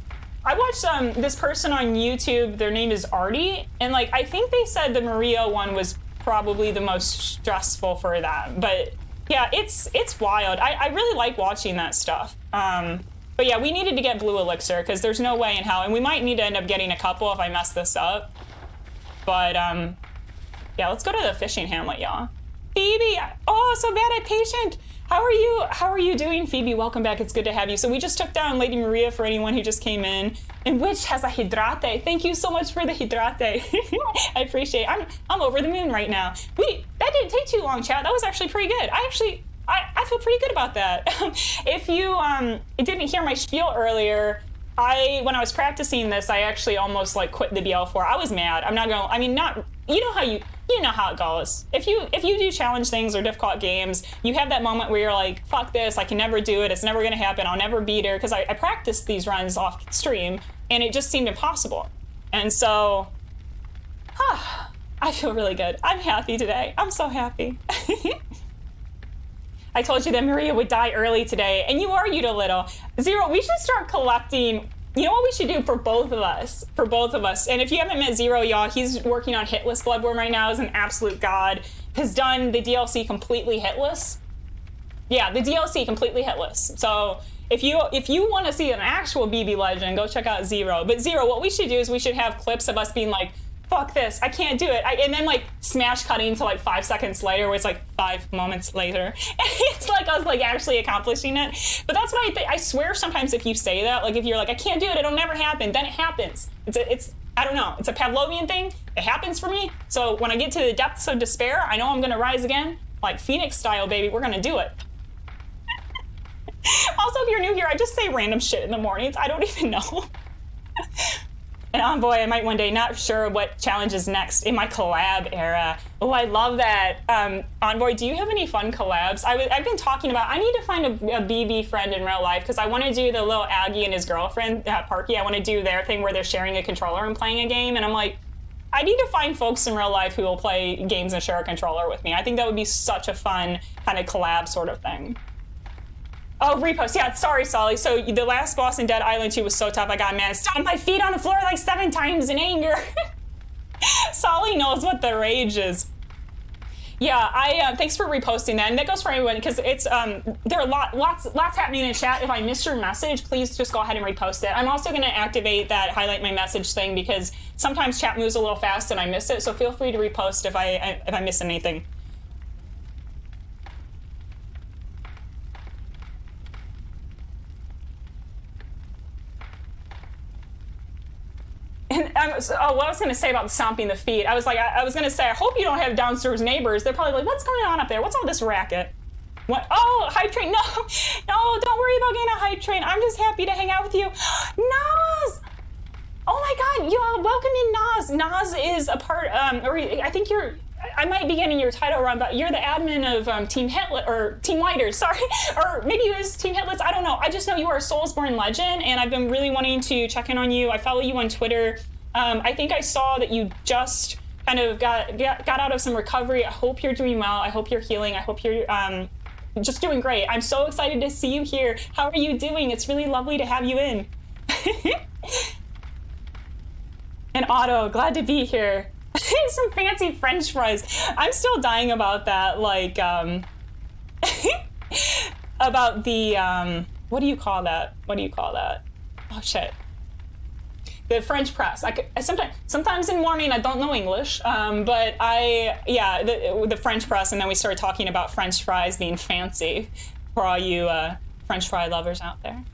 I watched this person on YouTube. Their name is Artie, and like I think they said the Maria one was probably the most stressful for that. But yeah, it's wild. I really like watching that stuff. But yeah, we needed to get blue elixir because there's no way in hell, and we might need to end up getting a couple if I mess this up. But yeah, let's go to the fishing hamlet, y'all. Phoebe, oh, so bad at patient. How are you doing, Phoebe? Welcome back. It's good to have you. So we just took down Lady Maria for anyone who just came in, and Witch has a hydrate. Thank you so much for the hydrate. I appreciate it. I'm over the moon right now. That didn't take too long, chat. That was actually pretty good. I feel pretty good about that. If you didn't hear my spiel earlier, when I was practicing this, I actually almost like quit the BL4. I was mad. I'm not gonna. I mean, not. You know how it goes. If you do challenge things or difficult games, you have that moment where you're like, fuck this, I can never do it, it's never gonna happen, I'll never beat her, because I practiced these runs off stream, and it just seemed impossible. And so, I feel really good. I'm happy today. I'm so happy. I told you that Maria would die early today, and you argued a little. Zero, we should start collecting. You know what we should do for both of us? For both of us. And if you haven't met Zero, y'all, he's working on hitless Bloodborne right now. Is an absolute god. Has done the DLC completely hitless. Yeah, the DLC completely hitless. So if you want to see an actual BB legend, go check out Zero. But Zero, what we should do is we should have clips of us being like, fuck this, I can't do it. And then like smash cutting to like 5 seconds later where it's like 5 moments later. It's like us like actually accomplishing it. But that's what I think. I swear sometimes if you say that, like if you're like, I can't do it, it'll never happen, then it happens. It's I don't know, it's a Pavlovian thing. It happens for me. So when I get to the depths of despair, I know I'm gonna rise again. Like Phoenix style, baby, we're gonna do it. Also, if you're new here, I just say random shit in the mornings. I don't even know. And Envoy, I might one day, not sure what challenge is next in my collab era. Oh, I love that. Envoy, do you have any fun collabs? I've been talking about, I need to find a BB friend in real life because I want to do the little Aggie and his girlfriend, Parky. I want to do their thing where they're sharing a controller and playing a game. And I'm like, I need to find folks in real life who will play games and share a controller with me. I think that would be such a fun kind of collab sort of thing. Oh, repost. Yeah, sorry, Solly. So the last boss in Dead Island 2 was so tough, I got mad. Stomped my feet on the floor like 7 times in anger. Solly knows what the rage is. Yeah, thanks for reposting that. And that goes for everyone, because it's, there are lots happening in chat. If I missed your message, please just go ahead and repost it. I'm also going to activate that highlight my message thing, because sometimes chat moves a little fast and I miss it. So feel free to repost if I miss anything. And what I was going to say about stomping the feet, I was going to say, I hope you don't have downstairs neighbors. They're probably like, what's going on up there? What's all this racket? What? Oh, hype train. No, don't worry about getting a hype train. I'm just happy to hang out with you. Nas! Oh my God, y'all, welcome in Nas. Nas is a part, or I think I might be getting your title wrong, but you're the admin of Team Hitler, or Team Whiters, sorry. Or maybe it was Team Hitless, I don't know. I just know you are a Soulsborne legend, and I've been really wanting to check in on you. I follow you on Twitter. I think I saw that you just kind of got out of some recovery. I hope you're doing well. I hope you're healing. I hope you're just doing great. I'm so excited to see you here. How are you doing? It's really lovely to have you in. And Otto, glad to be here. Some fancy French fries. I'm still dying about that, like, about the, what do you call that? Oh, shit. The French press. Sometimes in morning I don't know English, but the French press, and then we started talking about French fries being fancy for all you French fry lovers out there.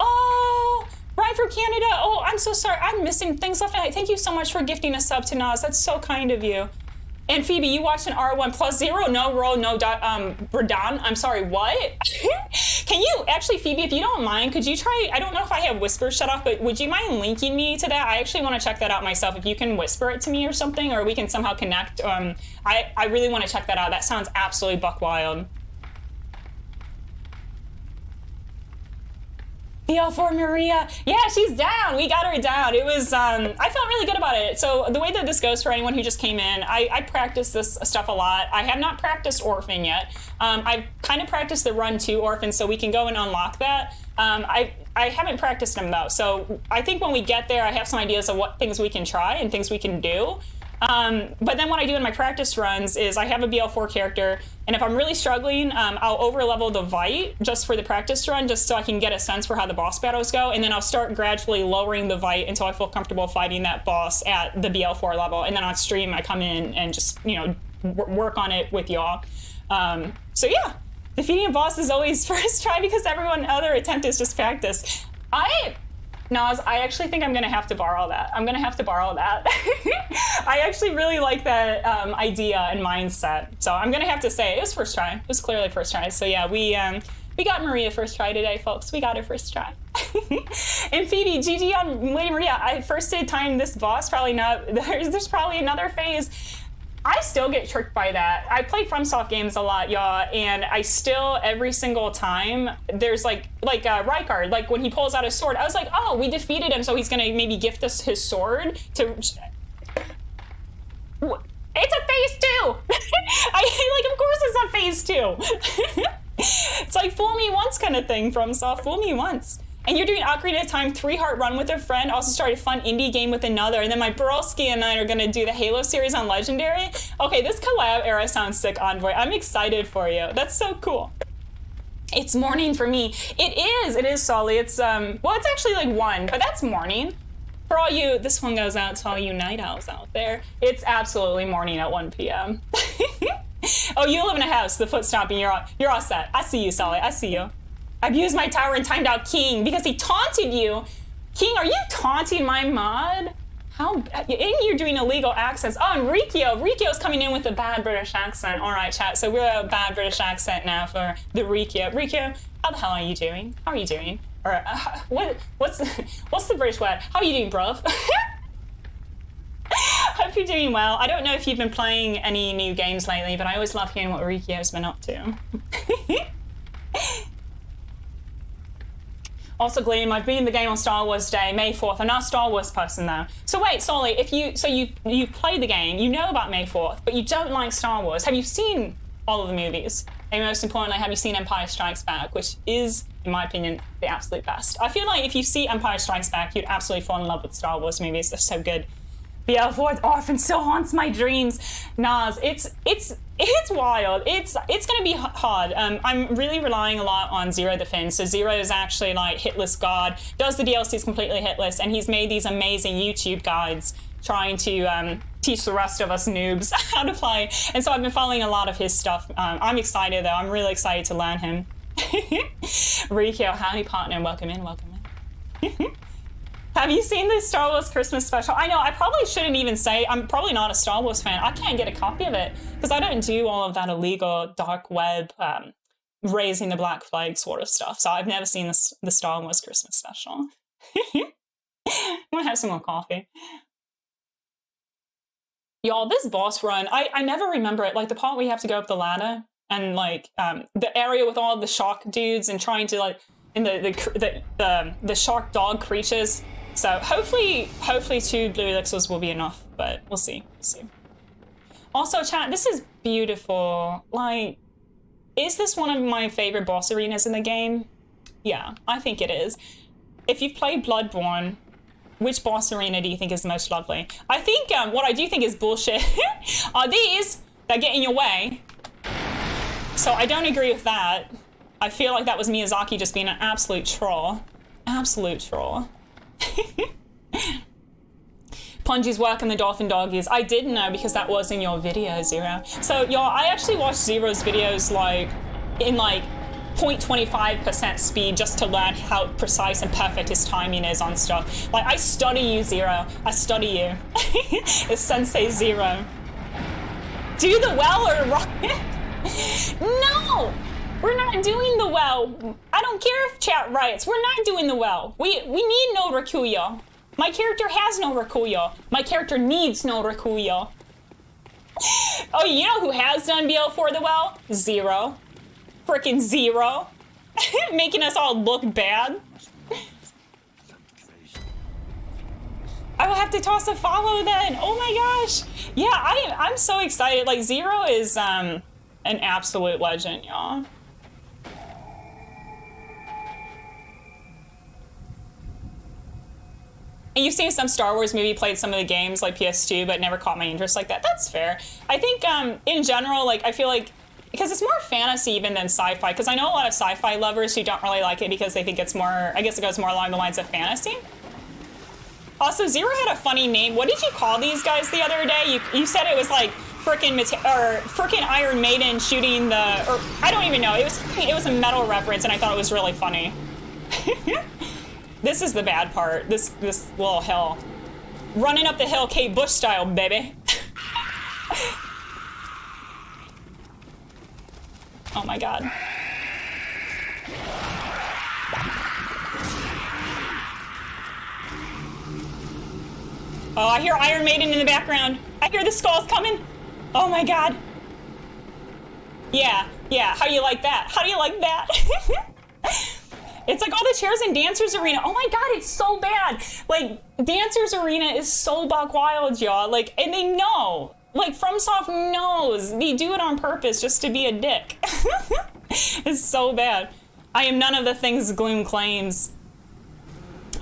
Oh, Ryan from Canada. Oh, I'm so sorry. I'm missing things left. Thank you so much for gifting a sub to Nas. That's so kind of you. And Phoebe, you watched an R1 plus 0, no roll, no Bradan. I'm sorry, what? Can you, actually, Phoebe, if you don't mind, could you try, I don't know if I have Whisper shut off, but would you mind linking me to that? I actually want to check that out myself. If you can whisper it to me or something, or we can somehow connect. I really want to check that out. That sounds absolutely buck wild. BL4 Maria, yeah, she's down. We got her down. It was, I felt really good about it. So the way that this goes for anyone who just came in, I practice this stuff a lot. I have not practiced Orphan yet. I've kind of practiced the run to Orphan, so we can go and unlock that. I haven't practiced them though. So I think when we get there, I have some ideas of what things we can try and things we can do. But then what I do in my practice runs is I have a BL4 character, and if I'm really struggling, I'll overlevel the Vite just for the practice run, just so I can get a sense for how the boss battles go, and then I'll start gradually lowering the Vite until I feel comfortable fighting that boss at the BL4 level, and then on stream I come in and just, you know, work on it with y'all. So yeah, defeating a boss is always first try because everyone other attempt is just practice. Nas, I actually think I'm gonna have to borrow that. I actually really like that idea and mindset. So I'm gonna have to say it was first try. It was clearly first try. So yeah, we got Maria first try today, folks. We got her first try. And Phoebe, GG on Lady Maria. I first did time this boss. Probably not. There's probably another phase. I still get tricked by that. I play FromSoft games a lot, y'all, and I still, every single time, there's like Rykard, like when he pulls out his sword, I was like, oh, we defeated him, so he's gonna maybe gift us his sword to... It's a phase 2! Like, of course it's a phase 2! It's like, fool me once kind of thing, FromSoft, fool me once. And you're doing Ocarina of Time 3-heart run with a friend, also started a fun indie game with another, and then my Brolski and I are gonna do the Halo series on Legendary. Okay, this collab era sounds sick, Envoy. I'm excited for you. That's so cool. It's morning for me. It is, Solly. It's, well, it's actually like 1, but that's morning. For all you, this one goes out to all you night owls out there. It's absolutely morning at 1 p.m. Oh, you live in a house, the foot stomping, you're all set. I see you, Solly, I see you. I've used my tower and timed out King because he taunted you. King, are you taunting my mod? How, and you're doing illegal accents. Oh, and Rikio's coming in with a bad British accent. All right, chat, so we're a bad British accent now for the Rikio. Rikio, how the hell are you doing? How are you doing? Or, what's the British word? How are you doing, bruv? Hope you're doing well. I don't know if you've been playing any new games lately, but I always love hearing what Rikio's been up to. Also, Gleam, I've been in the game on Star Wars Day, May 4th. I'm not a Star Wars person though. So wait, Solly, if you played the game, you know about May 4th, but you don't like Star Wars. Have you seen all of the movies? And most importantly, have you seen Empire Strikes Back, which is, in my opinion, the absolute best. I feel like if you see Empire Strikes Back, you'd absolutely fall in love with Star Wars movies. They're so good. BL4 Orphan still haunts my dreams. Nas, it's wild. It's gonna be hard. I'm really relying a lot on Zero the Fin. So Zero is actually like hitless god, does the DLCs completely hitless, and he's made these amazing YouTube guides trying to teach the rest of us noobs how to play. And so I've been following a lot of his stuff. I'm excited though. I'm really excited to learn him. Rikio, howdy partner, welcome in, welcome in. Have you seen the Star Wars Christmas special? I know, I probably shouldn't even say, I'm probably not a Star Wars fan. I can't get a copy of it because I don't do all of that illegal dark web, raising the black flag sort of stuff. So I've never seen the Star Wars Christmas special. I'm gonna have some more coffee. Y'all, this boss run, I never remember it. Like the part where you have to go up the ladder and like the area with all the shark dudes and trying to like, in the shark dog creatures. So hopefully 2 blue elixirs will be enough, but we'll see, Also, chat, this is beautiful. Like, is this one of my favorite boss arenas in the game? Yeah, I think it is. If you've played Bloodborne, which boss arena do you think is the most lovely? I think what I do think is bullshit are these that get in your way. So I don't agree with that. I feel like that was Miyazaki just being an absolute troll. Absolute troll. Punji's work and the dolphin doggies. I didn't know because that was in your video, Zero. So y'all, I actually watched Zero's videos like in like 0.25% speed just to learn how precise and perfect his timing is on stuff. Like I study you, Zero. I study you. It's Sensei Zero. Do the well or rocket? No! We're not doing the well. I don't care if chat writes. We're not doing the well. We need no Rakuyo. My character has no Rakuyo. My character needs no Rakuyo. Oh, you know who has done BL4 the well? Zero. Frickin' Zero. Making us all look bad. I will have to toss a follow then. Oh my gosh. Yeah, I'm so excited. Like Zero is an absolute legend, y'all. And you've seen some Star Wars movie, played some of the games like PS2, but never caught my interest like that. That's fair. I think in general, like I feel like, because it's more fantasy even than sci-fi, because I know a lot of sci-fi lovers who don't really like it because they think it's more, I guess it goes more along the lines of fantasy. Also, Zero had a funny name. What did you call these guys the other day? You said it was like frickin' Iron Maiden shooting the, or I don't even know. It was a metal reference, and I thought it was really funny. This is the bad part. This little hill, running up the hill, Kate Bush style, baby. Oh my god. Oh, I hear Iron Maiden in the background. I hear the skulls coming. Oh my god. Yeah. How do you like that? How do you like that? It's like all the chairs in Dancers Arena. Oh my god, it's so bad. Like, Dancers Arena is so buck wild, y'all. Like, and they know. like FromSoft knows they do it on purpose just to be a dick. It's so bad. I am none of the things Gloom claims.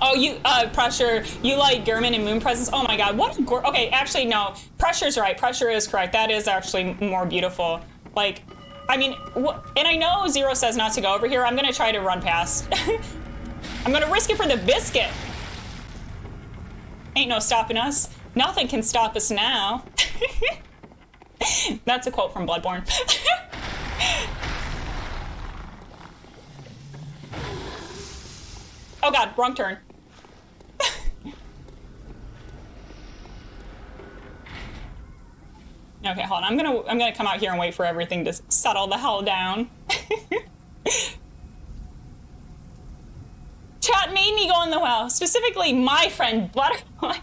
Oh, you, Pressure, you like Gehrman and Moon Presence? Oh my god, what a okay, actually, no. Pressure's right. Pressure is correct. That is actually more beautiful. Like, I mean, and I know Zero says not to go over here. I'm gonna try to run past. I'm gonna risk it for the biscuit. Ain't no stopping us. Nothing can stop us now. That's a quote from Bloodborne. Oh god, wrong turn. Okay, hold on. I'm gonna come out here and wait for everything to settle the hell down. Chat made me go in the well. Specifically, my friend Butterfly.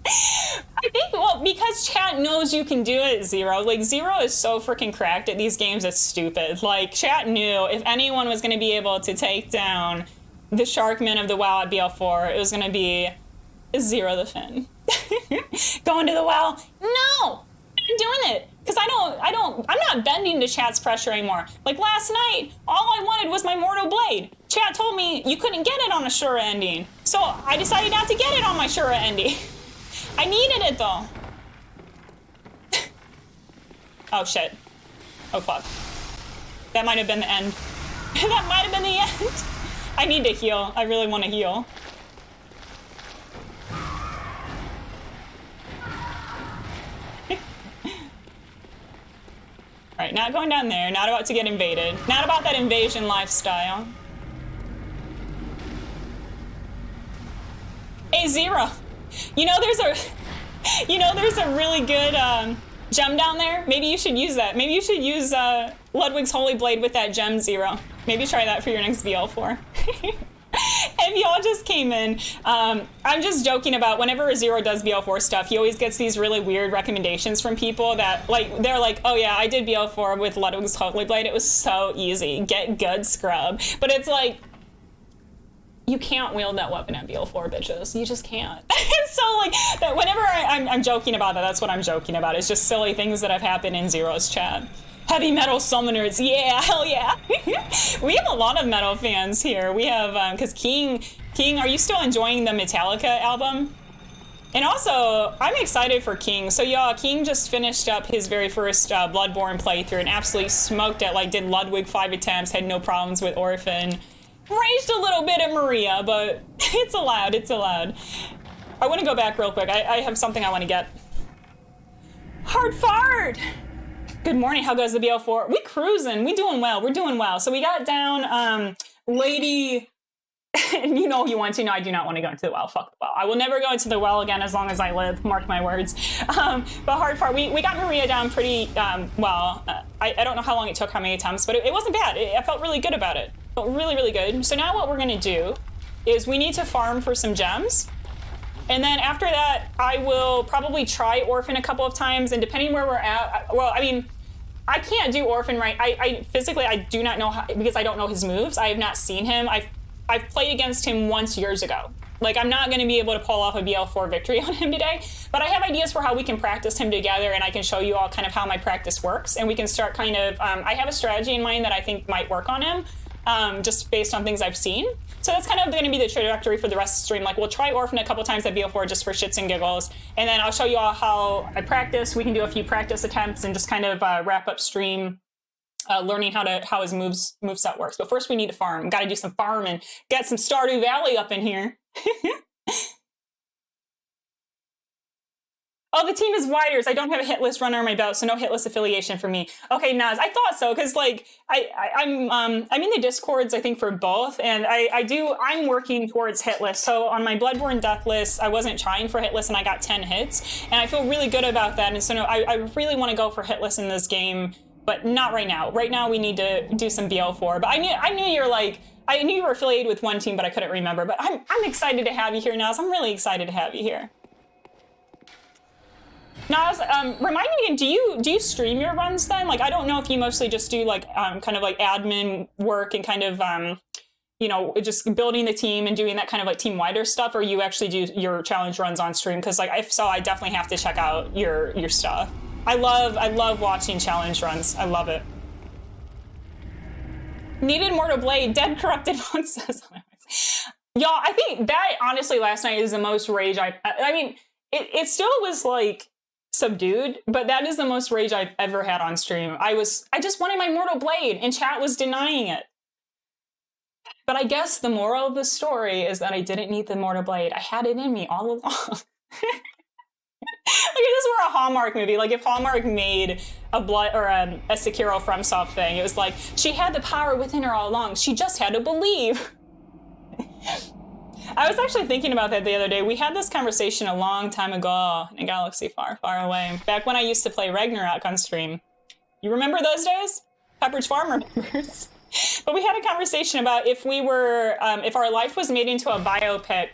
I think, well, because chat knows you can do it, Zero. Like, Zero is so freaking cracked at these games, it's stupid. Like, chat knew if anyone was gonna be able to take down the Sharkman of the WoW at BL4, it was gonna be Zero the Fin. Going to the well? No! I'm doing it because I'm not bending to chat's pressure anymore. Like last night, all I wanted was my Mortal Blade. Chat told me you couldn't get it on a Shura ending, so I decided not to get it on my Shura ending. I needed it though. Oh shit. Oh fuck. That might have been the end. That might have been the end. I need to heal. I really want to heal. All right, not going down there, not about to get invaded. Not about that invasion lifestyle. Hey, Zero. You know there's a really good gem down there? Maybe you should use that. Maybe you should use Ludwig's Holy Blade with that gem, Zero. Maybe try that for your next BL4. If y'all just came in, I'm just joking about whenever Zero does BL4 stuff, he always gets these really weird recommendations from people that, like, they're like, oh yeah, I did BL4 with Ludwig's Holy Blade. It was so easy. Get good, scrub. But it's like, you can't wield that weapon at BL4, bitches. You just can't. So, like, whenever I'm joking about that, that's what I'm joking about. It's just silly things that have happened in Zero's chat. Heavy metal summoners, yeah, hell yeah. We have a lot of metal fans here. We have, because King, are you still enjoying the Metallica album? And also, I'm excited for King. So y'all, King just finished up his very first Bloodborne playthrough and absolutely smoked it, like did Ludwig 5 attempts, had no problems with Orphan. Raged a little bit at Maria, but it's allowed, it's allowed. I want to go back real quick. I have something I want to get. Hard fart! Good morning, how goes the BL4? We cruising, we doing well, we're doing well. So we got down Lady, you know you want to, no, I do not want to go into the well, fuck the well. I will never go into the well again as long as I live, mark my words. But hard far, we got Maria down pretty well. I don't know how long it took, how many attempts, but it wasn't bad. I felt really good about it. Felt really, really good. So now what we're gonna do is we need to farm for some gems. And then after that, I will probably try Orphan a couple of times, and depending where we're at, well, I mean, I can't do Orphan right. I physically, I do not know how, because I don't know his moves. I have not seen him. I've played against him once years ago. Like, I'm not gonna be able to pull off a BL4 victory on him today, but I have ideas for how we can practice him together, and I can show you all kind of how my practice works, and we can start kind of, I have a strategy in mind that I think might work on him, just based on things I've seen. So that's kind of going to be the trajectory for the rest of the stream. Like, we'll try Orphan a couple times at BL4 just for shits and giggles, and then I'll show you all how I practice. We can do a few practice attempts and just kind of wrap up stream, learning how his moveset works. But first we need to farm. Got to do some farming. Get some Stardew Valley up in here. Oh, the team is Widers. I don't have a hit list runner on my belt, so no hit list affiliation for me. Okay, Naz, I thought so, because like I'm in the Discords, I think, for both, and I'm working towards hit list. So on my Bloodborne death list, I wasn't trying for hit list, and I got 10 hits, and I feel really good about that. And so no, I really want to go for hit list in this game, but not right now. Right now we need to do some BL4. But I knew you were affiliated with one team, but I couldn't remember. But I'm excited to have you here, Naz. I'm really excited to have you here. Naz, remind me again, do you stream your runs then? Like, I don't know if you mostly just do like kind of like admin work and kind of you know, just building the team and doing that kind of like team wider stuff, or you actually do your challenge runs on stream? Because like if so, I definitely have to check out your stuff. I love watching challenge runs. I love it. Needed Mortal Blade, dead corrupted monsters. Y'all, I think that honestly last night is the most rage I mean, it still was like subdued, but that is the most rage I've ever had on stream. I just wanted my Mortal Blade and chat was denying it. But I guess the moral of the story is that I didn't need the Mortal Blade. I had it in me all along. Like if this were a Hallmark movie, like if Hallmark made a Sekiro FromSoft thing, it was like, she had the power within her all along. She just had to believe. I was actually thinking about that the other day. We had this conversation a long time ago in a galaxy far, far away. Back when I used to play Ragnarok on stream. You remember those days? Pepperidge Farm remembers. But we had a conversation about if we were, if our life was made into a biopic,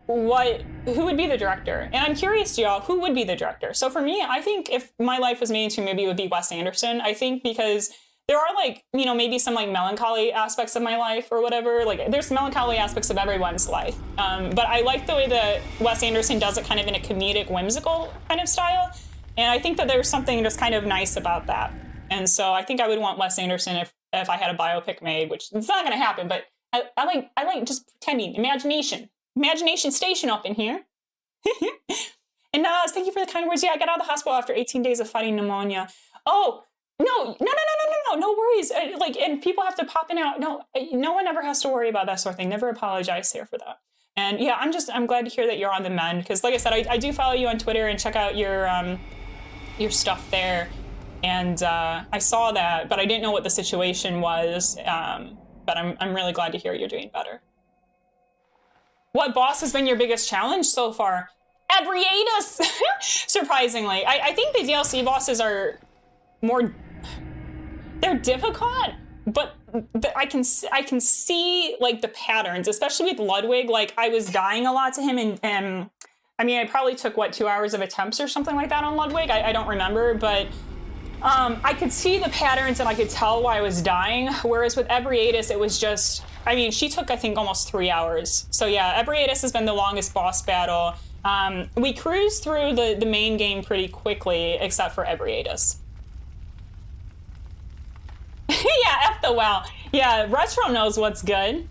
who would be the director? And I'm curious to y'all, who would be the director? So for me, I think if my life was made into a movie, it would be Wes Anderson. I think because there are like, you know, maybe some like melancholy aspects of my life or whatever. Like there's melancholy aspects of everyone's life. But I like the way that Wes Anderson does it kind of in a comedic, whimsical kind of style. And I think that there's something just kind of nice about that. And so I think I would want Wes Anderson if I had a biopic made, which it's not going to happen, but I like just pretending, imagination station up in here. And Naz, thank you for the kind words. Yeah, I got out of the hospital after 18 days of fighting pneumonia. Oh, no worries. Like, and people have to pop in and out. No one ever has to worry about that sort of thing. Never apologize here for that. And yeah, I'm glad to hear that you're on the mend, because like I said, I do follow you on Twitter and check out your stuff there. And I saw that, but I didn't know what the situation was. But I'm really glad to hear you're doing better. What boss has been your biggest challenge so far? Abriatus! Surprisingly. I think the DLC bosses are more... They're difficult, but I can see like the patterns, especially with Ludwig. Like I was dying a lot to him, and I mean, I probably took, 2 hours of attempts or something like that on Ludwig? I don't remember, but... I could see the patterns and I could tell why I was dying, whereas with Ebriatus, it was just, I mean, she took, I think, almost 3 hours. So yeah, Ebriatus has been the longest boss battle. We cruised through the main game pretty quickly, except for Ebriatus. Yeah, F the well. Yeah, Retro knows what's good.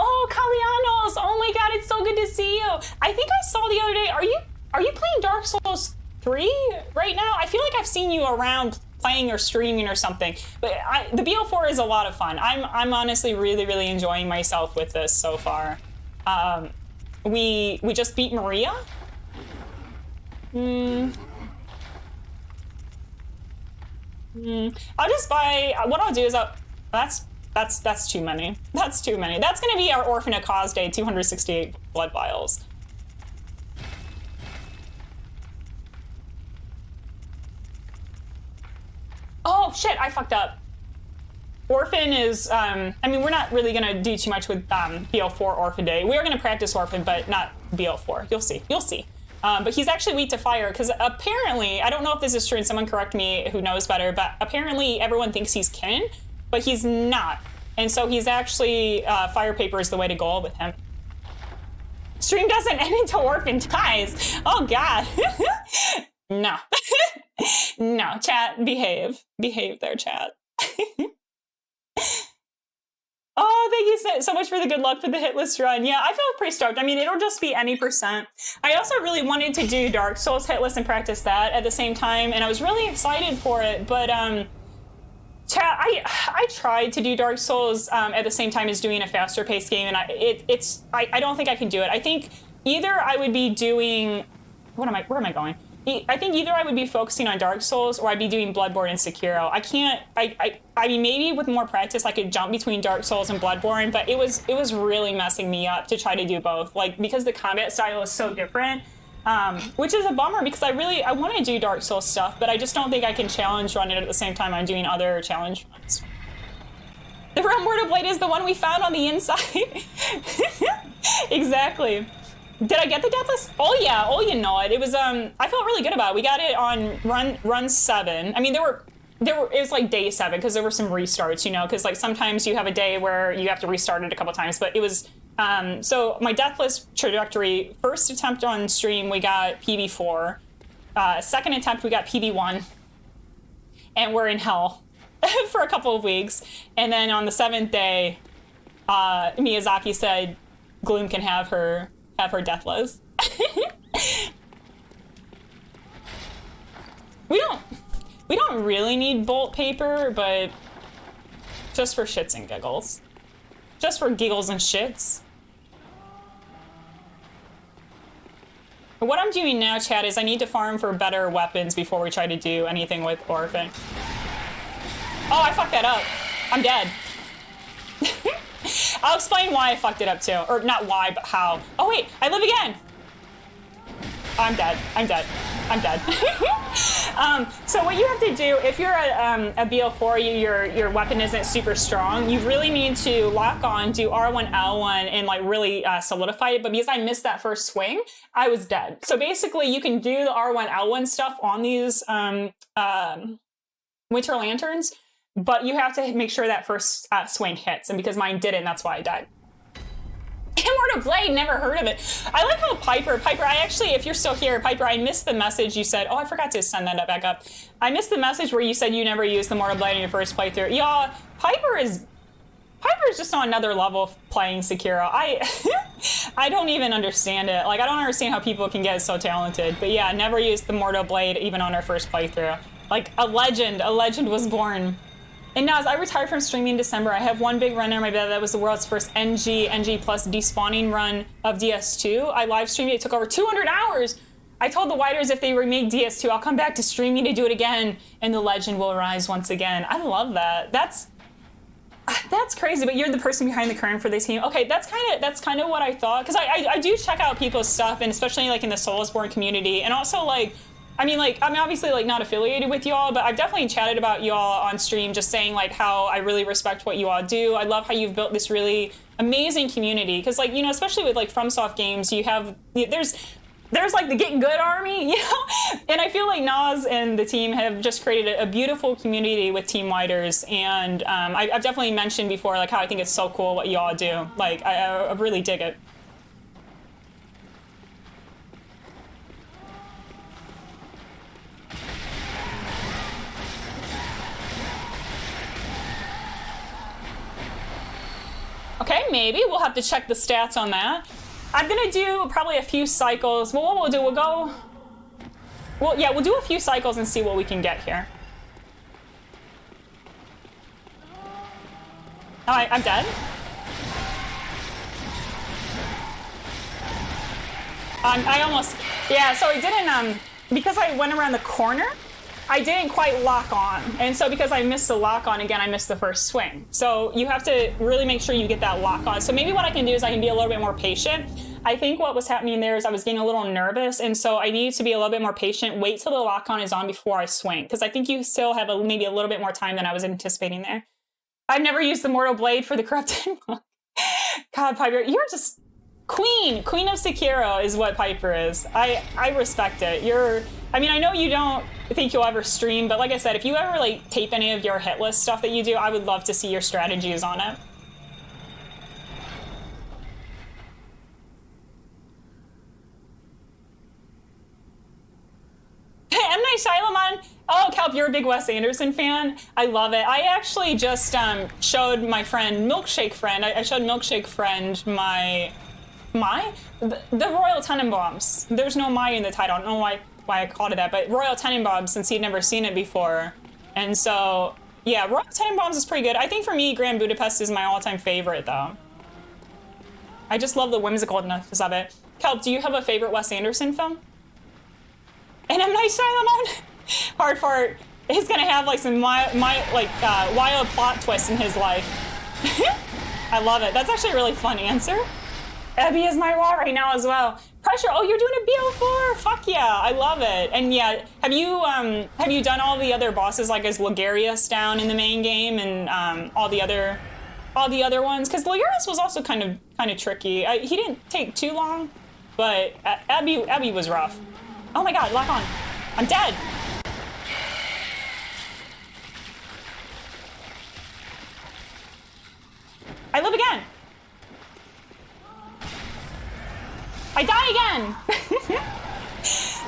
Oh, Kalianos! Oh my god, it's so good to see you! I think I saw the other day, are you playing Dark Souls 3 right now? I feel like I've seen you around playing or streaming or something. But the BL4 is a lot of fun. I'm honestly really, really enjoying myself with this so far. We just beat Maria. I'll just buy. What I'll do is that's too many. That's too many. That's gonna be our Orphan at Cause Day 268 blood vials. Oh shit, I fucked up. Orphan is, I mean, we're not really gonna do too much with BL4 Orphan Day. We are gonna practice Orphan, but not BL4. You'll see. But he's actually weak to fire, because apparently, I don't know if this is true, and someone correct me who knows better, but apparently everyone thinks he's kin, but he's not. And so he's actually, fire paper is the way to go with him. Stream doesn't end until Orphan dies. Oh god. No. No, chat, behave. Behave there, chat. Oh, thank you so much for the good luck for the hit list run. Yeah, I feel pretty stoked. I mean, it'll just be any %. I also really wanted to do Dark Souls hit list and practice that at the same time, and I was really excited for it, but chat, I tried to do Dark Souls at the same time as doing a faster paced game, and I don't think I can do it. I think either I would be doing, where am I going? I think either I would be focusing on Dark Souls or I'd be doing Bloodborne and Sekiro. I mean, maybe with more practice I could jump between Dark Souls and Bloodborne, but it was really messing me up to try to do both. Like, because the combat style is so different, which is a bummer because I want to do Dark Souls stuff, but I just don't think I can challenge run it at the same time I'm doing other challenge runs. The real Mortal Blade is the one we found on the inside. Exactly. Did I get the Deathless? Oh yeah, oh you know it. It was I felt really good about it. We got it on run 7. I mean it was like day 7 because there were some restarts, you know, because like sometimes you have a day where you have to restart it a couple times, but it was so my Deathless trajectory, first attempt on stream we got PB4. second attempt, we got PB1. And we're in hell for a couple of weeks. And then on the 7th day, Miyazaki said, Gloom can have her deathless. We don't really need bolt paper, but just for shits and giggles. Just for giggles and shits. But what I'm doing now, chat, is I need to farm for better weapons before we try to do anything with Orphan. Oh, I fucked that up. I'm dead. I'll explain why I fucked it up too. Or not why, but how. Oh wait, I live again. I'm dead. I'm dead. I'm dead. So what you have to do, if you're a BL4, your weapon isn't super strong, you really need to lock on, do R1, L1, and like really solidify it. But because I missed that first swing, I was dead. So basically, you can do the R1, L1 stuff on these Winter Lanterns, but you have to make sure that first swing hits. And because mine didn't, that's why I died. Immortal Blade, never heard of it. I like how Piper, I actually, if you're still here, Piper, I missed the message you said. Oh, I forgot to send that back up. I missed the message where you said you never used the Immortal Blade in your first playthrough. Y'all, Piper is just on another level of playing Sekiro. I don't even understand it. Like, I don't understand how people can get so talented. But yeah, never used the Immortal Blade even on our first playthrough. Like, a legend was born. And Naz, I retired from streaming in December. I have one big run under my belt. That was the world's first NG plus despawning run of DS2. I live streamed it. It took over 200 hours. I told the Widers if they remake DS2, I'll come back to streaming to do it again, and the legend will rise once again. I love that. That's crazy. But you're the person behind the curtain for this team. Okay, that's kind of what I thought, because I do check out people's stuff, and especially like in the Soulsborne community, and also like. I'm obviously like not affiliated with y'all, but I've definitely chatted about y'all on stream, just saying like how I really respect what you all do. I love how you've built this really amazing community, because like, you know, especially with like FromSoft games, there's like the Getting Good army, you know, and I feel like Naz and the team have just created a beautiful community with Team Widers, and I've definitely mentioned before like how I think it's so cool what y'all do. Like I really dig it. Okay, maybe. We'll have to check the stats on that. I'm gonna do probably a few cycles. Well, what we'll do, we'll do a few cycles and see what we can get here. All right, I'm dead. So it didn't, because I went around the corner, I didn't quite lock on. And so because I missed the lock on, again, I missed the first swing. So you have to really make sure you get that lock on. So maybe what I can do is I can be a little bit more patient. I think what was happening there is I was getting a little nervous. And so I need to be a little bit more patient, wait till the lock on is on before I swing. Because I think you still have maybe a little bit more time than I was anticipating there. I've never used the Mortal Blade for the Corrupted Monk. God, Piper, you're just Queen of Sekiro is what Piper is. I respect it. I know you don't think you'll ever stream, but like I said, if you ever like tape any of your hit list stuff that you do, I would love to see your strategies on it. M. Night Shyamalan. Oh, Kelp, you're a big Wes Anderson fan. I love it. I actually just showed my friend, Milkshake Friend. I showed Milkshake Friend the Royal Tenenbaums. There's no my in the title. I don't know why I called it that, but Royal Tenenbaums, since he'd never seen it before. And so, yeah, Royal Tenenbaums is pretty good. I think for me, Grand Budapest is my all-time favorite, though. I just love the whimsicalness of it. Kelp, do you have a favorite Wes Anderson film? And M. Night Shyamalan? Hard fart. He's gonna have like some wild plot twists in his life. I love it. That's actually a really fun answer. Abby is my wall right now as well. Pressure. Oh, you're doing a BL4. Fuck yeah, I love it. And yeah, have you done all the other bosses, like is Ligarius down in the main game, and all the other ones? Because Ligarius was also kind of tricky. He didn't take too long, but Abby was rough. Oh my God, lock on. I'm dead. I live again. I die again.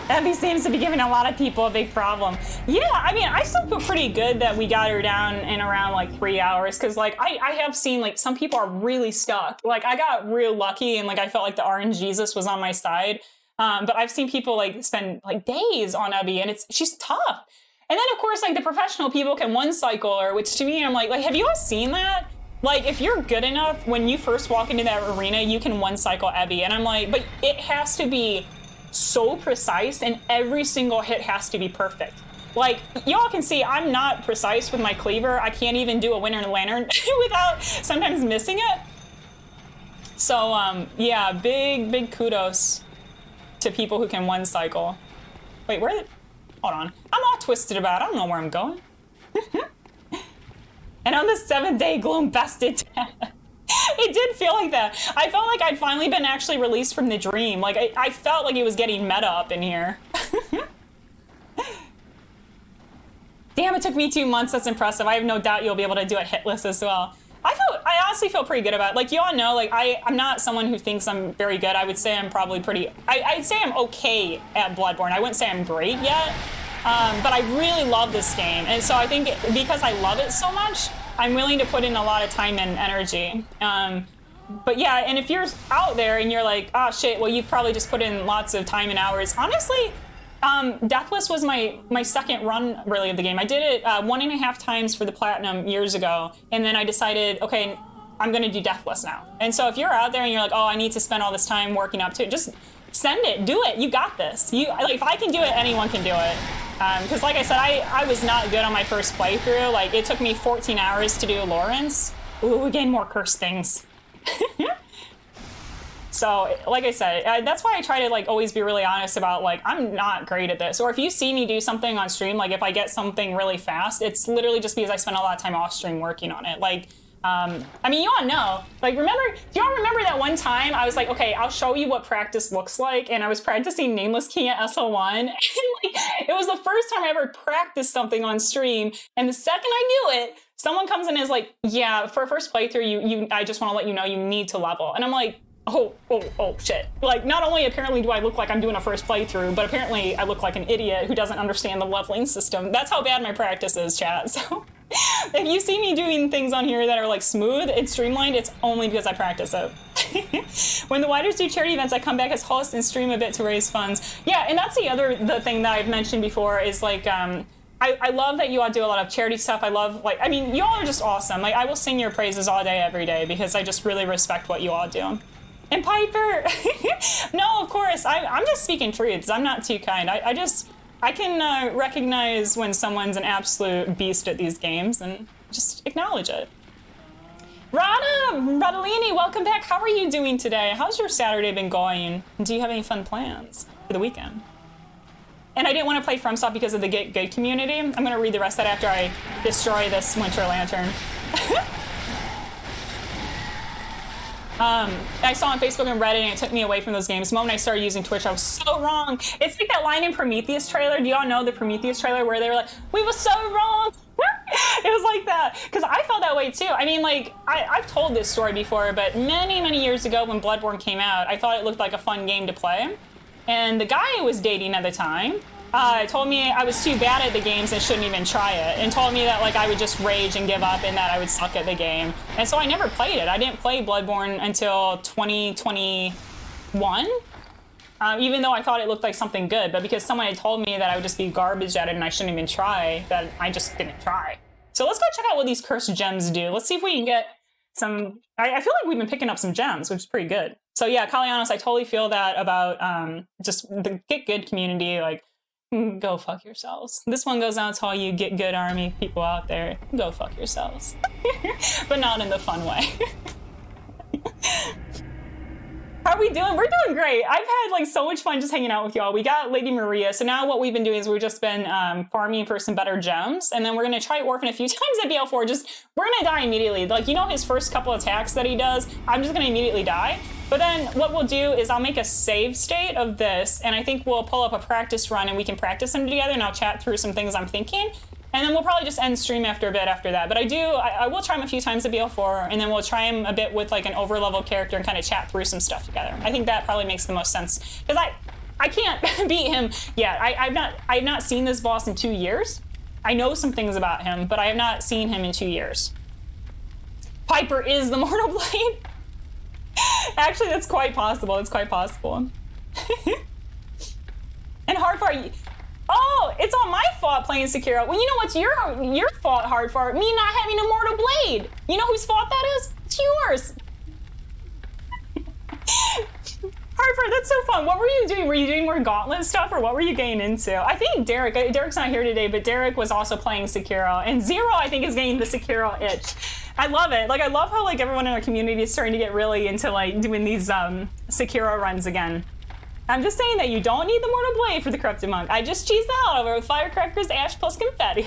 Abby seems to be giving a lot of people a big problem. Yeah, I mean, I still feel pretty good that we got her down in around like 3 hours, because like I have seen like some people are really stuck. Like I got real lucky and like I felt like the RNG Jesus was on my side. But I've seen people like spend like days on Abby, and she's tough. And then of course like the professional people can one cycle her, which to me I'm like have you all seen that? Like if you're good enough when you first walk into that arena, you can one cycle Abby, and I'm like, but it has to be so precise and every single hit has to be perfect. Like y'all can see I'm not precise with my cleaver. I can't even do a Winter Lantern without sometimes missing it. So yeah, big kudos to people who can one cycle. Wait, hold on. I'm all twisted about it. I don't know where I'm going. And on the 7th day, Gloom bested. It did feel like that. I felt like I'd finally been actually released from the dream. Like I felt like it was getting meta up in here. Damn, it took me 2 months. That's impressive. I have no doubt you'll be able to do it hitless as well. I honestly feel pretty good about it. Like you all know, like I'm not someone who thinks I'm very good. I would say I'm probably pretty. I'd say I'm okay at Bloodborne. I wouldn't say I'm great yet. But I really love this game, and so I think because I love it so much, I'm willing to put in a lot of time and energy. But yeah, and if you're out there and you're like, oh shit, well you've probably just put in lots of time and hours. Honestly, Deathless was my second run really of the game. I did it 1.5 times for the platinum years ago, and then I decided, okay, I'm gonna do Deathless now. And so if you're out there and you're like, oh, I need to spend all this time working up to it, just send it, do it. You got this. Like if I can do it, anyone can do it. Because like I said, I was not good on my first playthrough. Like it took me 14 hours to do Lawrence. Ooh, we gained more cursed things. So like I said, that's why I try to like always be really honest about like, I'm not great at this. Or if you see me do something on stream, like if I get something really fast, it's literally just because I spent a lot of time off stream working on it. Like, I mean, you all know, like, do y'all remember that one time I was like, okay, I'll show you what practice looks like. And I was practicing Nameless King at SL1. And like, it was the first time I ever practiced something on stream. And the second I knew it, someone comes in and is like, yeah, for a first playthrough, I just want to let you know you need to level. And I'm like, oh, shit. Like, not only apparently do I look like I'm doing a first playthrough, but apparently I look like an idiot who doesn't understand the leveling system. That's how bad my practice is, chat. So if you see me doing things on here that are like smooth and streamlined, it's only because I practice it. When the Widers do charity events, I come back as host and stream a bit to raise funds. Yeah, and that's the thing that I've mentioned before is like, I love that you all do a lot of charity stuff. I love, like, I mean, you all are just awesome. Like, I will sing your praises all day, every day, because I just really respect what you all do. And Piper, no, of course, I'm just speaking truths. I'm not too kind. I can recognize when someone's an absolute beast at these games and just acknowledge it. Radalini, welcome back. How are you doing today? How's your Saturday been going? Do you have any fun plans for the weekend? And I didn't want to play FromSoft because of the Get Good community. I'm going to read the rest of that after I destroy this Winter Lantern. I saw on Facebook and Reddit and it took me away from those games. The moment I started using Twitch, I was so wrong. It's like that line in Prometheus trailer. Do y'all know the Prometheus trailer where they were like, we were so wrong? It was like that. Because I felt that way too. I mean, like, I've told this story before, but many, many years ago when Bloodborne came out, I thought it looked like a fun game to play. And the guy I was dating at the time told me I was too bad at the games and shouldn't even try it, and told me that like I would just rage and give up and that I would suck at the game. And so I never played it. I didn't play Bloodborne until 2021, even though I thought it looked like something good. But because someone had told me that I would just be garbage at it and I shouldn't even try, that I just didn't try. So let's go check out what these cursed gems do. Let's see if we can get some... I feel like we've been picking up some gems, which is pretty good. So yeah, Kalianos, I totally feel that about just the Get Good community. Like, go fuck yourselves. This one goes out to all you Get Good army people out there. Go fuck yourselves. But not in the fun way. How are we doing? We're doing great. I've had like so much fun just hanging out with y'all. We got Lady Maria. So now what we've been doing is we've just been farming for some better gems. And then we're going to try Orphan a few times at BL4. We're going to die immediately. Like, you know, his first couple attacks that he does, I'm just going to immediately die. But then what we'll do is I'll make a save state of this, and I think we'll pull up a practice run and we can practice them together, and I'll chat through some things I'm thinking. And then we'll probably just end stream after a bit after that. But I will try him a few times at BL4, and then we'll try him a bit with like an over-level character and kind of chat through some stuff together. I think that probably makes the most sense. Because I can't beat him yet. I've not seen this boss in 2 years. I know some things about him, but I have not seen him in 2 years. Piper is the Mortal Blade. Actually, that's quite possible. It's quite possible. And Hardfart, oh, it's all my fault playing Sekiro. Well, you know what's your fault, Hardfart? Me not having a Mortal Blade. You know whose fault that is? It's yours. Hardfart, that's so fun. What were you doing? Were you doing more Gauntlet stuff, or what were you getting into? I think Derek's not here today, but Derek was also playing Sekiro, and Zero, I think, is getting the Sekiro itch. I love it. Like, I love how, like, everyone in our community is starting to get really into, like, doing these Sekiro runs again. I'm just saying that you don't need the Mortal Blade for the Corrupted Monk. I just cheesed the hell over with firecrackers, ash plus confetti.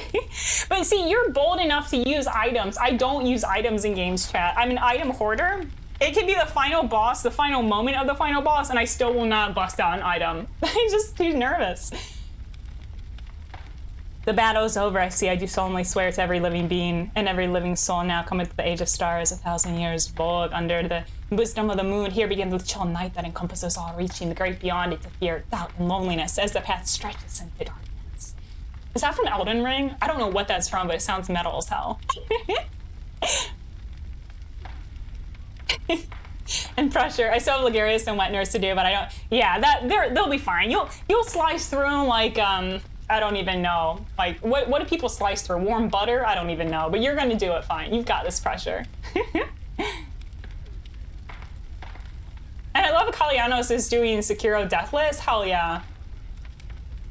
But see, you're bold enough to use items. I don't use items in games, chat. I'm an item hoarder. It can be the final boss, the final moment of the final boss, and I still will not bust out an item. I'm just too nervous. The battle's over, I see. I do solemnly swear to every living being and every living soul now cometh to the age of stars, 1,000 years vogue under the wisdom of the moon. Here begins the chill night that encompasses all, reaching the great beyond it to fear, doubt, and loneliness as the path stretches into darkness. Is that from Elden Ring? I don't know what that's from, but it sounds metal as hell. And pressure. I still have Ligarius and Wet Nurse to do, but I don't. Yeah, they'll be fine. You'll slice through them like I don't even know. Like, what do people slice through? Warm butter? I don't even know. But you're going to do it fine. You've got this pressure. And I love Kalianos is doing Sekiro Deathless. Hell yeah.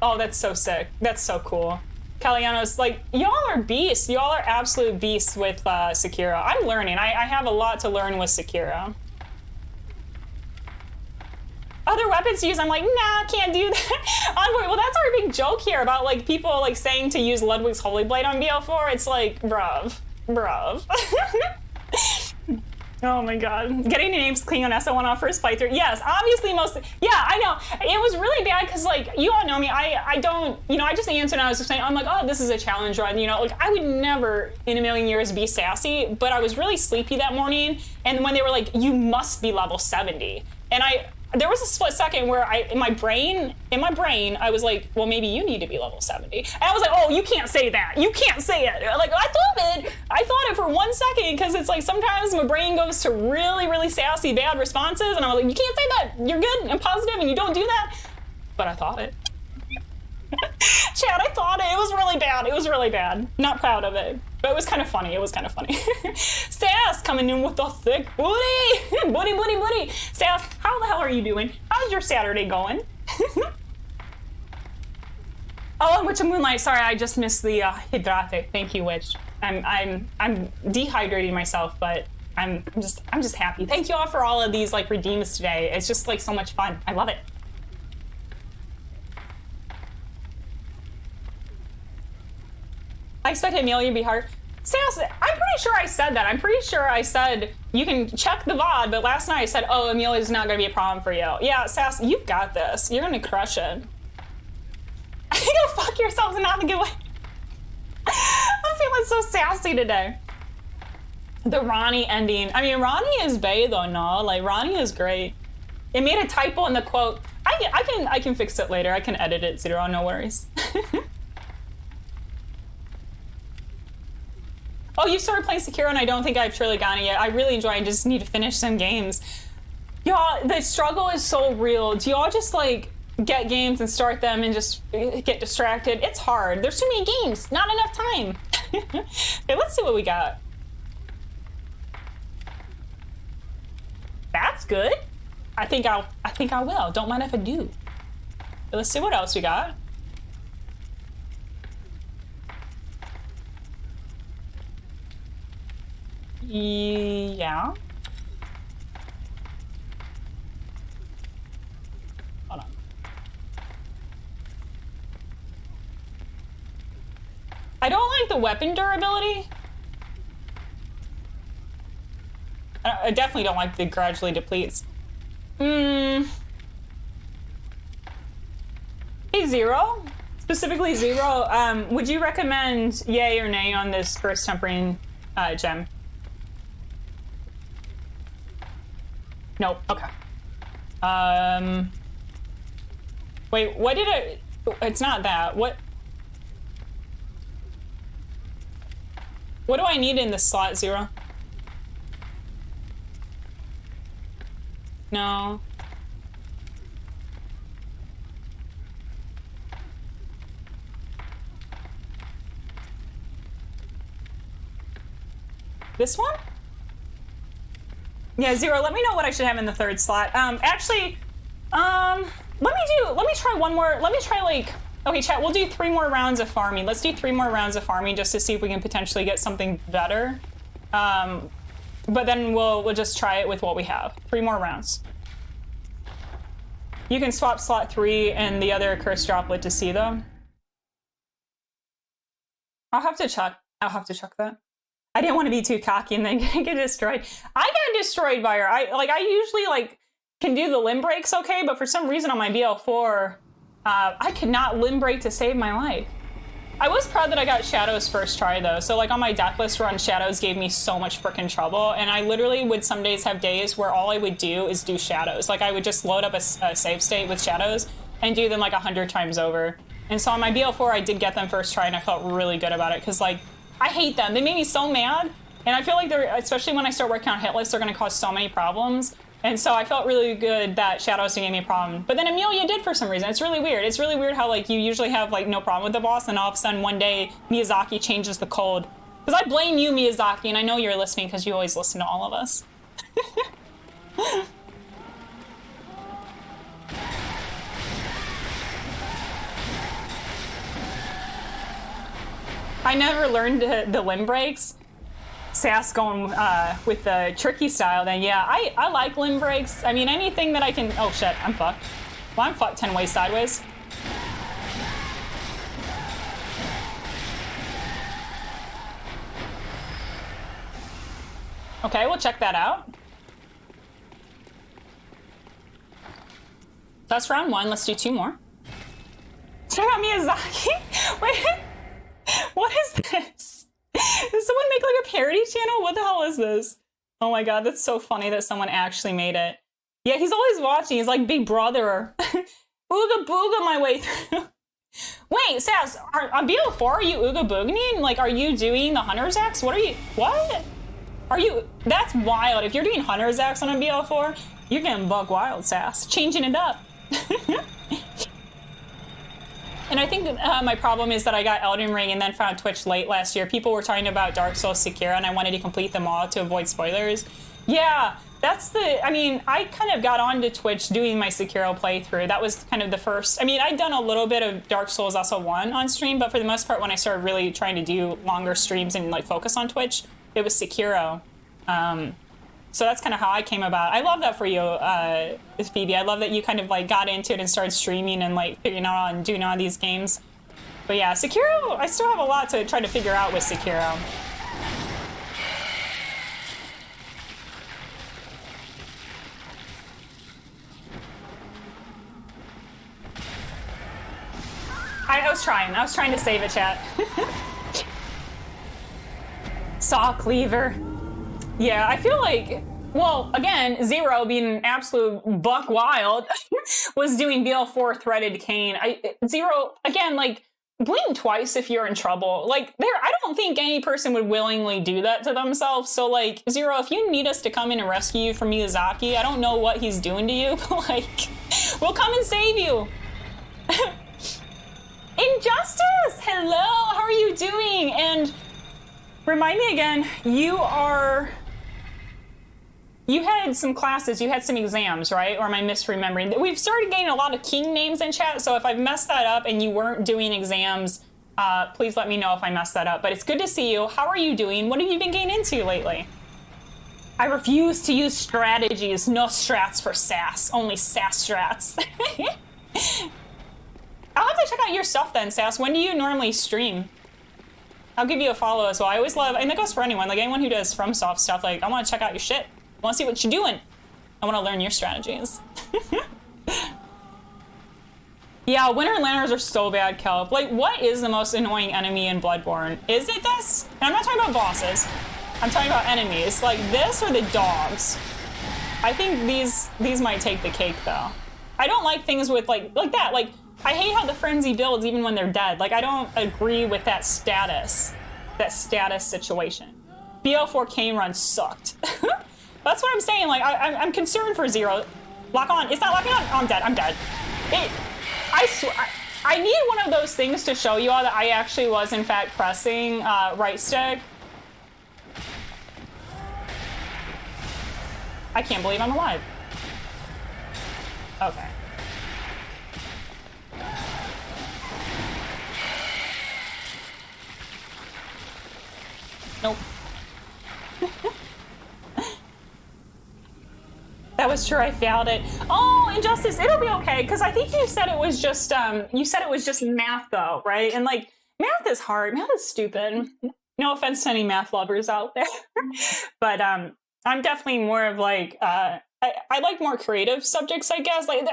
Oh, that's so sick. That's so cool. Kalianos, like, y'all are beasts. Y'all are absolute beasts with Sekiro. I'm learning. I have a lot to learn with Sekiro. Other weapons to use, I'm like, nah, can't do that. Envoy, well, that's our big joke here about, like, people, like, saying to use Ludwig's Holy Blade on BL4. It's like, bruv. Oh my god. Getting names clean on SO1 on first playthrough. Yes, obviously yeah, I know. It was really bad because, like, you all know me. I don't, you know, I just answered and I was just saying, I'm like, oh, this is a challenge run. You know, like, I would never in a million years be sassy, but I was really sleepy that morning. And when they were like, you must be level 70. And there was a split second where in my brain, I was like, well, maybe you need to be level 70. And I was like, oh, you can't say that. You can't say it. Like, I thought it for 1 second, because it's like sometimes my brain goes to really, really sassy, bad responses. And I was like, you can't say that. You're good and positive and you don't do that. But I thought it. Chad, I thought it. It was really bad. It was really bad. Not proud of it. But it was kind of funny. It was kind of funny. Sass coming in with the thick booty. Booty. Sass, how the hell are you doing? How's your Saturday going? Oh, and Witch of Moonlight. Sorry, I just missed the hydrate. Thank you, Witch. I'm dehydrating myself, but I'm just happy. Thank you all for all of these, like, redeems today. It's just, like, so much fun. I love it. I expect Amelia to be hard. Sass, I'm pretty sure I said that. I'm pretty sure I said, you can check the VOD, but last night I said, oh, Amelia's not gonna be a problem for you. Yeah, Sass, you've got this. You're gonna crush it. Go fuck yourselves and not give away. I'm feeling so sassy today. The Ronnie ending. I mean, Ronnie is bae though, no? Like, Ronnie is great. It made a typo in the quote. I can fix it later. I can edit it, Zero, no worries. Oh, you started playing Sekiro and I don't think I've truly gotten it yet. I really enjoy it. I just need to finish some games. Y'all, the struggle is so real. Do y'all just, like, get games and start them and just get distracted? It's hard. There's too many games. Not enough time. Okay, let's see what we got. That's good. I think I will. Don't mind if I do. But let's see what else we got. Yeah. Hold on. I don't like the weapon durability. I definitely don't like the gradually depletes. Hey, Zero? Specifically Zero, would you recommend yay or nay on this first tempering gem? Nope. Okay. Wait, what did I... It's not that. What do I need in this slot, Zero? No. This one? Yeah, Zero, let me know what I should have in the third slot. Actually, let me try one more. Let me try like, okay, chat, we'll do 3 more rounds of farming. Let's do 3 more rounds of farming just to see if we can potentially get something better. But then we'll just try it with what we have. 3 more rounds. You can swap slot 3 and the other curse droplet to see them. I'll have to check that. I didn't want to be too cocky and then get destroyed. I got destroyed by her. I usually like can do the limb breaks okay, but for some reason on my BL4, I could not limb break to save my life. I was proud that I got Shadows first try though. So like on my decklist run, Shadows gave me so much freaking trouble, and I literally would some days have days where all I would do is do Shadows. Like I would just load up a save state with Shadows and do them like 100 times over. And so on my BL4, I did get them first try, and I felt really good about it because like I hate them. They made me so mad, and I feel like they're, especially when I start working on hit lists, they're going to cause so many problems. And so I felt really good that Shadows didn't give me a problem. But then Amelia did for some reason. It's really weird. It's really weird how like you usually have like no problem with the boss, and all of a sudden one day Miyazaki changes the code. Because I blame you, Miyazaki, and I know you're listening because you always listen to all of us. I never learned the limb breaks. Sass going with the tricky style, then yeah, I like limb breaks. I mean, anything that I can... Oh shit, I'm fucked. Well, I'm fucked 10 ways sideways. Okay, we'll check that out. That's round 1. Let's do 2 more. Check out Miyazaki. Wait, what is this? Did someone make like a parody channel? What the hell is this? Oh my god, that's so funny that someone actually made it. Yeah, he's always watching. He's like Big Brother. Ooga booga my way through. Wait, Sass, on BL4, are you ooga booging? Like, are you doing the Hunter's Axe? What are you... What? Are you... That's wild. If you're doing Hunter's Axe on a BL4, you're getting buck wild, Sass. Changing it up. And I think my problem is that I got Elden Ring and then found Twitch late last year. People were talking about Dark Souls, Sekiro, and I wanted to complete them all to avoid spoilers. Yeah, that's the... I mean, I kind of got onto Twitch doing my Sekiro playthrough. That was kind of the first... I mean, I'd done a little bit of Dark Souls also 1 on stream, but for the most part, when I started really trying to do longer streams and like focus on Twitch, it was Sekiro. So that's kind of how I came about. I love that for you, Phoebe. I love that you kind of like got into it and started streaming and like figuring out and doing all these games. But yeah, Sekiro, I still have a lot to try to figure out with Sekiro. I was trying to save it, chat. Saw Cleaver. Yeah, I feel like, well, again, Zero being an absolute buck wild was doing BL4 threaded cane. Zero, again, like, blink twice if you're in trouble. Like, I don't think any person would willingly do that to themselves. So, like, Zero, if you need us to come in and rescue you from Miyazaki, I don't know what he's doing to you, but, like, we'll come and save you. Injustice! Hello, how are you doing? And remind me again, you had some classes, you had some exams, right? Or am I misremembering? We've started getting a lot of king names in chat, so if I've messed that up and you weren't doing exams, please let me know if I messed that up. But it's good to see you. How are you doing? What have you been getting into lately? I refuse to use strategies. No strats for Sass. Only Sass strats. I'll have to check out your stuff then, Sass. When do you normally stream? I'll give you a follow as well. I always love, and that goes for anyone, like anyone who does FromSoft stuff, like I want to check out your shit. I want to see what you're doing. I want to learn your strategies. Yeah, Winter Lanterns are so bad, Kelp. Like, what is the most annoying enemy in Bloodborne? Is it this? And I'm not talking about bosses. I'm talking about enemies. Like this or the dogs. I think these might take the cake though. I don't like things with like that. Like, I hate how the frenzy builds even when they're dead. Like, I don't agree with that status situation. BL4 cane run sucked. That's what I'm saying. Like, I'm concerned for Zero. Lock on. It's not locking on. Oh, I'm dead. I'm dead. I swear. I need one of those things to show you all that I actually was, in fact, pressing right stick. I can't believe I'm alive. Okay. Nope. That was true, I failed it. Oh, Injustice, it'll be okay, because I think you said it was just math though, right? And like, math is hard, math is stupid. No offense to any math lovers out there. But I'm definitely more of like, I like more creative subjects, I guess. Like,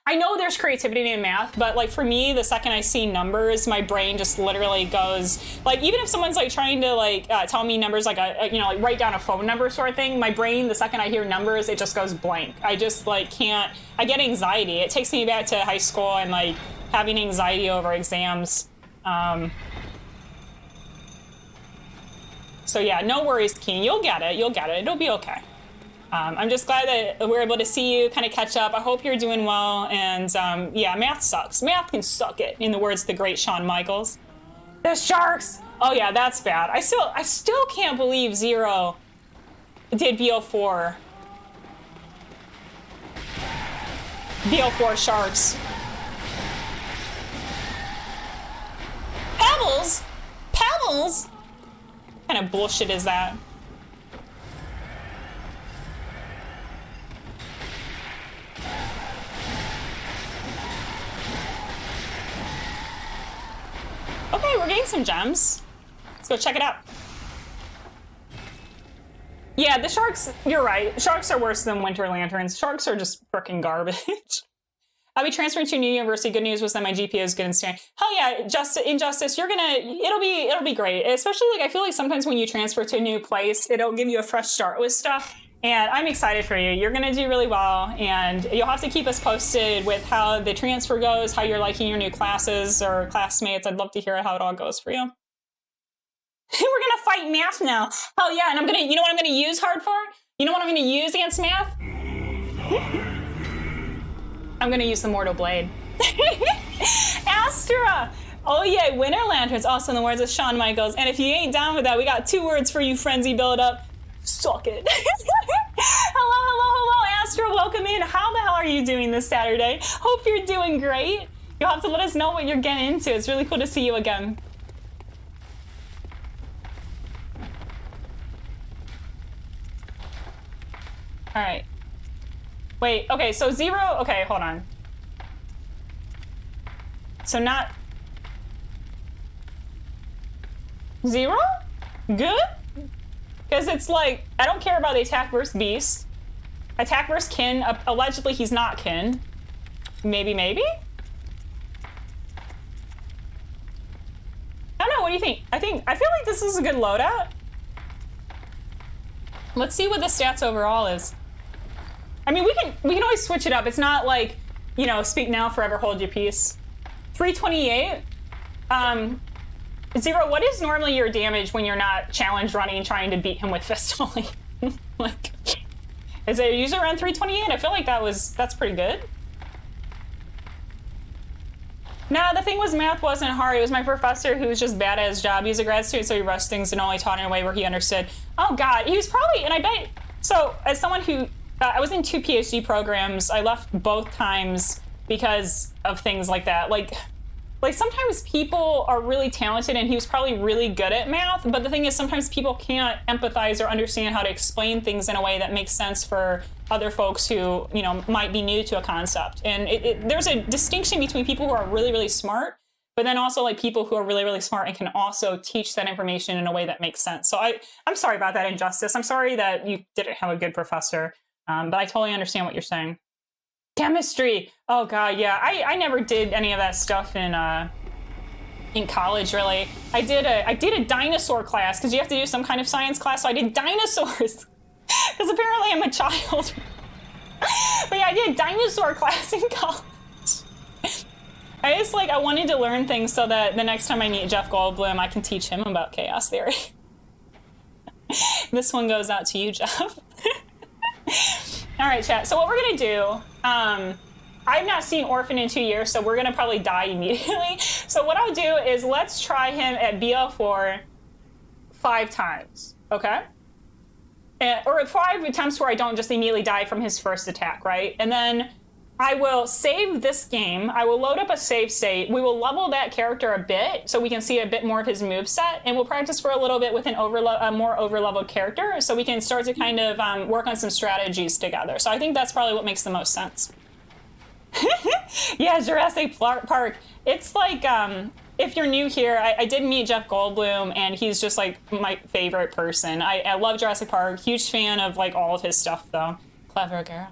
I know there's creativity in math, but like for me, the second I see numbers, my brain just literally goes, like, even if someone's like trying to like tell me numbers, like like write down a phone number sort of thing, my brain, the second I hear numbers, it just goes blank. I just like can't, I get anxiety. It takes me back to high school and like having anxiety over exams. So yeah, no worries, Keen. You'll get it. It'll be okay. I'm just glad that we're able to see you, kind of catch up. I hope you're doing well. And yeah, math sucks. Math can suck it, in the words of the great Shawn Michaels. The sharks. Oh yeah, that's bad. I still can't believe Zero did BL4. BL4 sharks. Pebbles? Pebbles? What kind of bullshit is that? Okay, we're getting some gems. Let's go check it out. Yeah, the sharks, you're right. Sharks are worse than winter lanterns. Sharks are just freaking garbage. I'll be transferring to a new university. Good news was that my GPA is good and standing. Hell yeah, Injustice, it'll be great. Especially like, I feel like sometimes when you transfer to a new place, it'll give you a fresh start with stuff. And I'm excited for you. You're gonna do really well, and you'll have to keep us posted with how the transfer goes, how you're liking your new classes or classmates. I'd love to hear how it all goes for you. We're gonna fight math now. Oh yeah, and you know what I'm gonna use hard for? You know what I'm gonna use against math? I'm gonna use the Mortal Blade. Astra! Oh yeah, Winter Lanterns, also in the words of Shawn Michaels. And if you ain't down with that, we got 2 words for you, Frenzy Build Up. Suck it. Hello, Astra, welcome in. How the hell are you doing this Saturday? Hope you're doing great. You'll have to let us know what you're getting into. It's really cool to see you again. All right. Wait, okay, so Zero, okay, hold on. So not Zero? Good? Because it's like, I don't care about the attack versus beast. Attack versus kin, allegedly he's not kin. Maybe? I don't know, what do you think? I feel like this is a good loadout. Let's see what the stats overall is. I mean, we can always switch it up. It's not like, you know, speak now, forever hold your peace. 328. Zero, what is normally your damage when you're not challenge running and trying to beat him with fist only? Like, is it usually around 328? I feel like that's pretty good. Nah, the thing was math wasn't hard. It was my professor who was just bad at his job. He's a grad student, so he rushed things and only taught in a way where he understood. Oh God, he was probably, and I bet, so as someone who, I was in 2 PhD programs, I left both times because of things like that. Like sometimes people are really talented and he was probably really good at math, but the thing is sometimes people can't empathize or understand how to explain things in a way that makes sense for other folks who, you know, might be new to a concept. And there's a distinction between people who are really, really smart, but then also like people who are really, really smart and can also teach that information in a way that makes sense. So I'm sorry about that, Injustice. I'm sorry that you didn't have a good professor, but I totally understand what you're saying. Chemistry. Oh God, yeah. I never did any of that stuff in college, really. I did a dinosaur class because you have to do some kind of science class. So I did dinosaurs because apparently I'm a child. But yeah, I did dinosaur class in college. I wanted to learn things so that the next time I meet Jeff Goldblum, I can teach him about chaos theory. This one goes out to you, Jeff. All right, chat. So what we're gonna do, I've not seen Orphan in 2 years, so we're gonna probably die immediately. So what I'll do is let's try him at BL4 5 times, okay? Or 5 attempts where I don't just immediately die from his first attack, right? And then I will save this game. I will load up a save state. We will level that character a bit so we can see a bit more of his moveset, and we'll practice for a little bit with a more over-leveled character so we can start to kind of work on some strategies together. So I think that's probably what makes the most sense. Yeah, Jurassic Park. It's like, if you're new here, I did meet Jeff Goldblum, and he's just like my favorite person. I love Jurassic Park. Huge fan of like all of his stuff, though. Clever girl.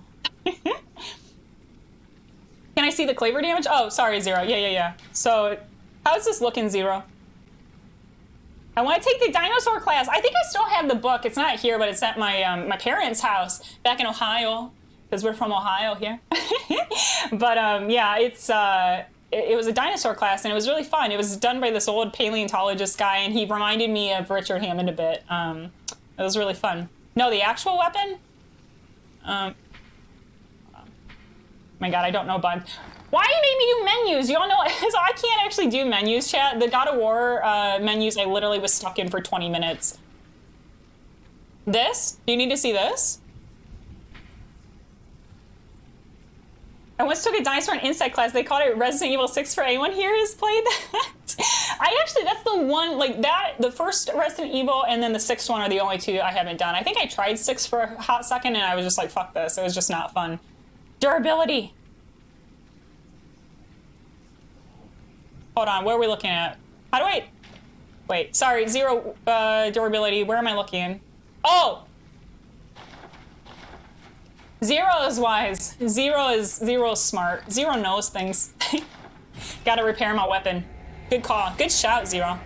Can I see the cleaver damage? Oh, sorry, Zero. Yeah. So, how's this looking, Zero? I want to take the dinosaur class. I think I still have the book. It's not here, but it's at my my parents' house back in Ohio, because we're from Ohio here. But yeah, it was a dinosaur class, and it was really fun. It was done by this old paleontologist guy, and he reminded me of Richard Hammond a bit. It was really fun. No, the actual weapon? My God, I don't know buttons. Why you made me do menus? You all know, so I can't actually do menus, chat. The God of War menus, I literally was stuck in for 20 minutes. This? Do you need to see this? I once took a dinosaur and insect class. They called it Resident Evil 6 for anyone here who's played that. That's the one, like that, the first Resident Evil and then the 6th one are the only 2 I haven't done. I think I tried 6 for a hot second and I was just like, fuck this. It was just not fun. Durability. Hold on, what are we looking at? How do I... Wait, sorry, 0 durability. Where am I looking? Oh! 0 is wise. 0 is smart. 0 knows things. Gotta repair my weapon. Good call. Good shout, 0.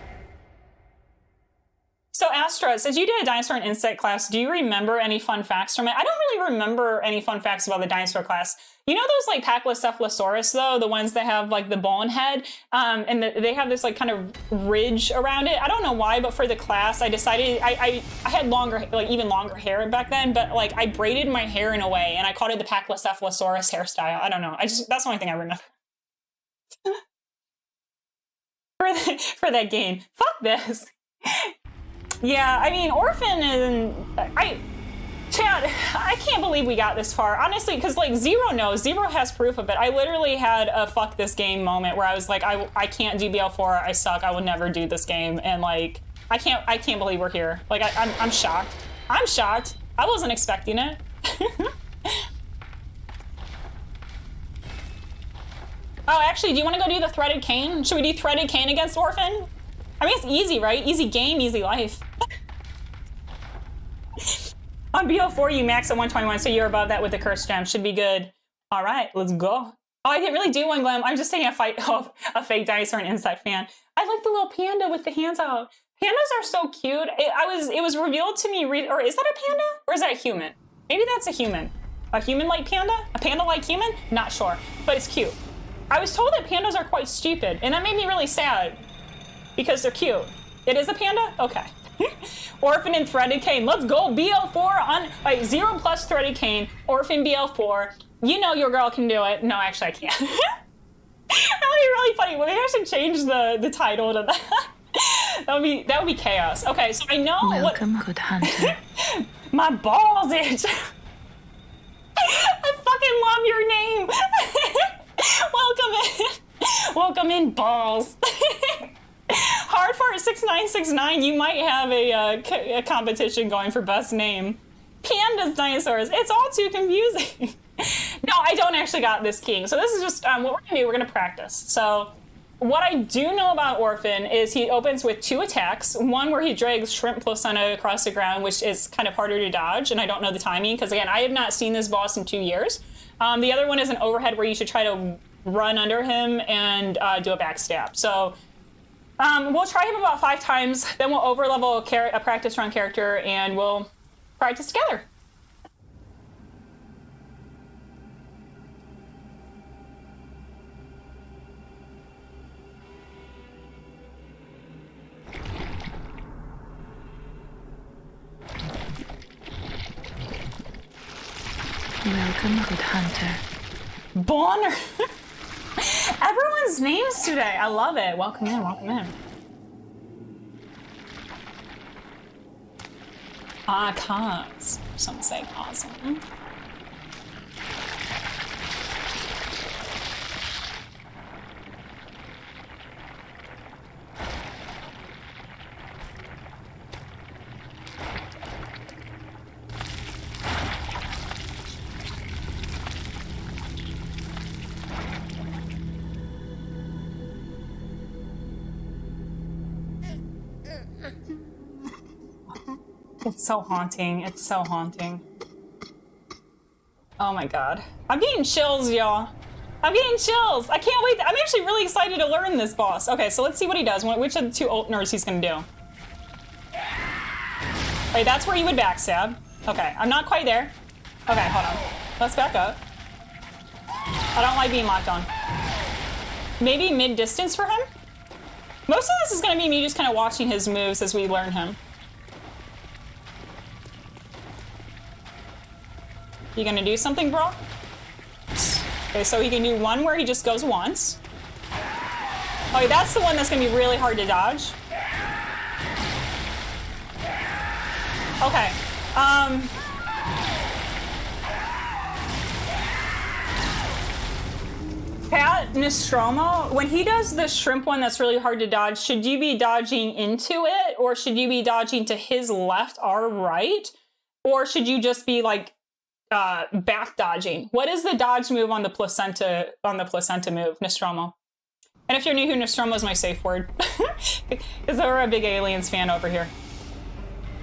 So Astra, since you did a dinosaur and insect class, do you remember any fun facts from it? I don't really remember any fun facts about the dinosaur class. You know those like Pachycephalosaurus though, the ones that have like the bone head, and they have this like kind of ridge around it. I don't know why, but for the class, I decided I had longer, like even longer hair back then, but like I braided my hair in a way, and I called it the Pachycephalosaurus hairstyle. I don't know. That's the only thing I remember. for that game. Fuck this. Yeah, I mean, Orphan and Chad, I can't believe we got this far. Honestly, because like 0 knows, 0 has proof of it. I literally had a fuck this game moment where I was like, I can't do BL4, I suck, I will never do this game. And like, I can't believe we're here. Like, I'm shocked. I'm shocked. I wasn't expecting it. Oh, actually, do you want to go do the threaded cane? Should we do threaded cane against Orphan? I mean, it's easy, right? Easy game, easy life. On BL4, you max at 121, so you're above that with the cursed gem. Should be good. All right, let's go. Oh, I didn't really do one, Glam. I'm just taking a fight of a fake dinosaur and insect fan. I like the little panda with the hands out. Pandas are so cute. It was revealed to me, or is that a panda? Or is that a human? Maybe that's a human. A human-like panda? A panda-like human? Not sure, but it's cute. I was told that pandas are quite stupid, and that made me really sad because they're cute. It is a panda? Okay. Orphan and threaded cane. Let's go. BL4 on 0 plus threaded cane. Orphan BL4. You know your girl can do it. No, actually I can't. That would be really funny. Maybe I should change the title to that. That would be chaos. Okay, so I know Welcome, good hunter. My balls itch. I fucking love your name. Welcome in, balls. Hardfart6969, you might have a competition going for best name. Pandas, dinosaurs, it's all too confusing. No, I don't actually got this king. So this is just what we're gonna do, we're gonna practice. So what I do know about Orphan is he opens with 2 attacks. One where he drags Shrimp Placenta across the ground, which is kind of harder to dodge, and I don't know the timing, because again, I have not seen this boss in 2 years. The other one is an overhead where you should try to run under him and do a backstab. So we'll try him about 5 times, then we'll overlevel a practice run character, and we'll practice together. Welcome, good hunter. Bonner. Everyone's names today. I love it. Welcome in, welcome in. Cause. Some say awesome. It's so haunting. It's so haunting. Oh my god. I'm getting chills, y'all. I'm getting chills. I can't wait. I'm actually really excited to learn this boss. Okay, so let's see what he does. Which of the two openers he's gonna do. Okay, that's where you would backstab. Okay, I'm not quite there. Okay, hold on. Let's back up. I don't like being locked on. Maybe mid-distance for him? Most of this is gonna be me just kind of watching his moves as we learn him. You gonna do something, bro? Okay, so he can do one where he just goes once. Oh, that's the one that's gonna be really hard to dodge. Okay. Pat Nostromo, when he does the shrimp one that's really hard to dodge, should you be dodging into it, or should you be dodging to his left or right? Or should you just be like back dodging? What is the dodge move on the placenta move, Nostromo? And if you're new, who Nostromo is my safe word, because we're a big Aliens fan over here.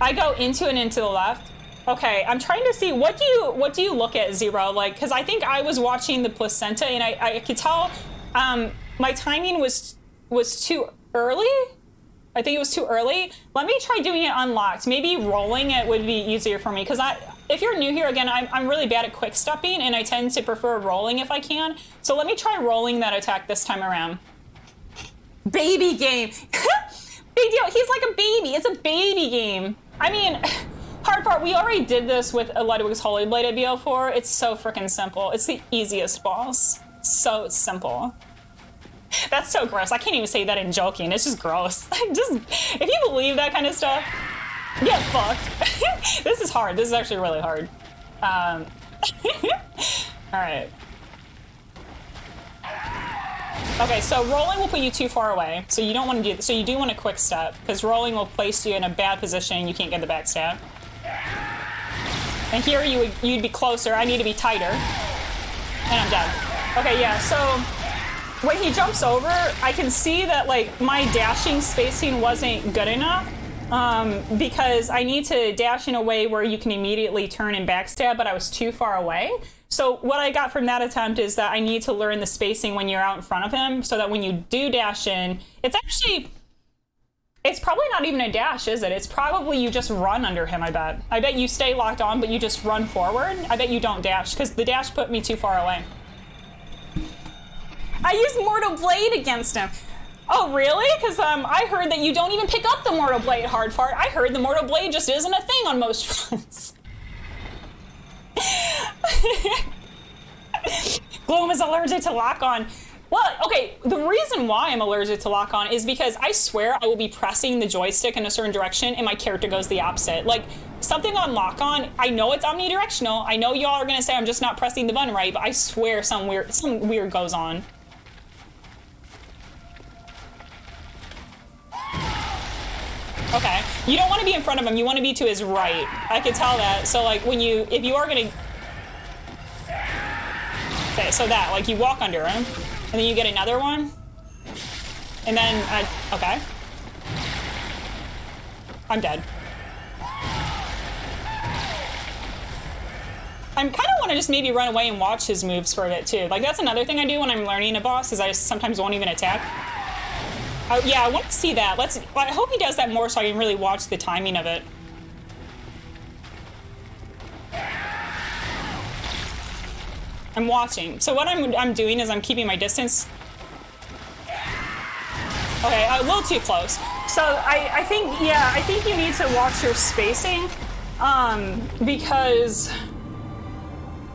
I go into and into the left. Okay, I'm trying to see what do you look at, Zero? Like, because I think I was watching the placenta and I could tell my timing was too early. I think it was too early. Let me try doing it unlocked. Maybe rolling it would be easier for me, because if you're new here, again, I'm really bad at quick stepping, and I tend to prefer rolling if I can. So let me try rolling that attack this time around. Baby game. Big deal. He's like a baby. It's a baby game. I mean, hard part, we already did this with Ludwig's Holy Blade at BL4. It's so freaking simple. It's the easiest boss. So simple. That's so gross. I can't even say that in joking. It's just gross. If you believe that kind of stuff, get fucked. This is hard. This is actually really hard. All right. Okay, so rolling will put you too far away. So you don't want to do that. So you do want a quick step, because rolling will place you in a bad position and you can't get the backstab. And here you'd be closer. I need to be tighter. And I'm dead. Okay, yeah, so when he jumps over, I can see that like my dashing spacing wasn't good enough, because I need to dash in a way where you can immediately turn and backstab, but I was too far away. So what I got from that attempt is that I need to learn the spacing when you're out in front of him, so that when you do dash in, it's probably not even a dash, is it? It's probably you just run under him, I bet. I bet you stay locked on, but you just run forward. I bet you don't dash, because the dash put me too far away. I used Mortal Blade against him. Oh, really? Because I heard that you don't even pick up the Mortal Blade hard fart. I heard the Mortal Blade just isn't a thing on most fronts. Gloom is allergic to lock-on. Well, okay, the reason why I'm allergic to lock-on is because I swear I will be pressing the joystick in a certain direction and my character goes the opposite. Like, something on lock-on, I know it's omnidirectional. I know y'all are gonna say I'm just not pressing the button right, but I swear some weird goes on. Okay, you don't want to be in front of him, you want to be to his right. I could tell that. So like if you are gonna, okay, so that, like you walk under him, and then you get another one, and then, okay. I'm dead. I kind of want to just maybe run away and watch his moves for a bit too. Like that's another thing I do when I'm learning a boss, is I just sometimes won't even attack. Oh, yeah, I want to see that. I hope he does that more so I can really watch the timing of it. I'm watching. So what I'm doing is I'm keeping my distance. Okay, a little too close. So I think you need to watch your spacing, because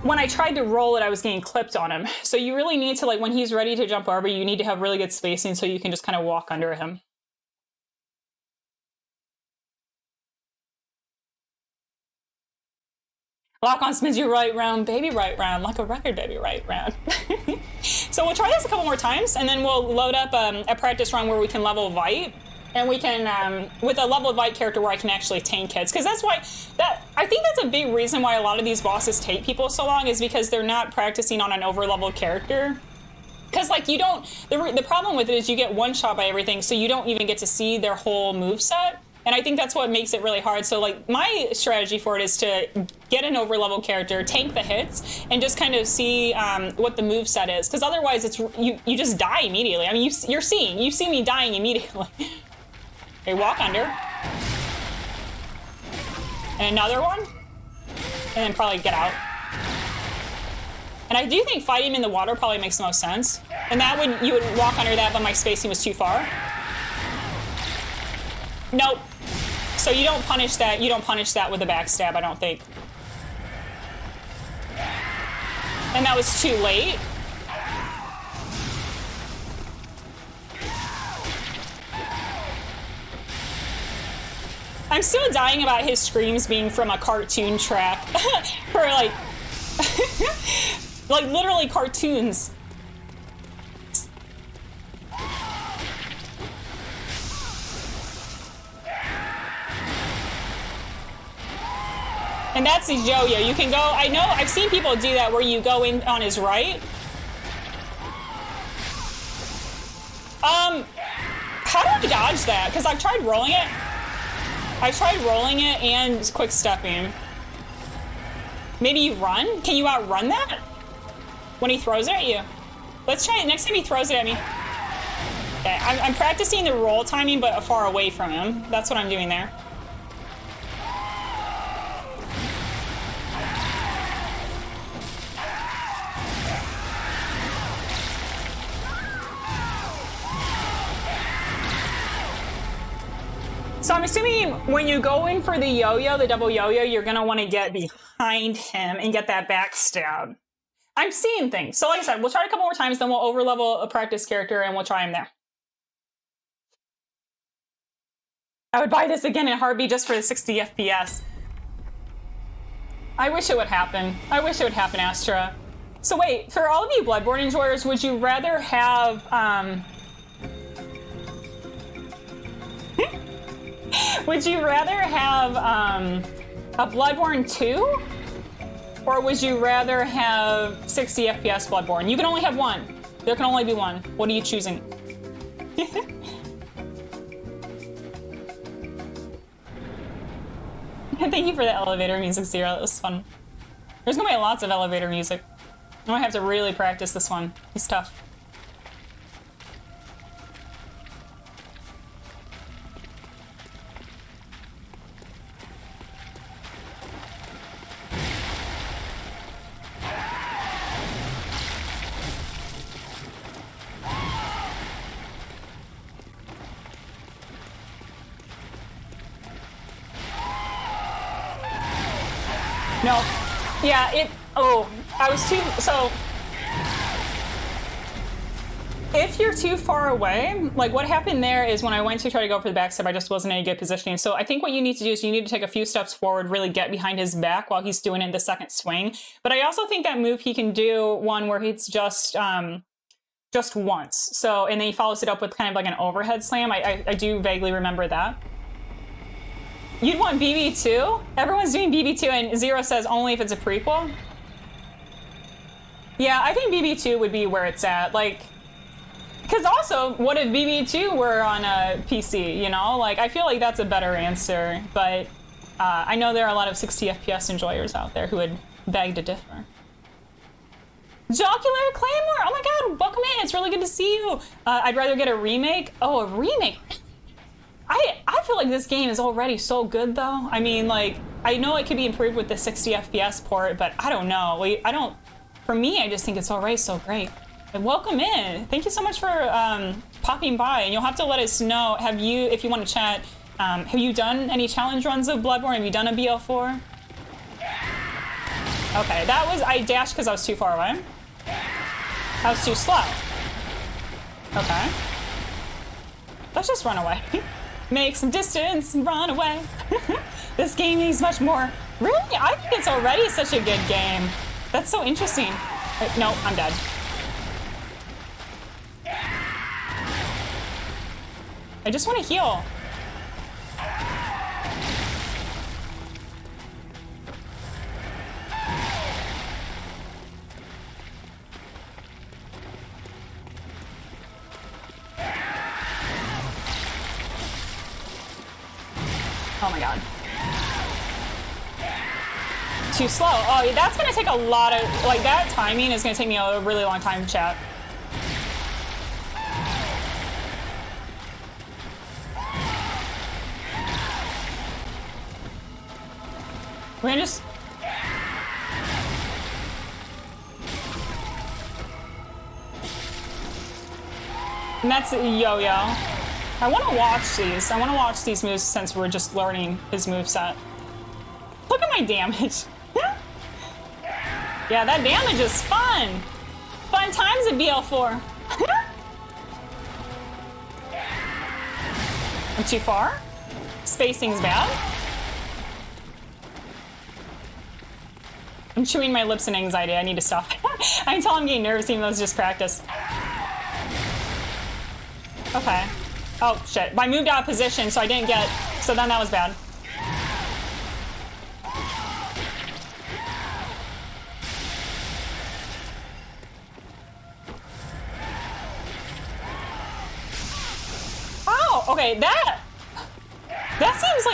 when I tried to roll it, I was getting clipped on him. So you really need to, like, when he's ready to jump over, you need to have really good spacing so you can just kind of walk under him. Lock on spins you right round, baby right round, like a record, baby right round. So we'll try this a couple more times, and then we'll load up a practice run where we can level Vite. And we can, with a level Vite character where I can actually tank hits. Because that's why, I think that's a big reason why a lot of these bosses take people so long, is because they're not practicing on an over-leveled character. Because, like, you don't, the problem with it is you get one shot by everything, so you don't even get to see their whole moveset. And I think that's what makes it really hard. So, like, my strategy for it is to get an over-leveled character, tank the hits, and just kind of see what the moveset is. Because otherwise, it's you just die immediately. I mean, you see me dying immediately. Okay, walk under. And another one. And then probably get out. And I do think fighting him in the water probably makes the most sense. And that would, you would walk under that, but my spacing was too far. Nope. So you don't punish that. You don't punish that with a backstab, I don't think. And that was too late. I'm still dying about his screams being from a cartoon track. For like, like literally cartoons. And that's his yo-yo. You can go, I know, I've seen people do that where you go in on his right. How do I dodge that? Because I've tried rolling it. I've tried rolling it and quick stepping. Maybe you run? Can you outrun that? When he throws it at you? Let's try it next time he throws it at me. Okay, I'm practicing the roll timing, but far away from him. That's what I'm doing there. So I'm assuming when you go in for the yo-yo, the double yo-yo, you're gonna want to get behind him and get that backstab. I'm seeing things. So like I said, we'll try it a couple more times, then we'll overlevel a practice character and we'll try him there. I would buy this again in a heartbeat just for the 60 FPS. I wish it would happen. I wish it would happen, Astra. So wait, for all of you Bloodborne enjoyers, would you rather have, would you rather have a Bloodborne 2? Or would you rather have 60 FPS Bloodborne? You can only have one. There can only be one. What are you choosing? Thank you for the elevator music, Zero. That was fun. There's gonna be lots of elevator music. I'm gonna have to really practice this one. It's tough. No. Yeah, I was too, so. If you're too far away, like what happened there is when I went to try to go for the backstab, I just wasn't in a good positioning. So I think what you need to do is you need to take a few steps forward, really get behind his back while he's doing it in the second swing. But I also think that move he can do one where he's just once. So, and then he follows it up with kind of like an overhead slam. I do vaguely remember that. You'd want BB2? Everyone's doing BB2 and Zero says only if it's a prequel. Yeah, I think BB2 would be where it's at. Like, because also, what if BB2 were on a PC, you know? Like, I feel like that's a better answer, but I know there are a lot of 60 FPS enjoyers out there who would beg to differ. Jocular Claymore! Oh my god, welcome in, it's really good to see you. I'd rather get a remake. Oh, a remake? I feel like this game is already so good, though. I mean, like, I know it could be improved with the 60 FPS port, but I don't know. For me, I just think it's already so great. And welcome in. Thank you so much for popping by. And you'll have to let us know, if you want to chat, have you done any challenge runs of Bloodborne? Have you done a BL4? Okay, that was, I dashed because I was too far away. I was too slow. Okay. Let's just run away. Make some distance and run away. This game needs much more. Really? I think it's already such a good game. That's so interesting. Wait, no, I'm dead. I just want to heal. Oh my god. Too slow. Oh, that's gonna take a lot of, like, that timing is gonna take me a really long time, chat. We're gonna just... And that's yo-yo. I want to watch these. I want to watch these moves since we're just learning his moveset. Look at my damage. Yeah, that damage is fun. Fun times at BL4. I'm too far. Spacing's bad. I'm chewing my lips in anxiety. I need to stop. I can tell I'm getting nervous even though it's just practice. Okay. Oh, shit. I moved out of position, so I didn't get... So then that was bad. Oh, okay, that seems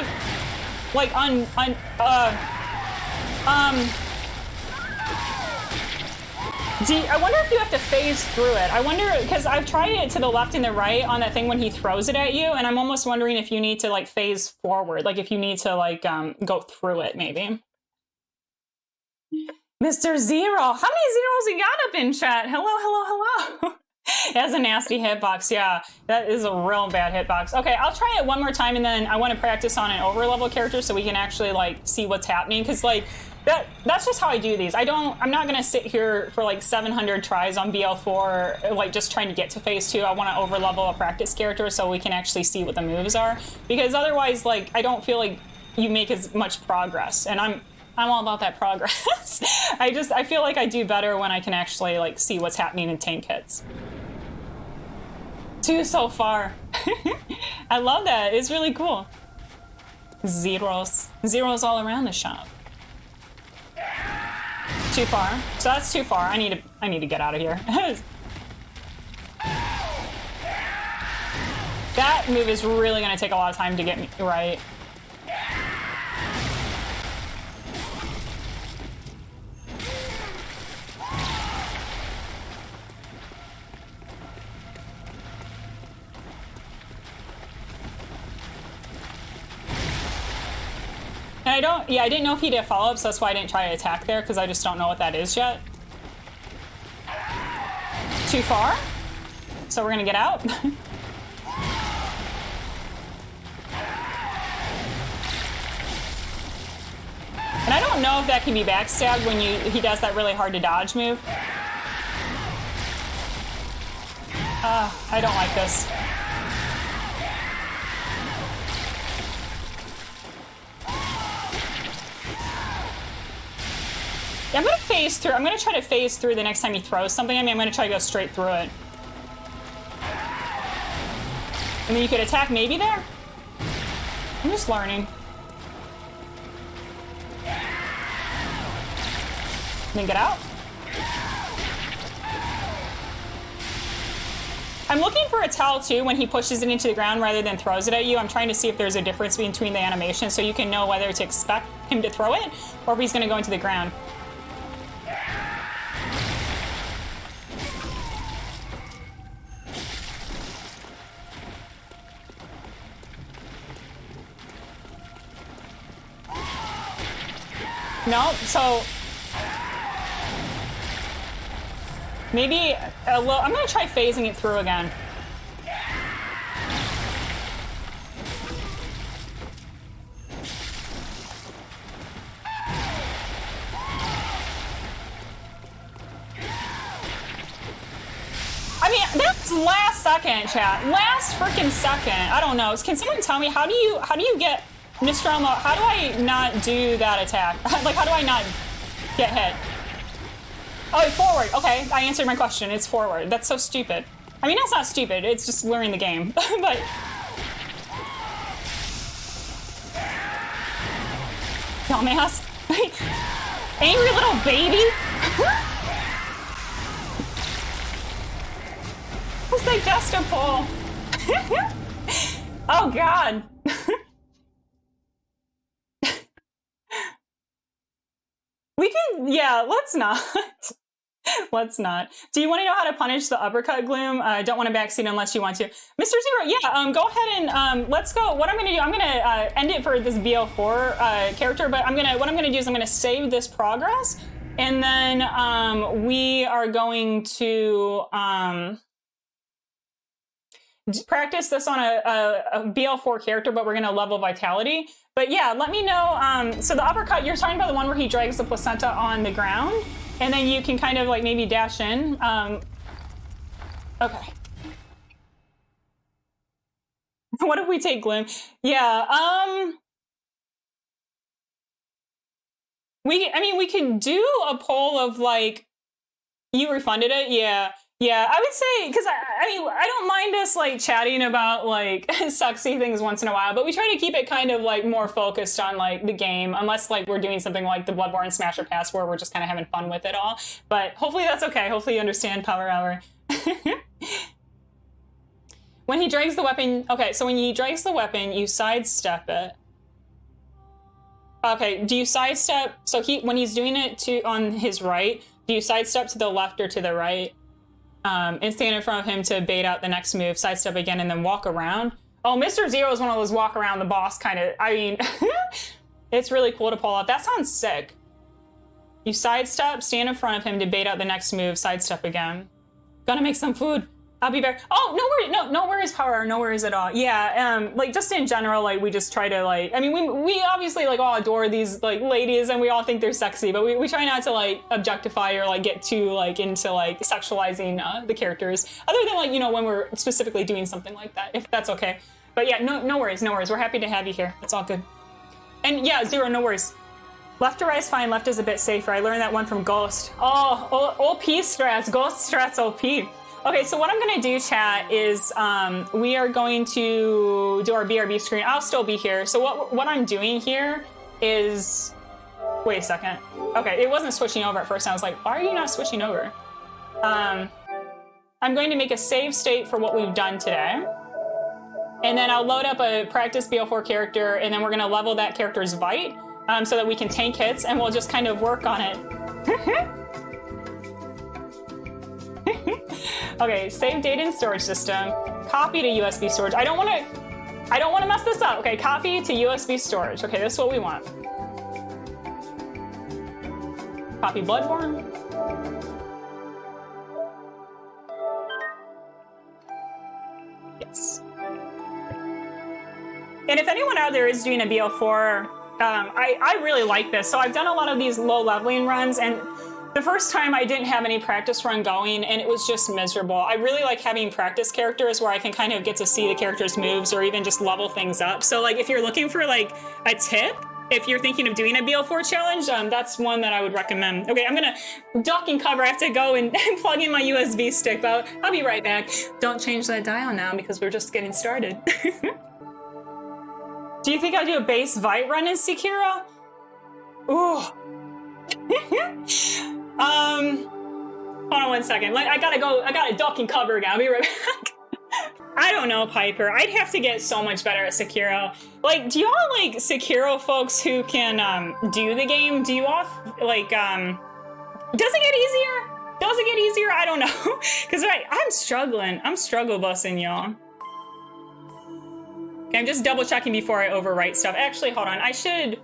I wonder if you have to phase through it. I wonder, because I've tried it to the left and the right on that thing when he throws it at you, and I'm almost wondering if you need to, like, phase forward. Like, if you need to, like, go through it, maybe. Mr. Zero! How many zeros you got up in chat? Hello, hello, hello! It has a nasty hitbox, yeah. That is a real bad hitbox. Okay, I'll try it one more time, and then I want to practice on an over-level character so we can actually, like, see what's happening, because, like, that's just how I do these. I'm not gonna sit here for like 700 tries on BL4, like just trying to get to phase 2. I want to overlevel a practice character so we can actually see what the moves are. Because otherwise, like, I don't feel like you make as much progress. And I'm all about that progress. I feel like I do better when I can actually like see what's happening in tank hits. 2 so far. I love that. It's really cool. Zeros all around the shop. Too far. So that's too far. I need to get out of here. That move is really going to take a lot of time to get me right. And I didn't know if he did a follow-up, so that's why I didn't try to attack there, because I just don't know what that is yet. Too far. So we're gonna get out. And I don't know if that can be backstabbed when he does that really hard to dodge move. I don't like this. I'm gonna phase through. I'm gonna try to phase through the next time he throws something at me. I'm gonna try to go straight through it. I mean, you could attack maybe there? I'm just learning. Then get out. I'm looking for a towel too when he pushes it into the ground rather than throws it at you. I'm trying to see if there's a difference between the animation so you can know whether to expect him to throw it or if he's gonna go into the ground. No, so maybe a little. I'm gonna try phasing it through again. Last second, chat. Last freaking second. I don't know. Can someone tell me how do you get Nostromo? How do I not do that attack? Like, how do I not get hit? Oh, forward. Okay, I answered my question. It's forward. That's so stupid. I mean, that's not stupid. It's just learning the game. But dumbass. Angry little baby. It's like just a pull. Oh God. We can, yeah, let's not. Let's not. Do you want to know how to punish the uppercut gloom? Don't want to backseat unless you want to. Mr. Zero, yeah, go ahead and let's go. What I'm going to do, I'm going to end it for this BL4 character, but what I'm going to do is I'm going to save this progress, and then we are going to practice this on a BL4 character, but we're going to level vitality. But yeah, let me know. So the uppercut, you're talking about the one where he drags the placenta on the ground, and then you can kind of like maybe dash in. Okay. What if we take Gloom? Yeah, we could do a poll of like, you refunded it? Yeah. Yeah, I would say, because I don't mind us like chatting about like sexy things once in a while, but we try to keep it kind of like more focused on like the game, unless like we're doing something like the Bloodborne Smasher Pass where we're just kind of having fun with it all. But hopefully that's okay. Hopefully you understand Power Hour. When he drags the weapon, okay, so when he drags the weapon, you sidestep it. Okay, do you sidestep, so when he's doing it on his right, do you sidestep to the left or to the right? And stand in front of him to bait out the next move, sidestep again, and then walk around. Oh, Mr. Zero is one of those walk around the boss kind of, I mean, it's really cool to pull off. That sounds sick. You sidestep, stand in front of him to bait out the next move, sidestep again. Gonna make some food. I'll be back. Oh, no worries, Power, no worries at all. Yeah, like just in general, like we just try to like, I mean, we obviously like all adore these like ladies and we all think they're sexy, but we try not to like objectify or like get too like into like sexualizing the characters, other than like, you know, when we're specifically doing something like that, if that's okay. But yeah, no worries. We're happy to have you here. It's all good. And yeah, Zero, no worries. Left to right is fine. Left is a bit safer. I learned that one from Ghost. Oh, OP strats. Ghost strats OP. Okay, so what I'm going to do, chat, is we are going to do our BRB screen. I'll still be here. So what I'm doing here is... Wait a second. Okay, it wasn't switching over at first. I was like, why are you not switching over? I'm going to make a save state for what we've done today. And then I'll load up a practice BL4 character, and then we're going to level that character's Vite so that we can tank hits, and we'll just kind of work on it. Okay, save data in storage system. Copy to USB storage. I don't want to mess this up. Okay, copy to USB storage. Okay, this is what we want. Copy Bloodborne. Yes. And if anyone out there is doing a BL4, I really like this. So I've done a lot of these low leveling runs, and the first time I didn't have any practice run going, and it was just miserable. I really like having practice characters where I can kind of get to see the character's moves or even just level things up. So like if you're looking for like a tip, if you're thinking of doing a BL4 challenge, that's one that I would recommend. Okay, I'm gonna duck and cover. I have to go and plug in my USB stick, but I'll be right back. Don't change that dial now because we're just getting started. Do you think I'll do a base Vite run in Sekiro? Ooh. Hold on one second. Like, I gotta duck and cover again. I'll be right back. I don't know, Piper. I'd have to get so much better at Sekiro. Like, do y'all like Sekiro folks who can do the game? Do you all like does it get easier? Does it get easier? I don't know. Cause I'm struggling. I'm struggle busing, y'all. Okay, I'm just double checking before I overwrite stuff. Actually, hold on. I should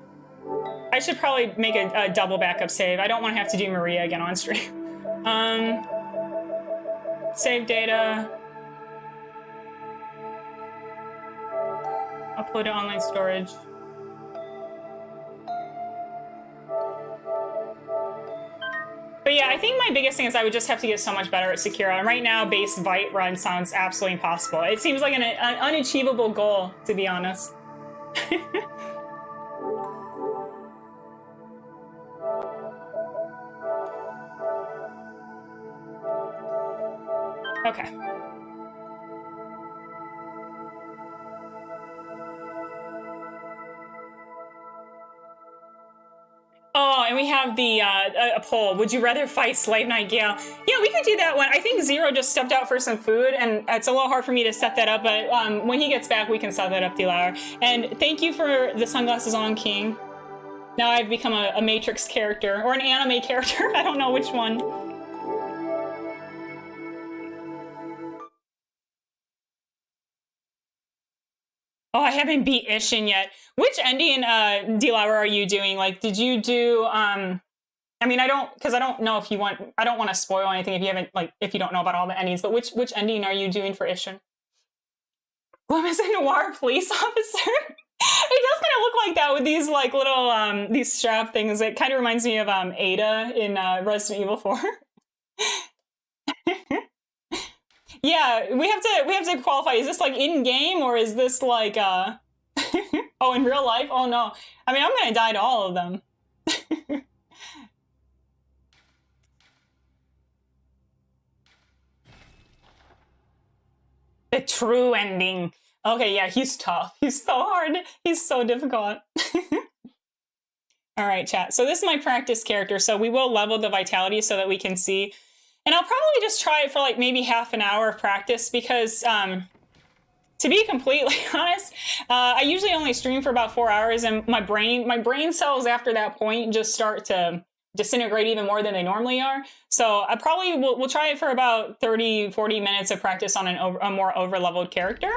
probably make a double backup save. I don't want to have to do Maria again on stream. Save data. Upload to online storage. But Yeah, I think my biggest thing is I would just have to get so much better at Sekiro. And right now, base Vite run sounds absolutely impossible. It seems like an unachievable goal, to be honest. Okay. Oh, and we have the a poll. Would you rather fight Slave Knight Gale? Yeah, we could do that one. I think Zero just stepped out for some food, and it's a little hard for me to set that up, but when he gets back, we can set that up, D-Lauer. And thank you for the sunglasses on, King. Now I've become a Matrix character, or an anime character. I don't know which one. Oh, I haven't beat Ishin yet. Which ending, D-Lauer, are you doing? Like, did you do, I mean, I don't know if you want, I don't want to spoil anything if you haven't, like, if you don't know about all the endings, but which ending are you doing for Ishin? Glim is a noir police officer? It does kind of look like that with these, like, little, these strap things. It kind of reminds me of, Ada in, Resident Evil 4. Yeah, we have to qualify. Is this like in game or is this like oh, in real life? Oh no. I mean, I'm gonna die to all of them. The true ending. Okay, yeah, he's tough. He's so hard. He's so difficult. All right, chat. So this is my practice character. So we will level the vitality so that we can see. And I'll probably just try it for like maybe half an hour of practice because, to be completely honest, I usually only stream for about 4 hours, and my brain cells after that point just start to disintegrate even more than they normally are. So I probably will try it for about 30, 40 minutes of practice on a more over-leveled character.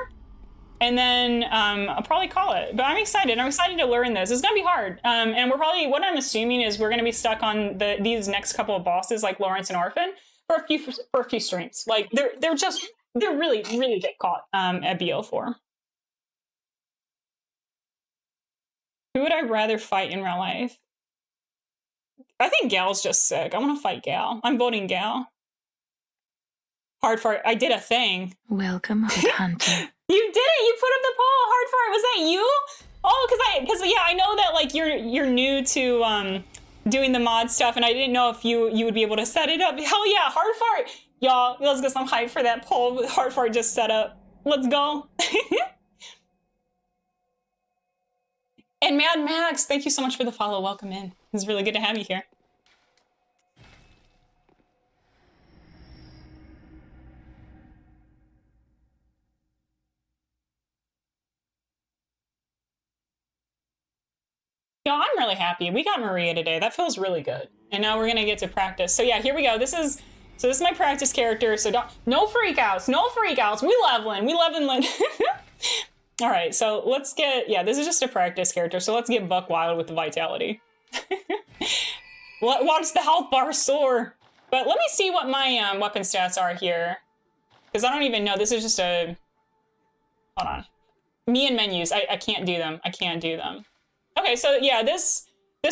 And then I'll probably call it. But I'm excited. I'm excited to learn this. It's going to be hard. And we're probably, what I'm assuming is we're going to be stuck on these next couple of bosses like Lawrence and Orphan for a few streams. Like they're really difficult at BL4. Who would I rather fight in real life? I think Gal's just sick. I want to fight Gal. I'm voting Gal. Hard fart. I did a thing. Welcome, Hood Hunter. You did it. You put up the poll. Hard fart. Was that you? Oh, because yeah, I know that like you're new to doing the mod stuff, and I didn't know if you would be able to set it up. Hell yeah, hard fart. Y'all, let's get some hype for that poll. Hard fart just set up. Let's go. And Mad Max, thank you so much for the follow. Welcome in. It's really good to have you here. Yo, I'm really happy. We got Maria today. That feels really good. And now we're gonna get to practice. So yeah, here we go. This is my practice character. So no freakouts, no freakouts. We leveling. All right, so let's get, yeah, this is just a practice character. So let's get buck wild with the vitality. Watch the health bar soar. But let me see what my weapon stats are here. Because I don't even know. This is just a, hold on. Me and menus, I can't do them. I can't do them. Okay, so yeah, this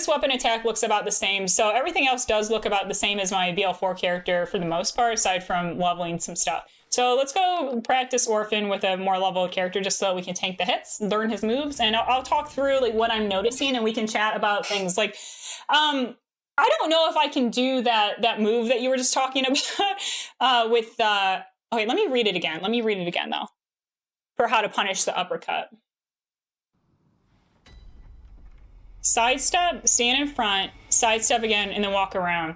weapon attack looks about the same. So everything else does look about the same as my BL4 character for the most part, aside from leveling some stuff. So let's go practice Orphan with a more leveled character just so we can tank the hits, learn his moves, and I'll talk through like what I'm noticing, and we can chat about things like, I don't know if I can do that move that you were just talking about with, okay, let me read it again. Let me read it again though, for how to punish the uppercut. Sidestep, stand in front, sidestep again, and then walk around.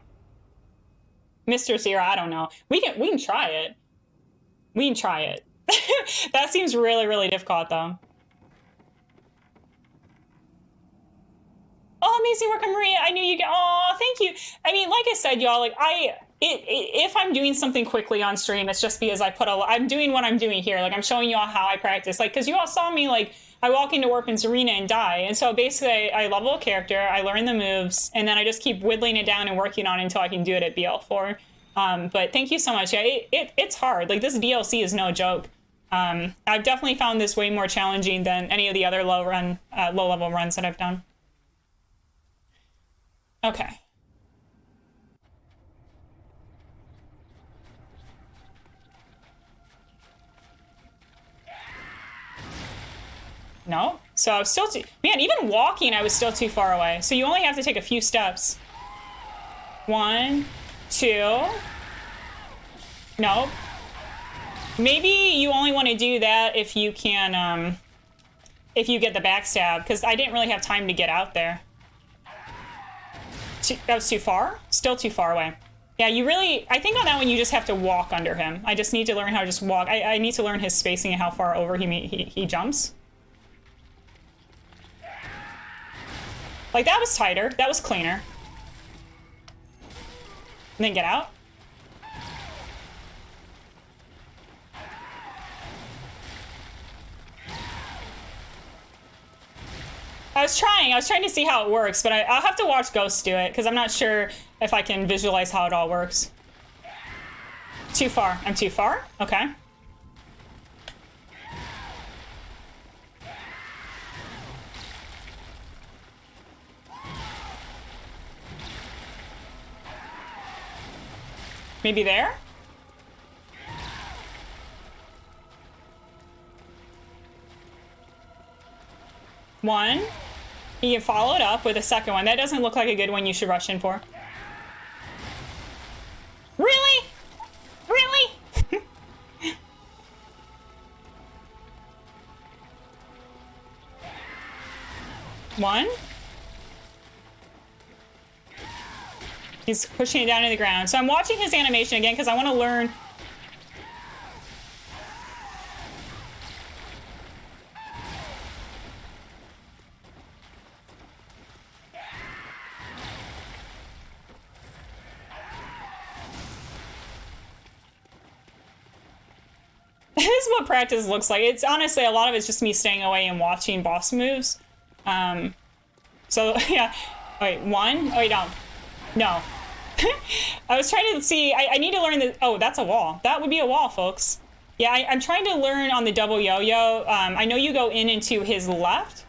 Mr. Zero, I don't know. We can try it. We can try it. That seems really, really difficult though. Oh, amazing work on Maria. I knew you get, oh, thank you. I mean, like I said, y'all, like if I'm doing something quickly on stream, it's just because I'm doing what I'm doing here. Like I'm showing you all how I practice. Like, cause you all saw me, like, I walk into Orphan's arena and die. And so basically I level a character, I learn the moves, and then I just keep whittling it down and working on it until I can do it at BL4. But thank you so much. Yeah, it's hard. Like this DLC is no joke. I've definitely found this way more challenging than any of the other low level runs that I've done. Okay. No. So I was still too... Man, even walking, I was still too far away. So you only have to take a few steps. 1, 2. Nope. Maybe you only want to do that if you can, if you get the backstab, because I didn't really have time to get out there. That was too far? Still too far away. Yeah, you really... I think on that one, you just have to walk under him. I just need to learn how to just walk. I need to learn his spacing and how far over he jumps. Like, that was tighter. That was cleaner. And then get out. I was trying to see how it works, but I'll have to watch Ghost do it, because I'm not sure if I can visualize how it all works. Too far. I'm too far? Okay. Maybe there? One. You can follow it up with a second one. That doesn't look like a good one you should rush in for. Really? Really? One. He's pushing it down to the ground. So I'm watching his animation again because I want to learn. This is what practice looks like. It's honestly, a lot of it's just me staying away and watching boss moves. So yeah. Wait, one? Oh, wait, no. No. I was trying to see, I need to learn the, oh, that's a wall. That would be a wall, folks. Yeah, I'm trying to learn on the double yo-yo. I know you go in into his left.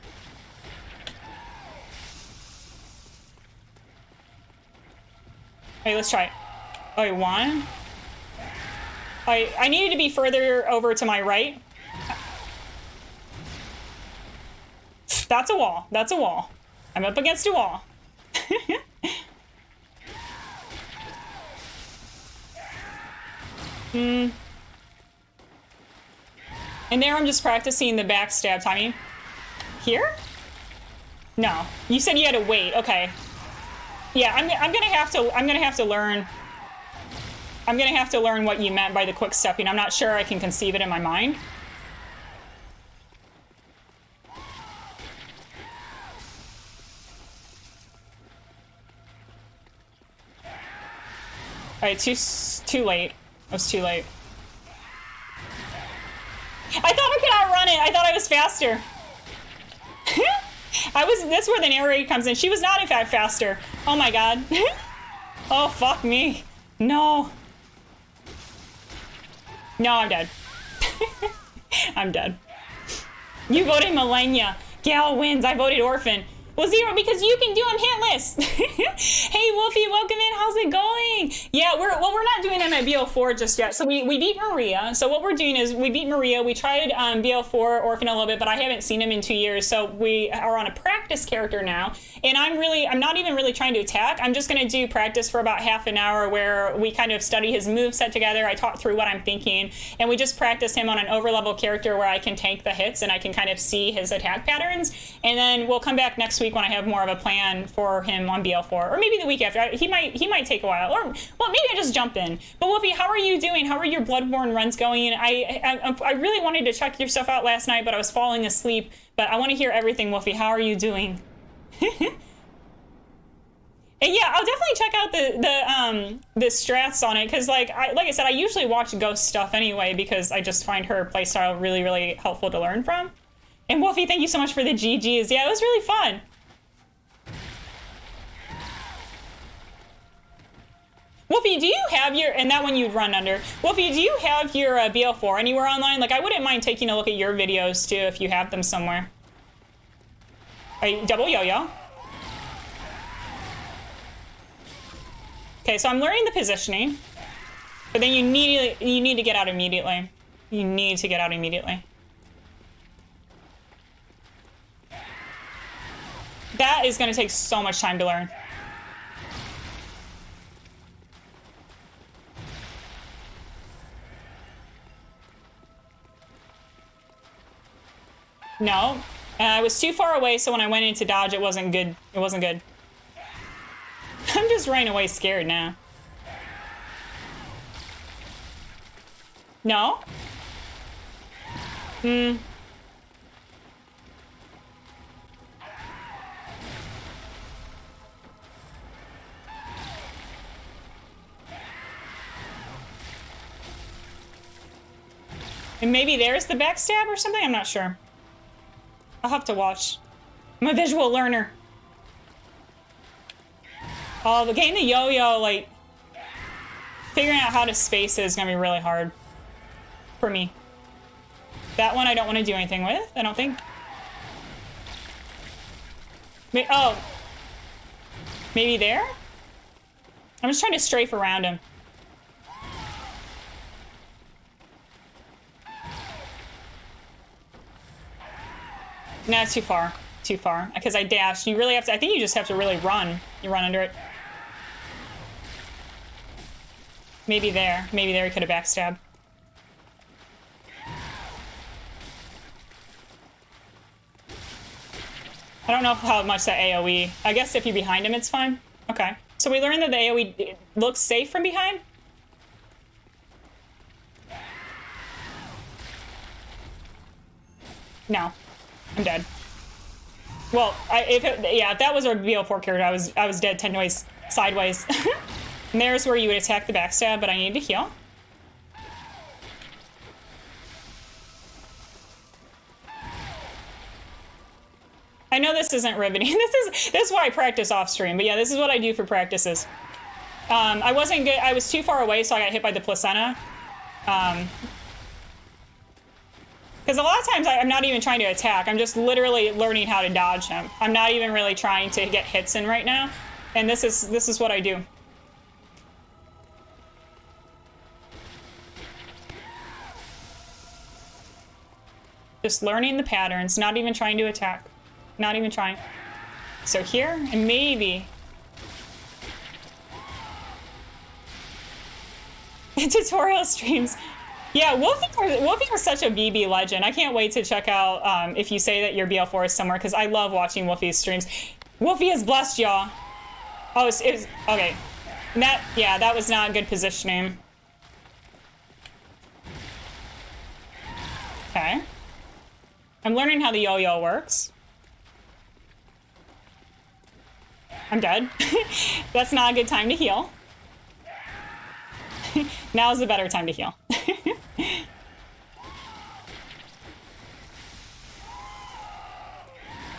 Wait, let's try it. Oh, wait, one. I needed to be further over to my right. That's a wall. That's a wall. I'm up against a wall. And there I'm just practicing the backstab timing. Here? No. You said you had to wait. Okay. Yeah, I'm gonna have to learn. I'm gonna have to learn what you meant by the quick stepping. I'm not sure I can conceive it in my mind. All right, too late. I was too late. I thought I could outrun it. I thought I was faster. That's where the narrator comes in. She was not, in fact, faster. Oh my god. Oh, fuck me. No. No, I'm dead. I'm dead. You voted Millennia. Gal wins. I voted Orphan. Well, Zero, because you can do them hitless. Hey, Wolfie, welcome in. How's it going? Yeah, we're not doing them at BL4 just yet. So we beat Maria. So what we're doing is we beat Maria. We tried BL4 Orphan a little bit, but I haven't seen him in 2 years. So we are on a practice character now. And I'm not even really trying to attack. I'm just going to do practice for about half an hour where we kind of study his moveset together. I talk through what I'm thinking. And we just practice him on an overlevel character where I can tank the hits and I can kind of see his attack patterns. And then we'll come back next week when I have more of a plan for him on BL4, or maybe the week after. He might take a while, or well, maybe I just jump in. But Wolfie, how are you doing? How are your Bloodborne runs going? I really wanted to check your stuff out last night, but I was falling asleep. But I want to hear everything, Wolfie. How are you doing? And yeah, I'll definitely check out the strats on it, because like I said, I usually watch Ghost stuff anyway because I just find her playstyle really, really helpful to learn from. And Wolfie, thank you so much for the GGs. Yeah, it was really fun. Wolfie, do you have your, and that one you'd run under. Wolfie, do you have your BL4 anywhere online? Like, I wouldn't mind taking a look at your videos too if you have them somewhere. Double yo-yo. Okay, so I'm learning the positioning, but then you need to get out immediately. You need to get out immediately. That is going to take so much time to learn. No. I was too far away, so when I went into dodge, it wasn't good. It wasn't good. I'm just running away scared now. No? Hmm. And maybe there's the backstab or something? I'm not sure. I'll have to watch. I'm a visual learner. Oh, the getting the yo-yo, like, figuring out how to space it is gonna be really hard for me. That one I don't want to do anything with, I don't think. Oh. Maybe there? I'm just trying to strafe around him. No, it's too far. Too far. Because I dashed. You really have to, I think you just have to really run. You run under it. Maybe there. Maybe there he could have backstabbed. I don't know how much that AoE. I guess if you're behind him, it's fine. Okay. So we learned that the AoE looks safe from behind? No. I'm dead. Well, if that was our BL4 character, I was dead 10 ways sideways. And there's where you would attack the backstab, but I need to heal. I know this isn't riveting. This is why I practice off stream, but yeah, this is what I do for practices. I wasn't good. I was too far away, so I got hit by the placenta. Because a lot of times I'm not even trying to attack. I'm just literally learning how to dodge him. I'm not even really trying to get hits in right now. And this is what I do. Just learning the patterns, not even trying to attack. Not even trying. So here, and maybe... Tutorial streams. Yeah, Wolfie is such a BB legend. I can't wait to check out if you say that your BL4 is somewhere, because I love watching Wolfie's streams. Wolfie is blessed, y'all. Oh, it was okay. And that was not good positioning. Okay. I'm learning how the yo-yo works. I'm dead. That's not a good time to heal. Now's the better time to heal.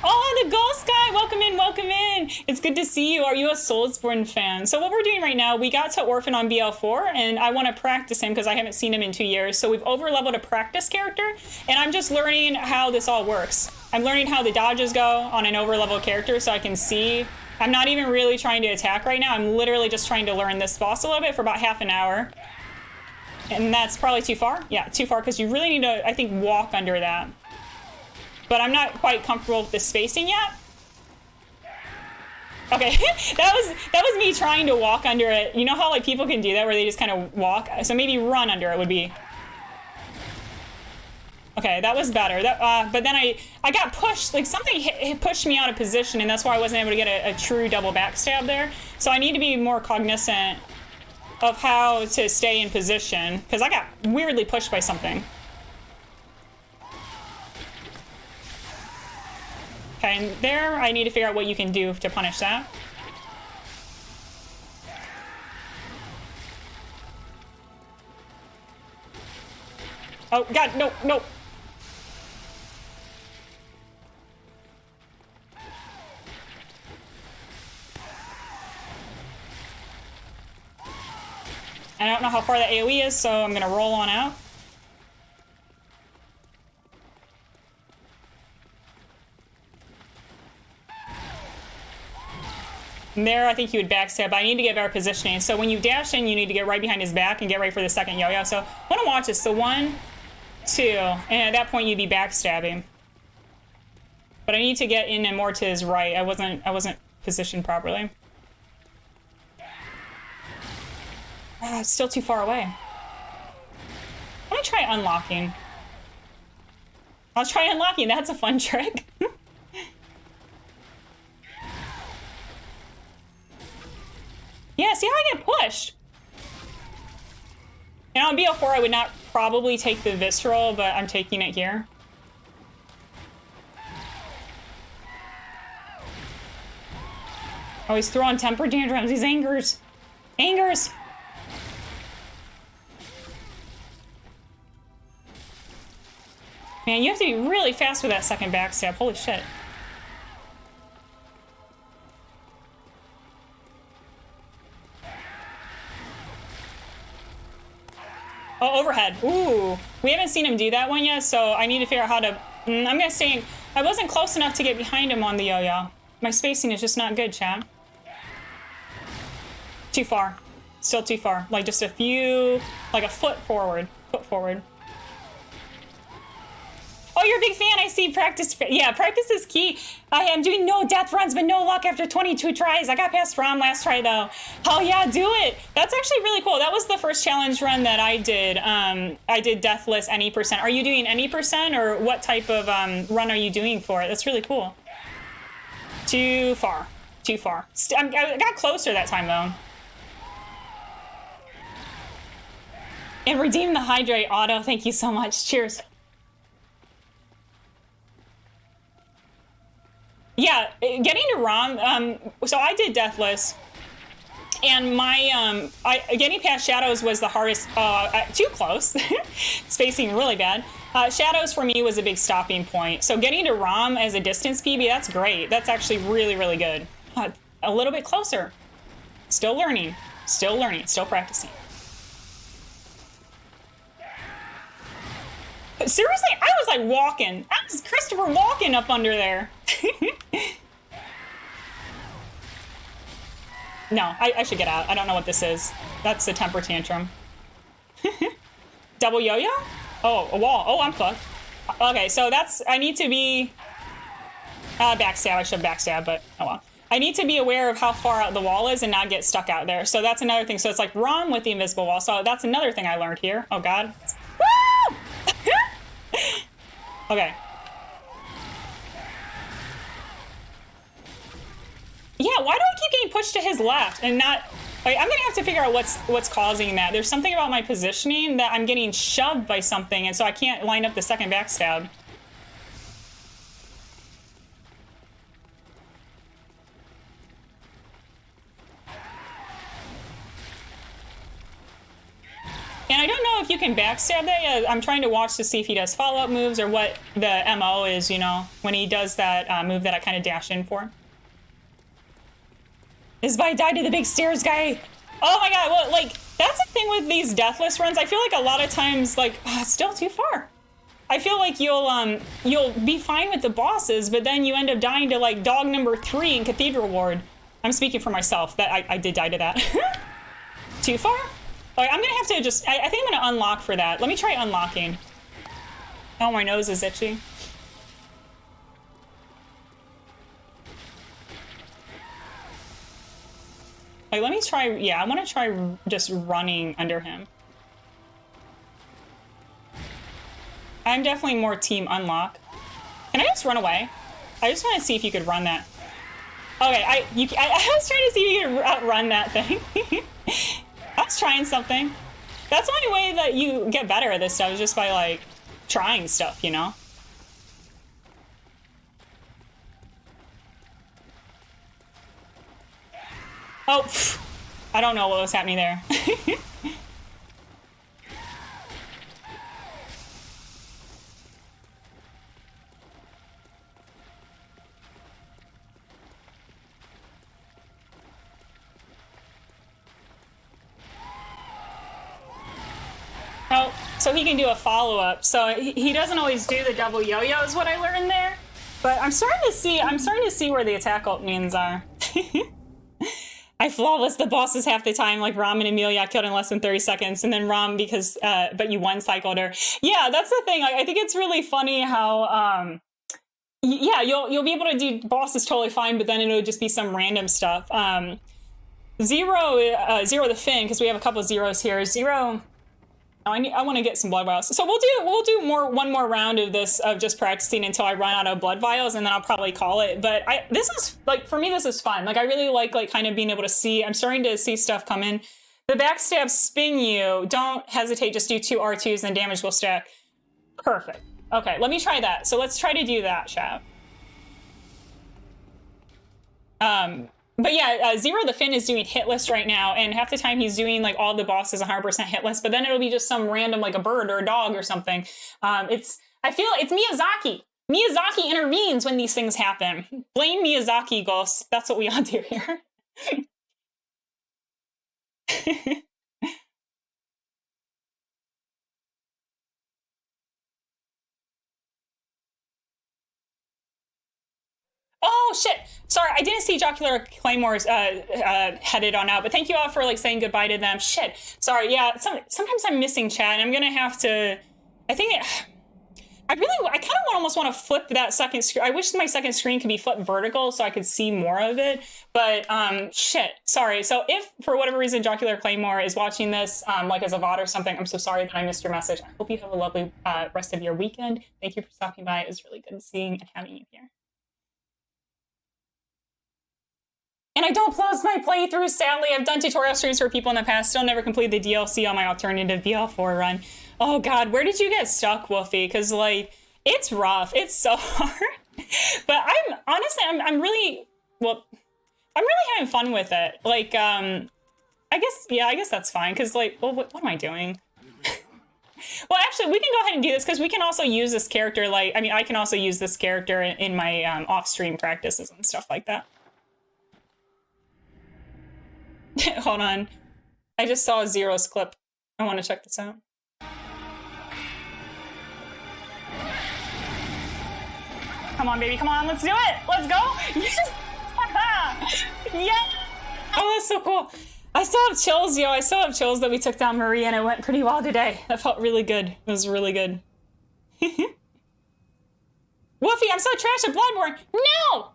Oh, the Ghost Guy! Welcome in, welcome in! It's good to see you. Are you a Soulsborne fan? So what we're doing right now, we got to Orphan on BL4, and I want to practice him because I haven't seen him in 2 years. So we've over-leveled a practice character, and I'm just learning how this all works. I'm learning how the dodges go on an over-leveled character so I can see. I'm not even really trying to attack right now. I'm literally just trying to learn this boss a little bit for about half an hour. And that's probably too far. Yeah, too far, because you really need to, I think, walk under that. But I'm not quite comfortable with the spacing yet. Okay, that was me trying to walk under it. You know how like people can do that where they just kind of walk? So maybe run under it would be. Okay, that was better. But then I got pushed, like something pushed me out of position, and that's why I wasn't able to get a true double backstab there. So I need to be more cognizant of how to stay in position, because I got weirdly pushed by something. Okay, and there I need to figure out what you can do to punish that. Oh, God, no, no. I don't know how far the AoE is, so I'm gonna roll on out. And there, I think you would backstab, but I need to get better positioning. So when you dash in, you need to get right behind his back and get ready for the second yo-yo. So I want to watch this. So 1, 2, and at that point you'd be backstabbing. But I need to get in and more to his right. I wasn't positioned properly. Ah, it's still too far away. I'm gonna try unlocking. I'll try unlocking. That's a fun trick. Yeah, see how I get pushed? And on BL4, I would not probably take the visceral, but I'm taking it here. Oh, he's throwing temper tantrums. He's angers. Angers. Man, you have to be really fast with that second backstab. Holy shit. Oh, overhead. Ooh. We haven't seen him do that one yet, so I need to figure out how to... I'm gonna stay... I wasn't close enough to get behind him on the yo-yo. My spacing is just not good, chat. Too far. Still too far. Like, just a few... Like, a foot forward. Foot forward. Oh, you're a big fan. I see. Practice. Yeah, practice is key. I am doing no death runs, but no luck after 22 tries. I got past Rom last try, though. Oh, yeah, do it. That's actually really cool. That was the first challenge run that I did. I did deathless any percent. Are you doing any percent, or what type of run are you doing for it? That's really cool. Too far. Too far. I got closer that time, though. And redeem the hydrate auto. Thank you so much. Cheers. Yeah, getting to Rom, so I did Deathless, and my, getting past Shadows was the hardest, too close, spacing really bad. Shadows for me was a big stopping point, so getting to Rom as a distance PB, that's great. That's actually really, really good. A little bit closer. Still learning, still practicing. But seriously, I was like walking. I was Christopher walking up under there. No, I should get out. I don't know what this is. That's a temper tantrum. Double yo-yo? Oh, a wall. Oh, I'm fucked. Okay, so that's... I need to be... backstab. I should backstab, but oh well. I need to be aware of how far out the wall is and not get stuck out there. So that's another thing. So it's like Rom with the invisible wall. So that's another thing I learned here. Oh, God. Woo! Okay. Yeah, why do I keep getting pushed to his left and not... Like, I'm gonna have to figure out what's causing that. There's something about my positioning that I'm getting shoved by something, and so I can't line up the second backstab. And I don't know if you can backstab that yet. I'm trying to watch to see if he does follow-up moves or what the MO is, you know, when he does that move that I kind of dash in for. This is why I died to the big stairs guy. Oh my God, well, like, that's the thing with these deathless runs. I feel like a lot of times, like, it's still too far. I feel like you'll be fine with the bosses, but then you end up dying to, like, dog number 3 in Cathedral Ward. I'm speaking for myself. That I did die to that. Too far? Like, I'm gonna have to just, I think I'm gonna unlock for that. Let me try unlocking. Oh, my nose is itchy. Like, let me try, yeah, I wanna try just running under him. I'm definitely more team unlock. Can I just run away? I just wanna see if you could run that. Okay, I was trying to see if you could outrun that thing. I was trying something. That's the only way that you get better at this stuff, is just by, like, trying stuff, you know? Oh, pff, I don't know what was happening there. Oh, so he can do a follow-up. So he doesn't always do the double yo-yo is what I learned there. But I'm starting to see where the attack openings are. I flawless the bosses half the time, like Rom and Amelia killed in less than 30 seconds, and then Rom because but you one cycled her. Yeah, that's the thing. I think it's really funny how Yeah, you'll be able to do bosses totally fine, but then it'll just be some random stuff. Zero the Fin, because we have a couple of zeros here. Zero. Oh, I want to get some blood vials. So we'll do one more round of this, of just practicing until I run out of blood vials, and then I'll probably call it. But this is like, for me, this is fun. Like, I really like kind of being able to see. I'm starting to see stuff come in. The backstab spin you. Don't hesitate. Just do 2 R2s and damage will stack. Perfect. Okay, let me try that. So let's try to do that, chat. But yeah, Zero the Fin is doing hitless right now, and half the time he's doing like all the bosses 100% hitless, but then it'll be just some random like a bird or a dog or something. I feel it's Miyazaki. Miyazaki intervenes when these things happen. Blame Miyazaki, Ghost. That's what we all do here. Oh shit! Sorry, I didn't see Jocular Claymore's headed on out, but thank you all for like saying goodbye to them. Shit. Sorry. Yeah. Sometimes I'm missing chat, and I'm gonna have to. I kind of almost want to flip that second screen. I wish my second screen could be flipped vertical so I could see more of it. But shit. Sorry. So if for whatever reason Jocular Claymore is watching this like as a VOD or something, I'm so sorry that I missed your message. I hope you have a lovely rest of your weekend. Thank you for stopping by. It was really good seeing and having you here. And I don't close my playthroughs, sadly. I've done tutorial streams for people in the past, still never completed the DLC on my alternative BL4 run. Oh God, where did you get stuck, Wolfie? Because like, it's rough, it's so hard. But I'm really having fun with it. Like, I guess that's fine. Cause like, well, what am I doing? Well, actually, we can go ahead and do this because we can also use this character. Like, I mean, I can also use this character in my off-stream practices and stuff like that. Hold on. I just saw Zero's clip. I want to check this out. Come on, baby. Come on. Let's do it. Let's go. Yes. Yeah. Oh, that's so cool. I still have chills, yo. I still have chills that we took down Marie, and it went pretty well today. That felt really good. It was really good. Woofy, I'm so trash at Bloodborne. No!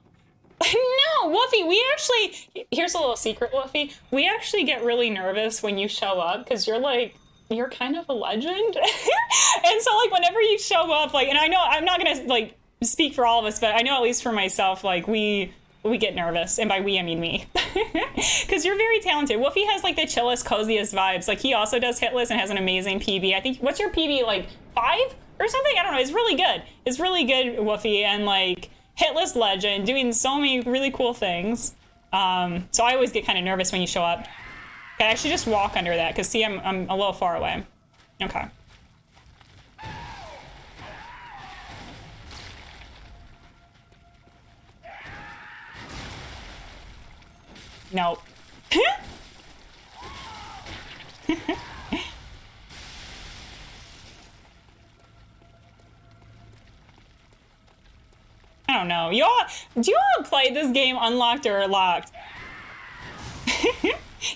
No, Woofy, we actually, here's a little secret, Woofy. We actually get really nervous when you show up because you're kind of a legend. And so like whenever you show up, like, and I know I'm not gonna like speak for all of us, but I know at least for myself, like we get nervous. And by we, I mean me. Because you're very talented. Woofy has like the chillest, coziest vibes. Like he also does hitless and has an amazing PB. I think, what's your PB, like 5 or something? I don't know, it's really good. It's really good, Woofy, and like, hitless legend, doing so many really cool things. So I always get kind of nervous when you show up. Okay, I should just walk under that, because see, I'm a little far away. Okay. Nope. I don't know. Do you all play this game unlocked or locked?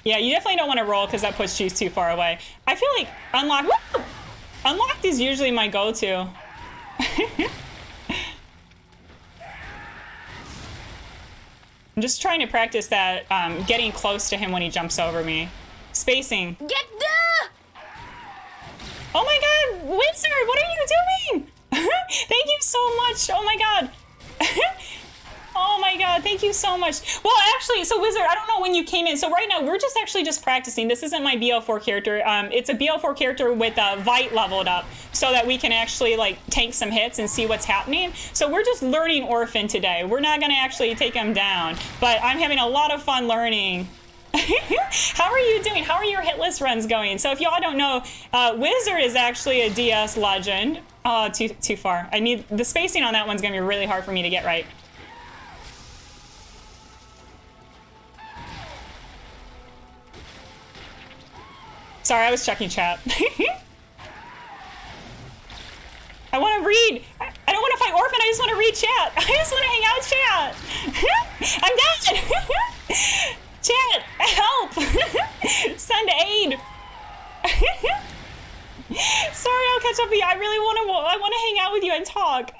Yeah, you definitely don't want to roll because that puts you too far away. I feel like unlocked is usually my go-to. I'm just trying to practice that, getting close to him when he jumps over me. Spacing. Get the! Oh my God, Wizard, what are you doing? Thank you so much. Oh my God. Oh my God, thank you so much. Well, actually, so Wizard, I don't know when you came in. So right now, we're just actually practicing. This isn't my BL4 character. It's a BL4 character with Vite leveled up so that we can actually like tank some hits and see what's happening. So we're just learning Orphan today. We're not gonna actually take him down, but I'm having a lot of fun learning. How are you doing? How are your hitless runs going? So if y'all don't know, Wizard is actually a DS legend. Oh, too far. I need the spacing on that one's gonna be really hard for me to get right. Sorry, I was checking chat. I want to read. I don't want to fight Orphan. I just want to read chat. I just want to hang out chat. I'm dead. Chat, help. Send aid. Sorry, I'll catch up with you. I really want to hang out with you and talk.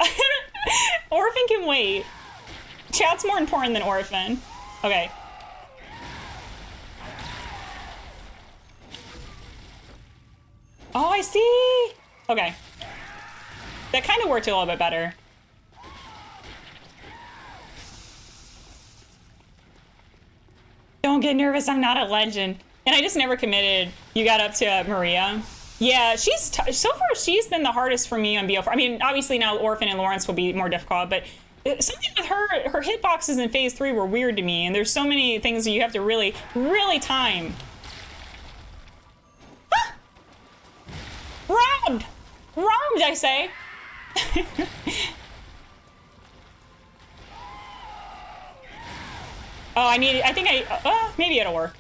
Orphan can wait. Chat's more important than Orphan. Okay. Oh, I see. Okay. That kind of worked a little bit better. Don't get nervous, I'm not a legend. And I just never committed. You got up to Maria. Yeah, so far she's been the hardest for me on BL4. I mean, obviously now Orphan and Lawrence will be more difficult, but something with her hitboxes in phase 3 were weird to me, and there's so many things that you have to really, really time. Ah! Robbed! Robbed, I say. Oh, maybe it'll work.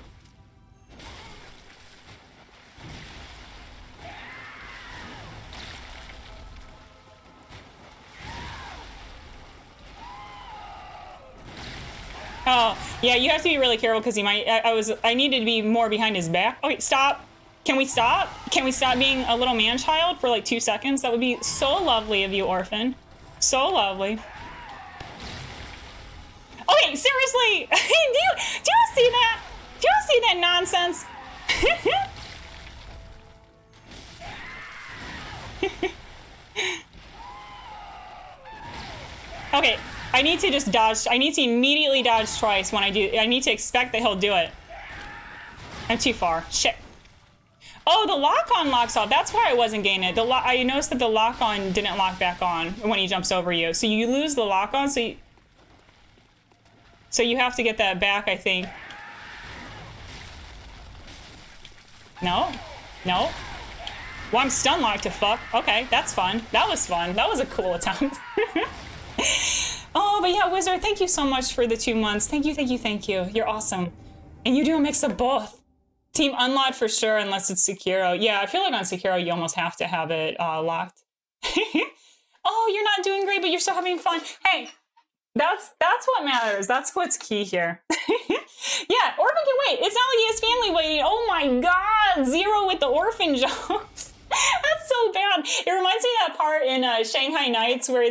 Oh, yeah, you have to be really careful because he might, I needed to be more behind his back. Oh, wait, stop. Can we stop? Can we stop being a little man-child for like 2 seconds? That would be so lovely of you, Orphan. So lovely. Okay, seriously, do you see that? Do you see that nonsense? Okay, I need to just dodge. I need to immediately dodge twice when I do. I need to expect that he'll do it. I'm too far. Shit. Oh, the lock-on locks off. That's why I wasn't getting it. I noticed that the lock-on didn't lock back on when he jumps over you. So you lose the lock-on, so you have to get that back, I think. No? No? Well, I'm stun locked to fuck. Okay, that's fun. That was fun. That was a cool attempt. Oh, but yeah, Wizard, thank you so much for the 2 months. Thank you, thank you, thank you. You're awesome. And you do a mix of both. Team Unlocked for sure, unless it's Sekiro. Yeah, I feel like on Sekiro, you almost have to have it locked. Oh, you're not doing great, but you're still having fun. Hey, that's what matters. That's what's key here. Yeah, Orphan can wait. It's not like he has family waiting. Oh my God, 0 with the Orphan jokes. That's so bad. It reminds me of that part in Shanghai Nights where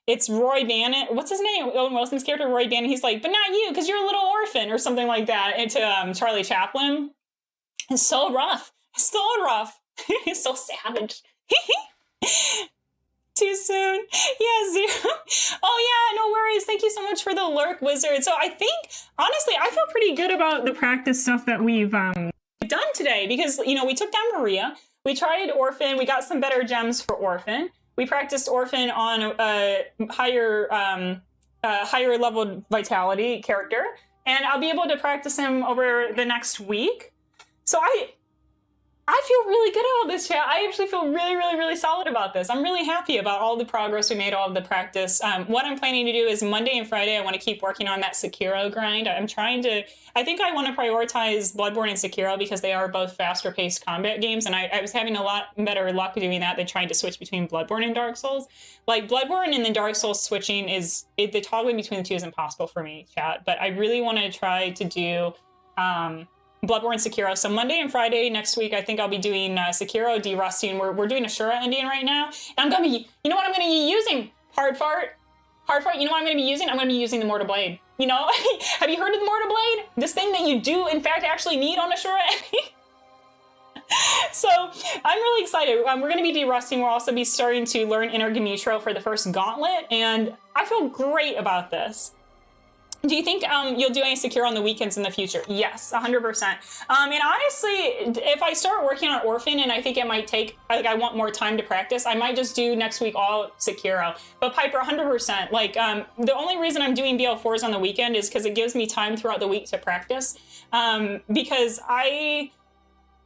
it's Roy Bannon. What's his name? Owen Wilson's character, Roy Bannon. He's like, but not you, because you're a little orphan or something like that. And to Charlie Chaplin. It's so rough. It's so rough. It's so savage. Too soon. Yeah, 0. Oh yeah, no worries. Thank you so much for the lurk, Wizard. So I think, honestly, I feel pretty good about the practice stuff that we've done today because, you know, we took down Maria. We tried Orphan. We got some better gems for Orphan. We practiced Orphan on a higher level vitality character, and I'll be able to practice him over the next week. So I feel really good about this, chat. I actually feel really, really, really solid about this. I'm really happy about all the progress we made, all of the practice. What I'm planning to do is Monday and Friday, I want to keep working on that Sekiro grind. I think I want to prioritize Bloodborne and Sekiro because they are both faster paced combat games. And I was having a lot better luck doing that than trying to switch between Bloodborne and Dark Souls. Like Bloodborne and then Dark Souls switching the toggling between the two is impossible for me, chat. But I really want to try to do, Bloodborne Sekiro. So Monday and Friday next week, I think I'll be doing Sekiro de-rusting. We're doing Ashura Indian right now. And I'm going to be, you know what I'm going to be using? Hard fart. You know what I'm going to be using? I'm going to be using the Mortar Blade. You know, have you heard of the Mortar Blade? This thing that you do, in fact, actually need on Ashura Indian. So I'm really excited. We're going to be de-rusting. We'll also be starting to learn Interganitro for the first gauntlet. And I feel great about this. Do you think you'll do any Sekiro on the weekends in the future? Yes, 100%. And honestly, if I start working on Orphan and I think it might take, like I want more time to practice, I might just do next week all Sekiro. But Piper, 100%. Like the only reason I'm doing BL4s on the weekend is because it gives me time throughout the week to practice. Because I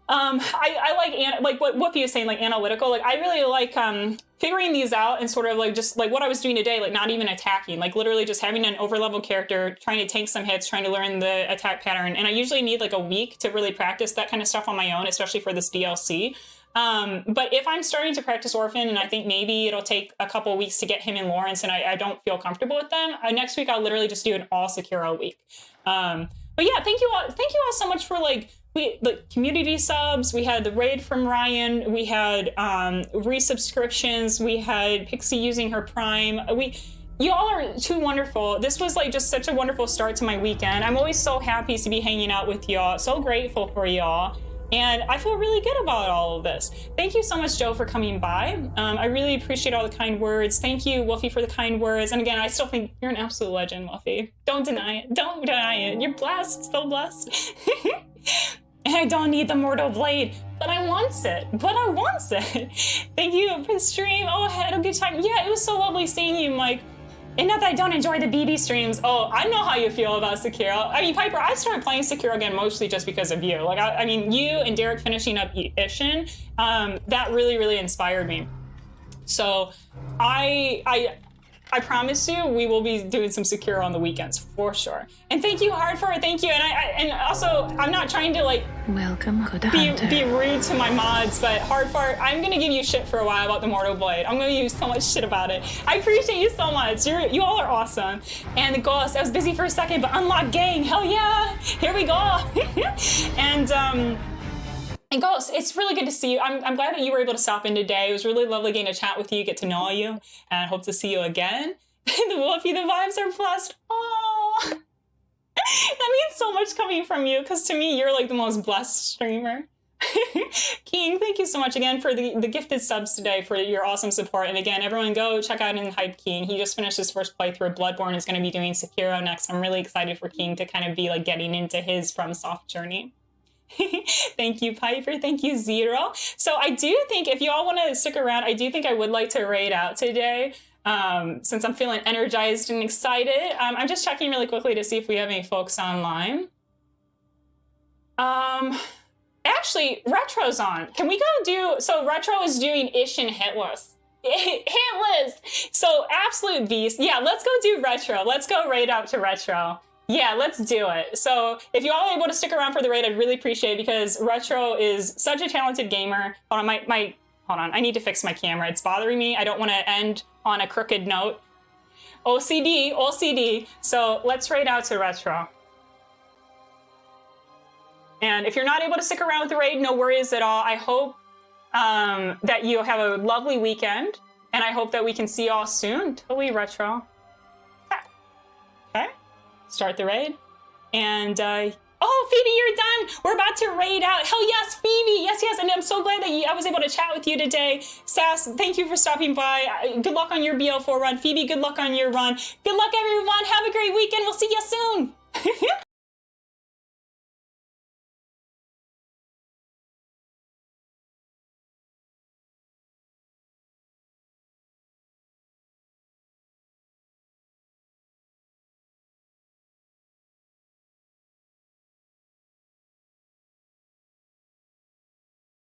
like what Whoopi is saying, like analytical. Like I really like figuring these out and sort of like just like what I was doing today, like not even attacking, like literally just having an overlevel character, trying to tank some hits, trying to learn the attack pattern. And I usually need like a week to really practice that kind of stuff on my own, especially for this DLC. But if I'm starting to practice Orphan and I think maybe it'll take a couple of weeks to get him and Lawrence and I don't feel comfortable with them, next week I'll literally just do an all Sekiro week. But yeah, thank you all so much for like like community subs, we had the raid from Ryan, we had resubscriptions, we had Pixie using her Prime. You all are too wonderful. This was like just such a wonderful start to my weekend. I'm always so happy to be hanging out with y'all, so grateful for y'all. And I feel really good about all of this. Thank you so much, Joe, for coming by. I really appreciate all the kind words. Thank you, Wolfie, for the kind words. And again, I still think you're an absolute legend, Wolfie. Don't deny it. Don't deny it. You're blessed, so blessed. And I don't need the mortal blade, but I want it. Thank you for the stream. Oh, I had a good time. Yeah, it was so lovely seeing you, Mike. And not that I don't enjoy the BB streams. Oh, I know how you feel about Sekiro. I mean, Piper, I started playing Sekiro again mostly just because of you. Like, I mean, you and Derek finishing up Ishin, that really, really inspired me. So I promise you, we will be doing some Sekiro on the weekends for sure. And thank you, Hardford. Thank you. And also, I'm not trying to like Welcome, good be hunter. rude to my mods, but Hardfart, I'm gonna give you shit for a while about the Mortal Blade. I'm gonna use so much shit about it. I appreciate you so much. You all are awesome. And Ghost, I was busy for a second, but unlock gang, hell yeah! Here we go. And Ghost, it's really good to see you. I'm glad that you were able to stop in today. It was really lovely getting to chat with you, get to know you, and I hope to see you again. The Wolfie, the vibes are blessed. Oh, that means so much coming from you, because to me, you're like the most blessed streamer. King, thank you so much again for the gifted subs today, for your awesome support. And again, everyone go check out and hype King. He just finished his first playthrough of Bloodborne, is going to be doing Sekiro next. I'm really excited for King to kind of be like getting into his FromSoft journey. Thank you, Piper. Thank you, Zero. So I do think if you all want to stick around, I do think I would like to raid out today. Since I'm feeling energized and excited. I'm just checking really quickly to see if we have any folks online. Actually, Retro's on. Can we go do, so Retro is doing Ishin Hitless. Hitless! So absolute beast. Yeah, let's go do Retro. Let's go raid out to Retro. Yeah, let's do it. So if you all are able to stick around for the raid, I'd really appreciate it, because Retro is such a talented gamer. Hold on, hold on, I need to fix my camera. It's bothering me. I don't want to end on a crooked note. OCD. So let's raid out to Retro. And if you're not able to stick around with the raid, no worries at all. I hope that you have a lovely weekend, and I hope that we can see you all soon. Totally Retro. Okay. Start the raid. And oh, Phoebe, you're done. We're about to raid out. Hell yes, Phoebe. Yes. And I'm so glad that I was able to chat with you today. Sass, thank you for stopping by. Good luck on your BL4 run. Phoebe, good luck on your run. Good luck, everyone. Have a great weekend. We'll see you soon.